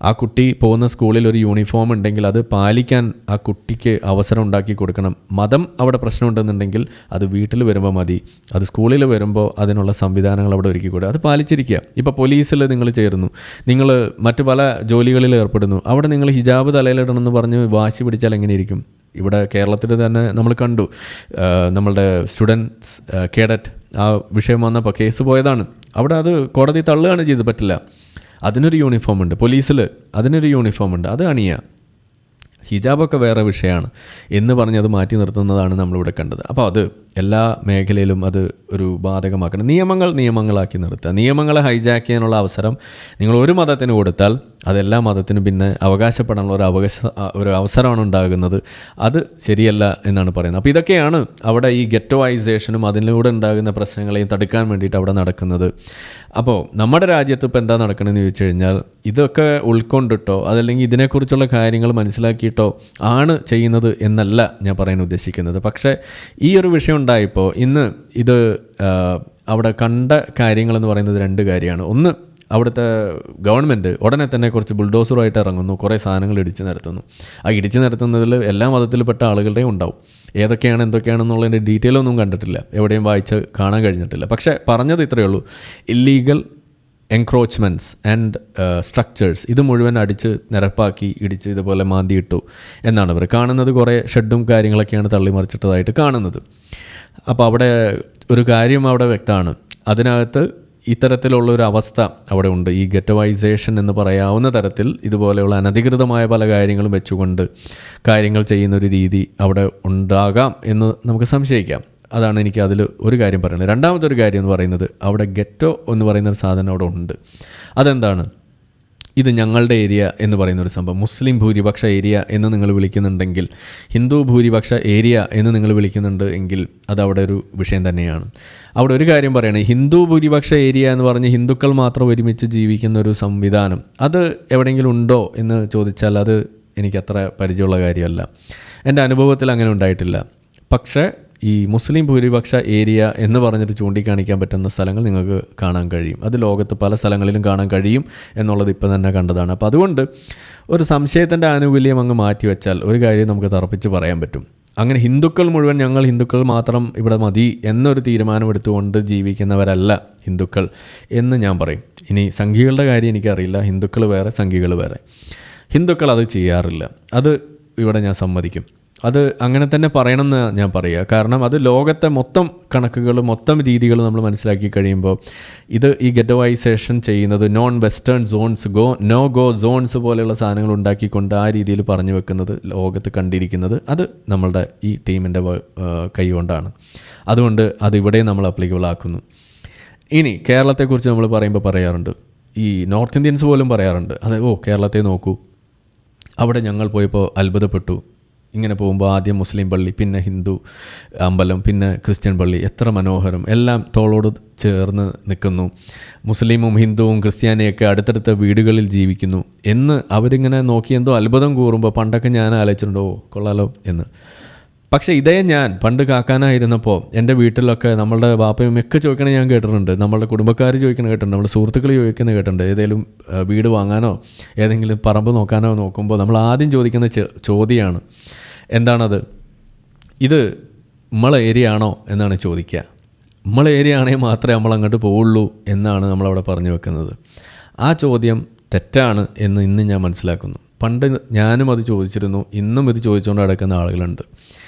ആ കുട്ടി പോകുന്ന സ്കൂളിൽ ഒരു യൂണിഫോം ഉണ്ടെങ്കിൽ അത് പാലിക്കാൻ ആ കുട്ടിക്ക് അവസരം ഉണ്ടാക്കി കൊടുക്കണം. മതം അവിടെ പ്രശ്നമുണ്ടെന്നുണ്ടെങ്കിൽ അത് വീട്ടിൽ വരുമ്പോൾ മതി, അത് സ്കൂളിൽ വരുമ്പോൾ അതിനുള്ള സംവിധാനങ്ങൾ അവിടെ ഒരുക്കി കൊടുക്കുക, അത് പാലിച്ചിരിക്കുക. ഇപ്പോൾ പോലീസിൽ നിങ്ങൾ ചേരുന്നു, നിങ്ങൾ മറ്റു പല ജോലികളിൽ ഏർപ്പെടുന്നു, അവിടെ നിങ്ങൾ ഹിജാബ് തലയിലിടണമെന്ന് പറഞ്ഞ് വാശി പിടിച്ചാൽ എങ്ങനെയിരിക്കും? ഇവിടെ കേരളത്തിൽ തന്നെ നമ്മൾ കണ്ടു, നമ്മളുടെ സ്റ്റുഡൻസ് കേഡറ്റ് ആ വിഷയം വന്നപ്പോൾ കേസ് പോയതാണ്. അവിടെ അത് കോടതി തള്ളുകയാണ് ചെയ്തത്. പറ്റില്ല, അതിനൊരു യൂണിഫോം ഉണ്ട്. പോലീസിൽ അതിനൊരു യൂണിഫോം ഉണ്ട്, അത് അണിയുക. ഹിജാബൊക്കെ വേറെ വിഷയമാണ് എന്ന് പറഞ്ഞ് അത് മാറ്റി നിർത്തുന്നതാണ് നമ്മളിവിടെ കണ്ടത്. അപ്പോൾ അത് എല്ലാ മേഖലയിലും അത് ഒരു ബാധകമാക്കണം. നിയമങ്ങളാക്കി നിർത്തുക. നിയമങ്ങളെ ഹൈജാക്ക് ചെയ്യാനുള്ള അവസരം നിങ്ങൾ ഒരു മതത്തിന് കൊടുത്താൽ അതെല്ലാ മതത്തിനും പിന്നെ അവകാശപ്പെടാനുള്ള ഒരു അവസരമാണ് ഉണ്ടാകുന്നത്. അത് ശരിയല്ല എന്നാണ് പറയുന്നത്. അപ്പോൾ ഇതൊക്കെയാണ് അവിടെ ഈ ഗെറ്റോവൈസേഷനും അതിലൂടെ ഉണ്ടാകുന്ന പ്രശ്നങ്ങളെയും തടുക്കാൻ വേണ്ടിയിട്ട് അവിടെ നടക്കുന്നത്. അപ്പോൾ നമ്മുടെ രാജ്യത്ത് ഇപ്പോൾ എന്താ നടക്കണമെന്ന് ചോദിച്ചു കഴിഞ്ഞാൽ ഇതൊക്കെ ഉൾക്കൊണ്ടിട്ടോ അതല്ലെങ്കിൽ ഇതിനെക്കുറിച്ചുള്ള കാര്യങ്ങൾ മനസ്സിലാക്കിയിട്ടോ ആണ് ചെയ്യുന്നത് എന്നല്ല ഞാൻ പറയാൻ ഉദ്ദേശിക്കുന്നത്. പക്ഷേ ഈ ഒരു വിഷയം ഉണ്ടായപ്പോൾ ഇന്ന് ഇത് അവിടെ കണ്ട കാര്യങ്ങളെന്ന് പറയുന്നത് രണ്ട് കാര്യമാണ്. ഒന്ന്, അവിടുത്തെ ഗവൺമെൻറ് ഉടനെ തന്നെ കുറച്ച് ബുൾഡോസറുമായിട്ട് ഇറങ്ങുന്നു, കുറേ സാധനങ്ങൾ ഇടിച്ചു നിരത്തുന്നു. ആ ഇടിച്ചു നിരത്തുന്നതിൽ എല്ലാ മതത്തിൽപ്പെട്ട ആളുകളുടെയും ഉണ്ടാവും. ഏതൊക്കെയാണ് എന്തൊക്കെയാണെന്നുള്ളതിൻ്റെ ഡീറ്റെയിൽ ഒന്നും കണ്ടിട്ടില്ല, എവിടെയും വായിച്ച് കാണാൻ കഴിഞ്ഞിട്ടില്ല. പക്ഷേ പറഞ്ഞത് ഇത്രയേ ഉള്ളൂ, ഇല്ലീഗൽ എൻക്രോച്ച്മെൻറ്റ്സ് ആൻഡ് സ്ട്രക്ചേഴ്സ് ഇത് മുഴുവൻ അടിച്ച് നിരപ്പാക്കി ഇടിച്ച് ഇതുപോലെ മാന്തിയിട്ടു എന്നാണ് ഇവർ കാണുന്നത്. കുറേ ഷെഡും കാര്യങ്ങളൊക്കെയാണ് തള്ളിമറിച്ചിട്ടതായിട്ട് കാണുന്നത്. അപ്പോൾ അവിടെ ഒരു കാര്യം അവിടെ വ്യക്തമാണ്, അതിനകത്ത് ഇത്തരത്തിലുള്ളൊരു അവസ്ഥ അവിടെ ഉണ്ട്. ഈ ഗെറ്റോവൈസേഷൻ എന്ന് പറയാവുന്ന തരത്തിൽ ഇതുപോലെയുള്ള അനധികൃതമായ പല കാര്യങ്ങളും വെച്ചുകൊണ്ട് കാര്യങ്ങൾ ചെയ്യുന്നൊരു രീതി അവിടെ ഉണ്ടാകാം എന്ന് നമുക്ക് സംശയിക്കാം. അതാണ് എനിക്ക് അതിൽ ഒരു കാര്യം പറയുന്നത്. രണ്ടാമത്തെ ഒരു കാര്യം എന്ന് പറയുന്നത്, അവിടെ ഗെറ്റോ എന്ന് പറയുന്നൊരു സാധനം അവിടെ ഉണ്ട്. അതെന്താണ്? ഇത് ഞങ്ങളുടെ ഏരിയ എന്ന് പറയുന്നൊരു സംഭവം. മുസ്ലിം ഭൂരിപക്ഷ ഏരിയ എന്ന് നിങ്ങൾ വിളിക്കുന്നുണ്ടെങ്കിൽ, ഹിന്ദു ഭൂരിപക്ഷ ഏരിയ എന്ന് നിങ്ങൾ വിളിക്കുന്നുണ്ട് എങ്കിൽ അതവിടെ ഒരു വിഷയം തന്നെയാണ്. അവിടെ ഒരു കാര്യം പറയണേ, ഹിന്ദു ഭൂരിപക്ഷ ഏരിയ എന്ന് പറഞ്ഞ് ഹിന്ദുക്കൾ മാത്രം ഒരുമിച്ച് ജീവിക്കുന്ന ഒരു സംവിധാനം അത് എവിടെയെങ്കിലും ഉണ്ടോ എന്ന് ചോദിച്ചാൽ അത് എനിക്കത്ര പരിചയമുള്ള കാര്യമല്ല. എൻ്റെ അനുഭവത്തിൽ അങ്ങനെ ഉണ്ടായിട്ടില്ല. പക്ഷേ ഈ മുസ്ലിം ഭൂരിപക്ഷ ഏരിയ എന്ന് പറഞ്ഞിട്ട് ചൂണ്ടിക്കാണിക്കാൻ പറ്റുന്ന സ്ഥലങ്ങൾ നിങ്ങൾക്ക് കാണാൻ കഴിയും. അത് ലോകത്ത് പല സ്ഥലങ്ങളിലും കാണാൻ കഴിയും എന്നുള്ളത് ഇപ്പോൾ തന്നെ കണ്ടതാണ്. അപ്പോൾ അതുകൊണ്ട് ഒരു സംശയത്തിൻ്റെ ആനുകൂല്യം അങ്ങ് മാറ്റിവെച്ചാൽ ഒരു കാര്യം നമുക്ക് തറപ്പിച്ച് പറയാൻ പറ്റും. അങ്ങനെ ഹിന്ദുക്കൾ മുഴുവൻ ഞങ്ങൾ ഹിന്ദുക്കൾ മാത്രം ഇവിടെ മതി എന്നൊരു തീരുമാനമെടുത്തുകൊണ്ട് ജീവിക്കുന്നവരല്ല ഹിന്ദുക്കൾ എന്ന് ഞാൻ പറയും. ഇനി സംഘികളുടെ കാര്യം എനിക്കറിയില്ല, ഹിന്ദുക്കൾ വേറെ സംഘികൾ വേറെ. ഹിന്ദുക്കൾ അത് ചെയ്യാറില്ല, അത് ഇവിടെ ഞാൻ സമ്മതിക്കും. അത് അങ്ങനെ തന്നെ പറയണമെന്ന് ഞാൻ പറയുക. കാരണം അത് ലോകത്തെ മൊത്തം കണക്കുകൾ മൊത്തം രീതികൾ നമ്മൾ മനസ്സിലാക്കി കഴിയുമ്പോൾ ഇത് ഈ ഗെറ്റോവൈസേഷൻ ചെയ്യുന്നത് non western zones no go zones പോലെയുള്ള സാധനങ്ങൾ ഉണ്ടാക്കിക്കൊണ്ട് ആ രീതിയിൽ പറഞ്ഞു വെക്കുന്നത് ലോകത്ത് കണ്ടിരിക്കുന്നത് അത് നമ്മളുടെ ഈ ടീമിൻ്റെ കൈ കൊണ്ടാണ്. അതുകൊണ്ട് അതിവിടെ നമ്മൾ അപ്ലിക്കബിൾ ആക്കുന്നു. ഇനി കേരളത്തെക്കുറിച്ച് നമ്മൾ പറയുമ്പോൾ പറയാറുണ്ട്, ഈ നോർത്ത് ഇന്ത്യൻസ് പോലും പറയാറുണ്ട്, അതെ കേരളത്തെ നോക്കൂ, അവിടെ ഞങ്ങൾ പോയപ്പോൾ അത്ഭുതപ്പെട്ടു. ഇങ്ങനെ പോകുമ്പോൾ ആദ്യം മുസ്ലിം പള്ളി, പിന്നെ ഹിന്ദു അമ്പലം, പിന്നെ ക്രിസ്ത്യൻ പള്ളി, എത്ര മനോഹരം, എല്ലാം തോളോട് ചേർന്ന് നിൽക്കുന്നു. മുസ്ലിമും ഹിന്ദുവും ക്രിസ്ത്യാനിയൊക്കെ അടുത്തടുത്ത വീടുകളിൽ ജീവിക്കുന്നു എന്ന് അവരിങ്ങനെ നോക്കി എന്തോ അത്ഭുതം കൂറുമ്പോൾ പണ്ടൊക്കെ ഞാൻ ആലോചിച്ചിട്ടുണ്ടോ കൊള്ളാലോ എന്ന്. പക്ഷേ ഇതേ ഞാൻ പണ്ട് കാക്കാനായിരുന്നപ്പോൾ എൻ്റെ വീട്ടിലൊക്കെ നമ്മളുടെ ബാപ്പയും ഒക്കെ ചോദിക്കണേ ഞാൻ കേട്ടിട്ടുണ്ട്, നമ്മളുടെ കുടുംബക്കാർ ചോദിക്കണ കേട്ടിട്ടുണ്ട്, നമ്മുടെ സുഹൃത്തുക്കൾ ചോദിക്കുന്നത് കേട്ടിട്ടുണ്ട്. ഏതെങ്കിലും വീട് വാങ്ങാനോ ഏതെങ്കിലും പറമ്പ് നോക്കാനോ നോക്കുമ്പോൾ നമ്മൾ ആദ്യം ചോദിക്കുന്ന ചോദ്യമാണ് എന്താണത്, ഇത് നമ്മളെ ഏരിയ ആണോ എന്നാണ് ചോദിക്കുക. നമ്മളെ ഏരിയ ആണെങ്കിൽ മാത്രമേ നമ്മൾ അങ്ങോട്ട് പോവുള്ളൂ എന്നാണ് നമ്മളവിടെ പറഞ്ഞു വെക്കുന്നത്. ആ ചോദ്യം തെറ്റാണ് എന്ന് ഇന്ന് ഞാൻ മനസ്സിലാക്കുന്നു. പണ്ട് ഞാനും അത് ചോദിച്ചിരുന്നു, ഇന്നും ഇത് ചോദിച്ചുകൊണ്ട് നടക്കുന്ന ആളുകളുണ്ട്.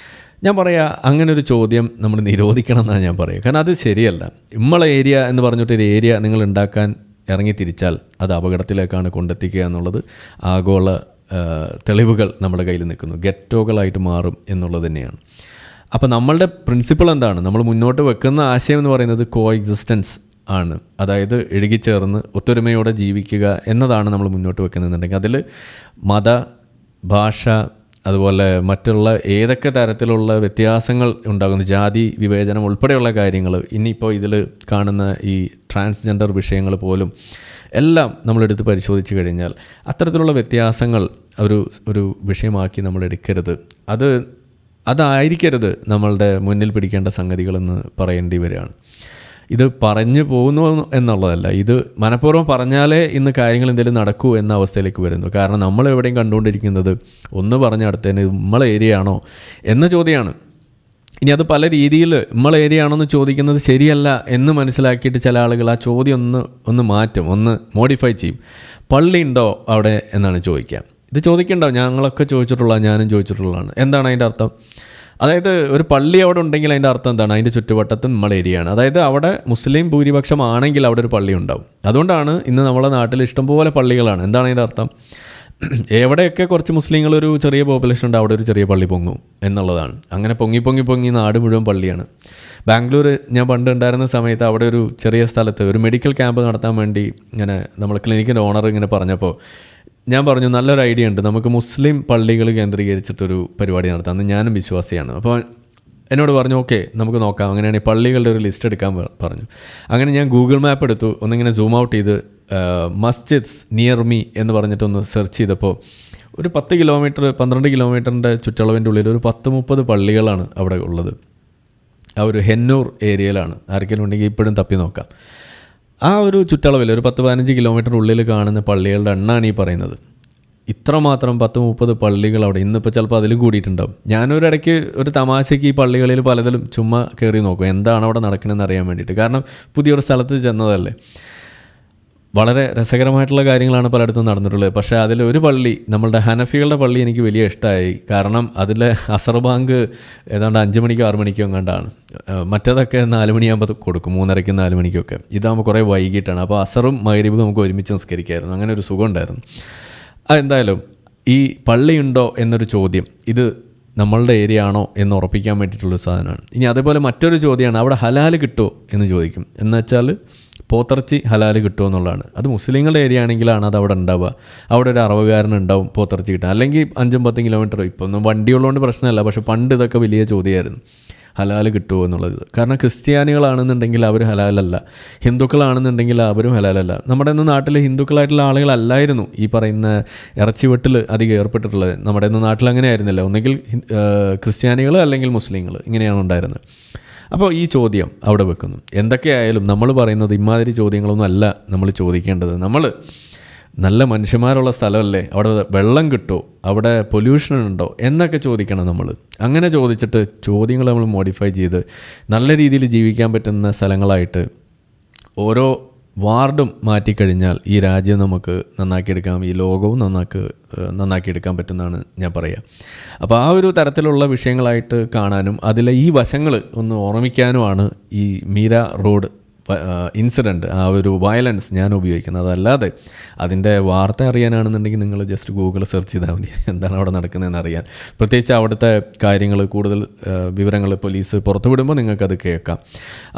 ഞാൻ പറയാം, അങ്ങനെ ഒരു ചോദ്യം നമ്മൾ നിരോധിക്കണം എന്നാണ് ഞാൻ പറയുക. കാരണം അത് ശരിയല്ല. നമ്മളെ ഏരിയ എന്ന് പറഞ്ഞിട്ടൊരു ഏരിയ നിങ്ങൾ ഉണ്ടാക്കാൻ ഇറങ്ങി തിരിച്ചാൽ അത് അപകടത്തിലേക്കാണ് കൊണ്ടെത്തിക്കുക എന്നുള്ളത് ആഗോള തെളിവുകൾ നമ്മുടെ കയ്യിൽ നിൽക്കുന്നു. ഗെറ്റോകളായിട്ട് മാറും എന്നുള്ളത് തന്നെയാണ്. അപ്പോൾ നമ്മളുടെ പ്രിൻസിപ്പിൾ എന്താണ്? നമ്മൾ മുന്നോട്ട് വെക്കുന്ന ആശയം എന്ന് പറയുന്നത് കോ എക്സിസ്റ്റൻസ് ആണ്. അതായത് ഇഴുകിച്ചേർന്ന് ഒത്തൊരുമയോടെ ജീവിക്കുക എന്നതാണ് നമ്മൾ മുന്നോട്ട് വെക്കുന്നതെന്നുണ്ടെങ്കിൽ അതിൽ മത, ഭാഷ, അതുപോലെ മറ്റുള്ള ഏതൊക്കെ തരത്തിലുള്ള വ്യത്യാസങ്ങൾ ഉണ്ടാകുന്നു, ജാതി വിവേചനം ഉൾപ്പെടെയുള്ള കാര്യങ്ങൾ, ഇനിയിപ്പോൾ ഇതിൽ കാണുന്ന ഈ ട്രാൻസ്ജെൻഡർ വിഷയങ്ങൾ പോലും എല്ലാം നമ്മളെടുത്ത് പരിശോധിച്ച് കഴിഞ്ഞാൽ അത്തരത്തിലുള്ള വ്യത്യാസങ്ങൾ ഒരു വിഷയമാക്കി നമ്മൾ എടുക്കരുത്. അതായിരിക്കരുത് നമ്മളുടെ മുന്നിൽ പിടിക്കേണ്ട സംഗതികളെന്ന് പറയേണ്ടി വരികയാണ്. ഇത് പറഞ്ഞു പോകുന്നു എന്നുള്ളതല്ല, ഇത് മനഃപൂർവ്വം പറഞ്ഞാലേ ഇന്ന് കാര്യങ്ങൾ എന്തെങ്കിലും നടക്കൂ എന്ന അവസ്ഥയിലേക്ക് വരുന്നു. കാരണം നമ്മൾ എവിടെയും കണ്ടുകൊണ്ടിരിക്കുന്നത് ഒന്ന് പറഞ്ഞ അടുത്തതിന് നമ്മളെ ഏരിയ ആണോ എന്ന ചോദ്യമാണ്. ഇനി അത് പല രീതിയിൽ നമ്മളെ ഏരിയ ആണോ എന്ന് ചോദിക്കുന്നത് ശരിയല്ല എന്ന് മനസ്സിലാക്കിയിട്ട് ചില ആളുകൾ ആ ചോദ്യം ഒന്ന് മാറ്റും, ഒന്ന് മോഡിഫൈ ചെയ്യും. പള്ളി ഉണ്ടോ അവിടെ എന്നാണ് ചോദിക്കുക. ഇത് ചോദിക്കണ്ടോ? ഞാനും ചോദിച്ചിട്ടുള്ളതാണ്. എന്താണ് അതിൻ്റെ അർത്ഥം? അതായത് ഒരു പള്ളി അവിടെ ഉണ്ടെങ്കിൽ അതിൻ്റെ അർത്ഥം എന്താണ്? അതിൻ്റെ ചുറ്റുവട്ടത്തും നമ്മളെ ഏരിയയാണ്. അതായത് അവിടെ മുസ്ലിം ഭൂരിപക്ഷം ആണെങ്കിൽ അവിടെ ഒരു പള്ളി ഉണ്ടാവും. അതുകൊണ്ടാണ് ഇന്ന് നമ്മളെ നാട്ടിൽ ഇഷ്ടംപോലെ പള്ളികളാണ്. എന്താണ് അതിൻ്റെ അർത്ഥം? എവിടെയൊക്കെ കുറച്ച് മുസ്ലിങ്ങളൊരു ചെറിയ പോപ്പുലേഷൻ ഉണ്ട് അവിടെ ഒരു ചെറിയ പള്ളി പൊങ്ങും എന്നുള്ളതാണ്. അങ്ങനെ പൊങ്ങി നാട് മുഴുവൻ പള്ളിയാണ്. ബാംഗ്ലൂർ ഞാൻ പണ്ട് ഉണ്ടായിരുന്ന സമയത്ത് അവിടെ ഒരു ചെറിയ സ്ഥലത്ത് ഒരു മെഡിക്കൽ ക്യാമ്പ് നടത്താൻ വേണ്ടി ഇങ്ങനെ നമ്മൾ ക്ലിനിക്കിൻ്റെ ഓണർ ഇങ്ങനെ പറഞ്ഞപ്പോൾ ഞാൻ പറഞ്ഞു, നല്ലൊരു ഐഡിയ ഉണ്ട്, നമുക്ക് മുസ്ലിം പള്ളികൾ കേന്ദ്രീകരിച്ചിട്ടൊരു പരിപാടി നടത്താം. അന്ന് ഞാനും വിശ്വാസിയാണ്. അപ്പോൾ എന്നോട് പറഞ്ഞു, ഓക്കെ നമുക്ക് നോക്കാം, അങ്ങനെയാണെങ്കിൽ പള്ളികളുടെ ഒരു ലിസ്റ്റ് എടുക്കാൻ പറഞ്ഞു. അങ്ങനെ ഞാൻ ഗൂഗിൾ മാപ്പ് എടുത്തു, ഒന്നിങ്ങനെ സൂം ഔട്ട് ചെയ്ത് മസ്ജിദ്സ് നിയർ മീ എന്ന് പറഞ്ഞിട്ടൊന്ന് സെർച്ച് ചെയ്തപ്പോൾ ഒരു 10 കിലോമീറ്റർ 12 കിലോമീറ്ററിൻ്റെ ചുറ്റളവിൻ്റെ ഉള്ളിൽ ഒരു 10-30 പള്ളികളാണ് അവിടെ ഉള്ളത്. ആ ഒരു ഹെന്നൂർ ഏരിയയിലാണ്. ആർക്കെങ്കിലും ഉണ്ടെങ്കിൽ ഇപ്പോഴും തപ്പി നോക്കാം. ആ ഒരു ചുറ്റളവിൽ ഒരു 10-15 കിലോമീറ്റർ ഉള്ളിൽ കാണുന്ന പള്ളികളുടെ എണ്ണമാണ് ഈ പറയുന്നത്. ഇത്രമാത്രം 10-30 പള്ളികൾ അവിടെ. ഇന്നിപ്പോൾ ചിലപ്പോൾ അതിലും കൂടിയിട്ടുണ്ടാവും. ഞാനൊരിടയ്ക്ക് ഒരു തമാശയ്ക്ക് ഈ പള്ളികളിൽ പലതിലും ചുമ്മാ കയറി നോക്കും, എന്താണ് അവിടെ നടക്കണമെന്ന് അറിയാൻ വേണ്ടിയിട്ട്. കാരണം പുതിയൊരു സ്ഥലത്ത് ചെന്നതല്ലേ. വളരെ രസകരമായിട്ടുള്ള കാര്യങ്ങളാണ് പലയിടത്തും നടന്നിട്ടുള്ളത്. പക്ഷേ അതിലൊരു പള്ളി, നമ്മളുടെ ഹനഫികളുടെ പള്ളി എനിക്ക് വലിയ ഇഷ്ടമായി. കാരണം അതിലെ അസർ ബാങ്ക് ഏതാണ്ട് 5 മണിക്കോ 6 മണിക്കോ എങ്ങാണ്ടാണ്. മറ്റേതൊക്കെ 4 മണിയാകുമ്പോൾ കൊടുക്കും, 3:30 4 മണിക്കൊക്കെ. ഇതാകുമ്പോൾ കുറേ വൈകിട്ടാണ്. അപ്പോൾ അസറും മഗ്‌രിബും നമുക്ക് ഒരുമിച്ച് നിസ്കരിക്കാമായിരുന്നു. അങ്ങനെ ഒരു സുഖം ഉണ്ടായിരുന്നു. അതെന്തായാലും ഈ പള്ളിയുണ്ടോ എന്നൊരു ചോദ്യം, ഇത് നമ്മളുടെ ഏരിയ ആണോ എന്ന് ഉറപ്പിക്കാൻ വേണ്ടിയിട്ടുള്ളൊരു സാധനമാണ്. ഇനി അതേപോലെ മറ്റൊരു ചോദ്യമാണ്, അവിടെ ഹലാൽ കിട്ടുമോ എന്ന് ചോദിക്കും. എന്നുവെച്ചാൽ പോത്തിറച്ചി ഹലാൽ കിട്ടുമോ എന്നുള്ളതാണ്. അത് മുസ്ലിങ്ങളുടെ ഏരിയ ആണെങ്കിലാണ് അത് അവിടെ ഉണ്ടാവുക. അവിടെ ഒരു അറവുകാരനുണ്ടാവും പോത്തിറച്ചി കിട്ടാൻ. അല്ലെങ്കിൽ 5-10 കിലോമീറ്റർ. ഇപ്പോൾ ഒന്നും വണ്ടിയുള്ളതുകൊണ്ട് പ്രശ്നമല്ല, പക്ഷേ പണ്ട് ഇതൊക്കെ വലിയ ചോദ്യമായിരുന്നു, ഹലാൽ കിട്ടുമോ എന്നുള്ളത്. കാരണം ക്രിസ്ത്യാനികളാണെന്നുണ്ടെങ്കിൽ അവർ ഹലാലല്ല, ഹിന്ദുക്കളാണെന്നുണ്ടെങ്കിൽ അവരും ഹലാലല്ല. നമ്മുടെ ഒന്നും നാട്ടിൽ ഹിന്ദുക്കളായിട്ടുള്ള ആളുകളല്ലായിരുന്നു ഈ പറയുന്ന ഇറച്ചിവെട്ടിൽ അധികം ഏർപ്പെട്ടിട്ടുള്ളത്. നമ്മുടെ ഒന്നും നാട്ടിൽ അങ്ങനെ ആയിരുന്നില്ല. ഒന്നുകിൽ ക്രിസ്ത്യാനികൾ അല്ലെങ്കിൽ മുസ്ലിങ്ങൾ, ഇങ്ങനെയാണ് ഉണ്ടായിരുന്നത്. അപ്പോൾ ഈ ചോദ്യം അവിടെ വെക്കുന്നു. എന്തൊക്കെയായാലും നമ്മൾ പറയുന്നത് ഇമാതിരി ചോദ്യങ്ങളൊന്നും അല്ല നമ്മൾ ചോദിക്കേണ്ടത്. നമ്മൾ നല്ല മനുഷ്യന്മാരുള്ള സ്ഥലമല്ലേ, അവിടെ വെള്ളം കിട്ടുമോ, അവിടെ പൊല്യൂഷൻ ഉണ്ടോ എന്നൊക്കെ ചോദിക്കണം നമ്മൾ. അങ്ങനെ ചോദിച്ചിട്ട് ചോദ്യങ്ങൾ നമ്മൾ മോഡിഫൈ ചെയ്ത് നല്ല രീതിയിൽ ജീവിക്കാൻ പറ്റുന്ന സ്ഥലങ്ങളായിട്ട് ഓരോ വാർഡും മാറ്റിക്കഴിഞ്ഞാൽ ഈ രാജ്യം നമുക്ക് നന്നാക്കിയെടുക്കാം, ഈ ലോകവും നന്നാക്കിയെടുക്കാൻ പറ്റുന്നതാണ് ഞാൻ പറയുക. അപ്പോൾ ആ ഒരു തരത്തിലുള്ള വിഷയങ്ങളായിട്ട് കാണാനും അതിലെ ഈ വശങ്ങൾ ഒന്ന് ഓർമ്മിക്കാനുമാണ് ഈ മീര റോഡ് ഇൻസിഡൻറ്റ്, ആ ഒരു വയലൻസ് ഞാൻ ഉപയോഗിക്കുന്നത്. അതല്ലാതെ അതിൻ്റെ വാർത്ത അറിയാനാണെന്നുണ്ടെങ്കിൽ നിങ്ങൾ ജസ്റ്റ് ഗൂഗിൾ സെർച്ച് ചെയ്താൽ മതി, എന്താണ് അവിടെ നടക്കുന്നതെന്ന് അറിയാൻ. പ്രത്യേകിച്ച് അവിടുത്തെ കാര്യങ്ങൾ കൂടുതൽ വിവരങ്ങൾ പോലീസ് പുറത്തുവിടുമ്പോൾ നിങ്ങൾക്കത് കേൾക്കാം.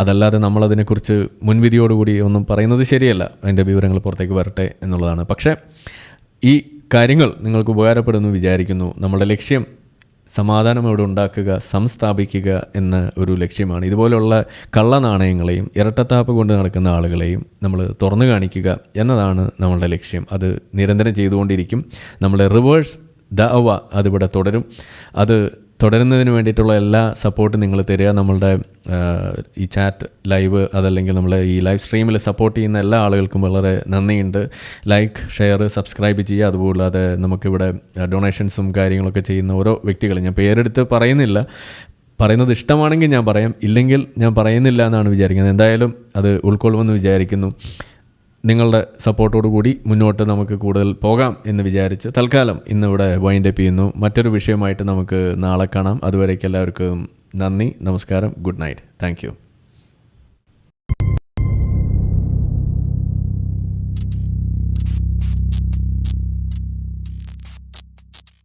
അതല്ലാതെ നമ്മളതിനെക്കുറിച്ച് മുൻവിധിയോടുകൂടി ഒന്നും പറയുന്നത് ശരിയല്ല. അതിൻ്റെ വിവരങ്ങൾ പുറത്തേക്ക് വരട്ടെ എന്നുള്ളതാണ്. പക്ഷേ ഈ കാര്യങ്ങൾ നിങ്ങൾക്ക് ഉപകാരപ്പെടുന്നു വിചാരിക്കുന്നു. നമ്മുടെ ലക്ഷ്യം സമാധാനം ഇവിടെ ഉണ്ടാക്കുക, സംസ്ഥാപിക്കുക എന്ന ഒരു ലക്ഷ്യമാണ്. ഇതുപോലുള്ള കള്ളനാണയങ്ങളെയും ഇരട്ടത്താപ്പ് കൊണ്ട് നടക്കുന്ന ആളുകളെയും നമ്മൾ തുറന്നു കാണിക്കുക എന്നതാണ് നമ്മളുടെ ലക്ഷ്യം. അത് നിരന്തരം ചെയ്തുകൊണ്ടിരിക്കും. നമ്മുടെ റിവേഴ്സ് ദഅവ അതിവിടെ തുടരും. അത് തുടരുന്നതിന് വേണ്ടിയിട്ടുള്ള എല്ലാ സപ്പോർട്ടും നിങ്ങൾ തരിക. നമ്മളുടെ ഈ ചാറ്റ് ലൈവ് അതല്ലെങ്കിൽ നമ്മളെ ഈ ലൈവ് സ്ട്രീമിൽ സപ്പോർട്ട് ചെയ്യുന്ന എല്ലാ ആളുകൾക്കും വളരെ നന്ദിയുണ്ട്. ലൈക്ക്, ഷെയർ, സബ്സ്ക്രൈബ് ചെയ്യുക. അതുകൂടാതെ നമുക്കിവിടെ ഡൊണേഷൻസും കാര്യങ്ങളൊക്കെ ചെയ്യുന്ന ഓരോ വ്യക്തികളും ഞാൻ പേരെടുത്ത് പറയുന്നില്ല, പറയുന്നത് ഇഷ്ടമാണെങ്കിൽ ഞാൻ പറയാം, ഇല്ലെങ്കിൽ ഞാൻ പറയുന്നില്ല എന്നാണ് വിചാരിക്കുന്നത്. എന്തായാലും അത് ഉൾക്കൊള്ളുമെന്ന് വിചാരിക്കുന്നു. നിങ്ങളുടെ സപ്പോർട്ടോടു കൂടി മുന്നോട്ട് നമുക്ക് കൂടുതൽ പോകാം എന്ന് വിചാരിച്ച് തൽക്കാലം ഇന്നിവിടെ വൈൻഡ് അപ്പ് ചെയ്യുന്നു. മറ്റൊരു വിഷയമായിട്ട് നമുക്ക് നാളെ കാണാം. അതുവരേക്കും എല്ലാവർക്കും നന്ദി, നമസ്കാരം, ഗുഡ് നൈറ്റ്. Thank you.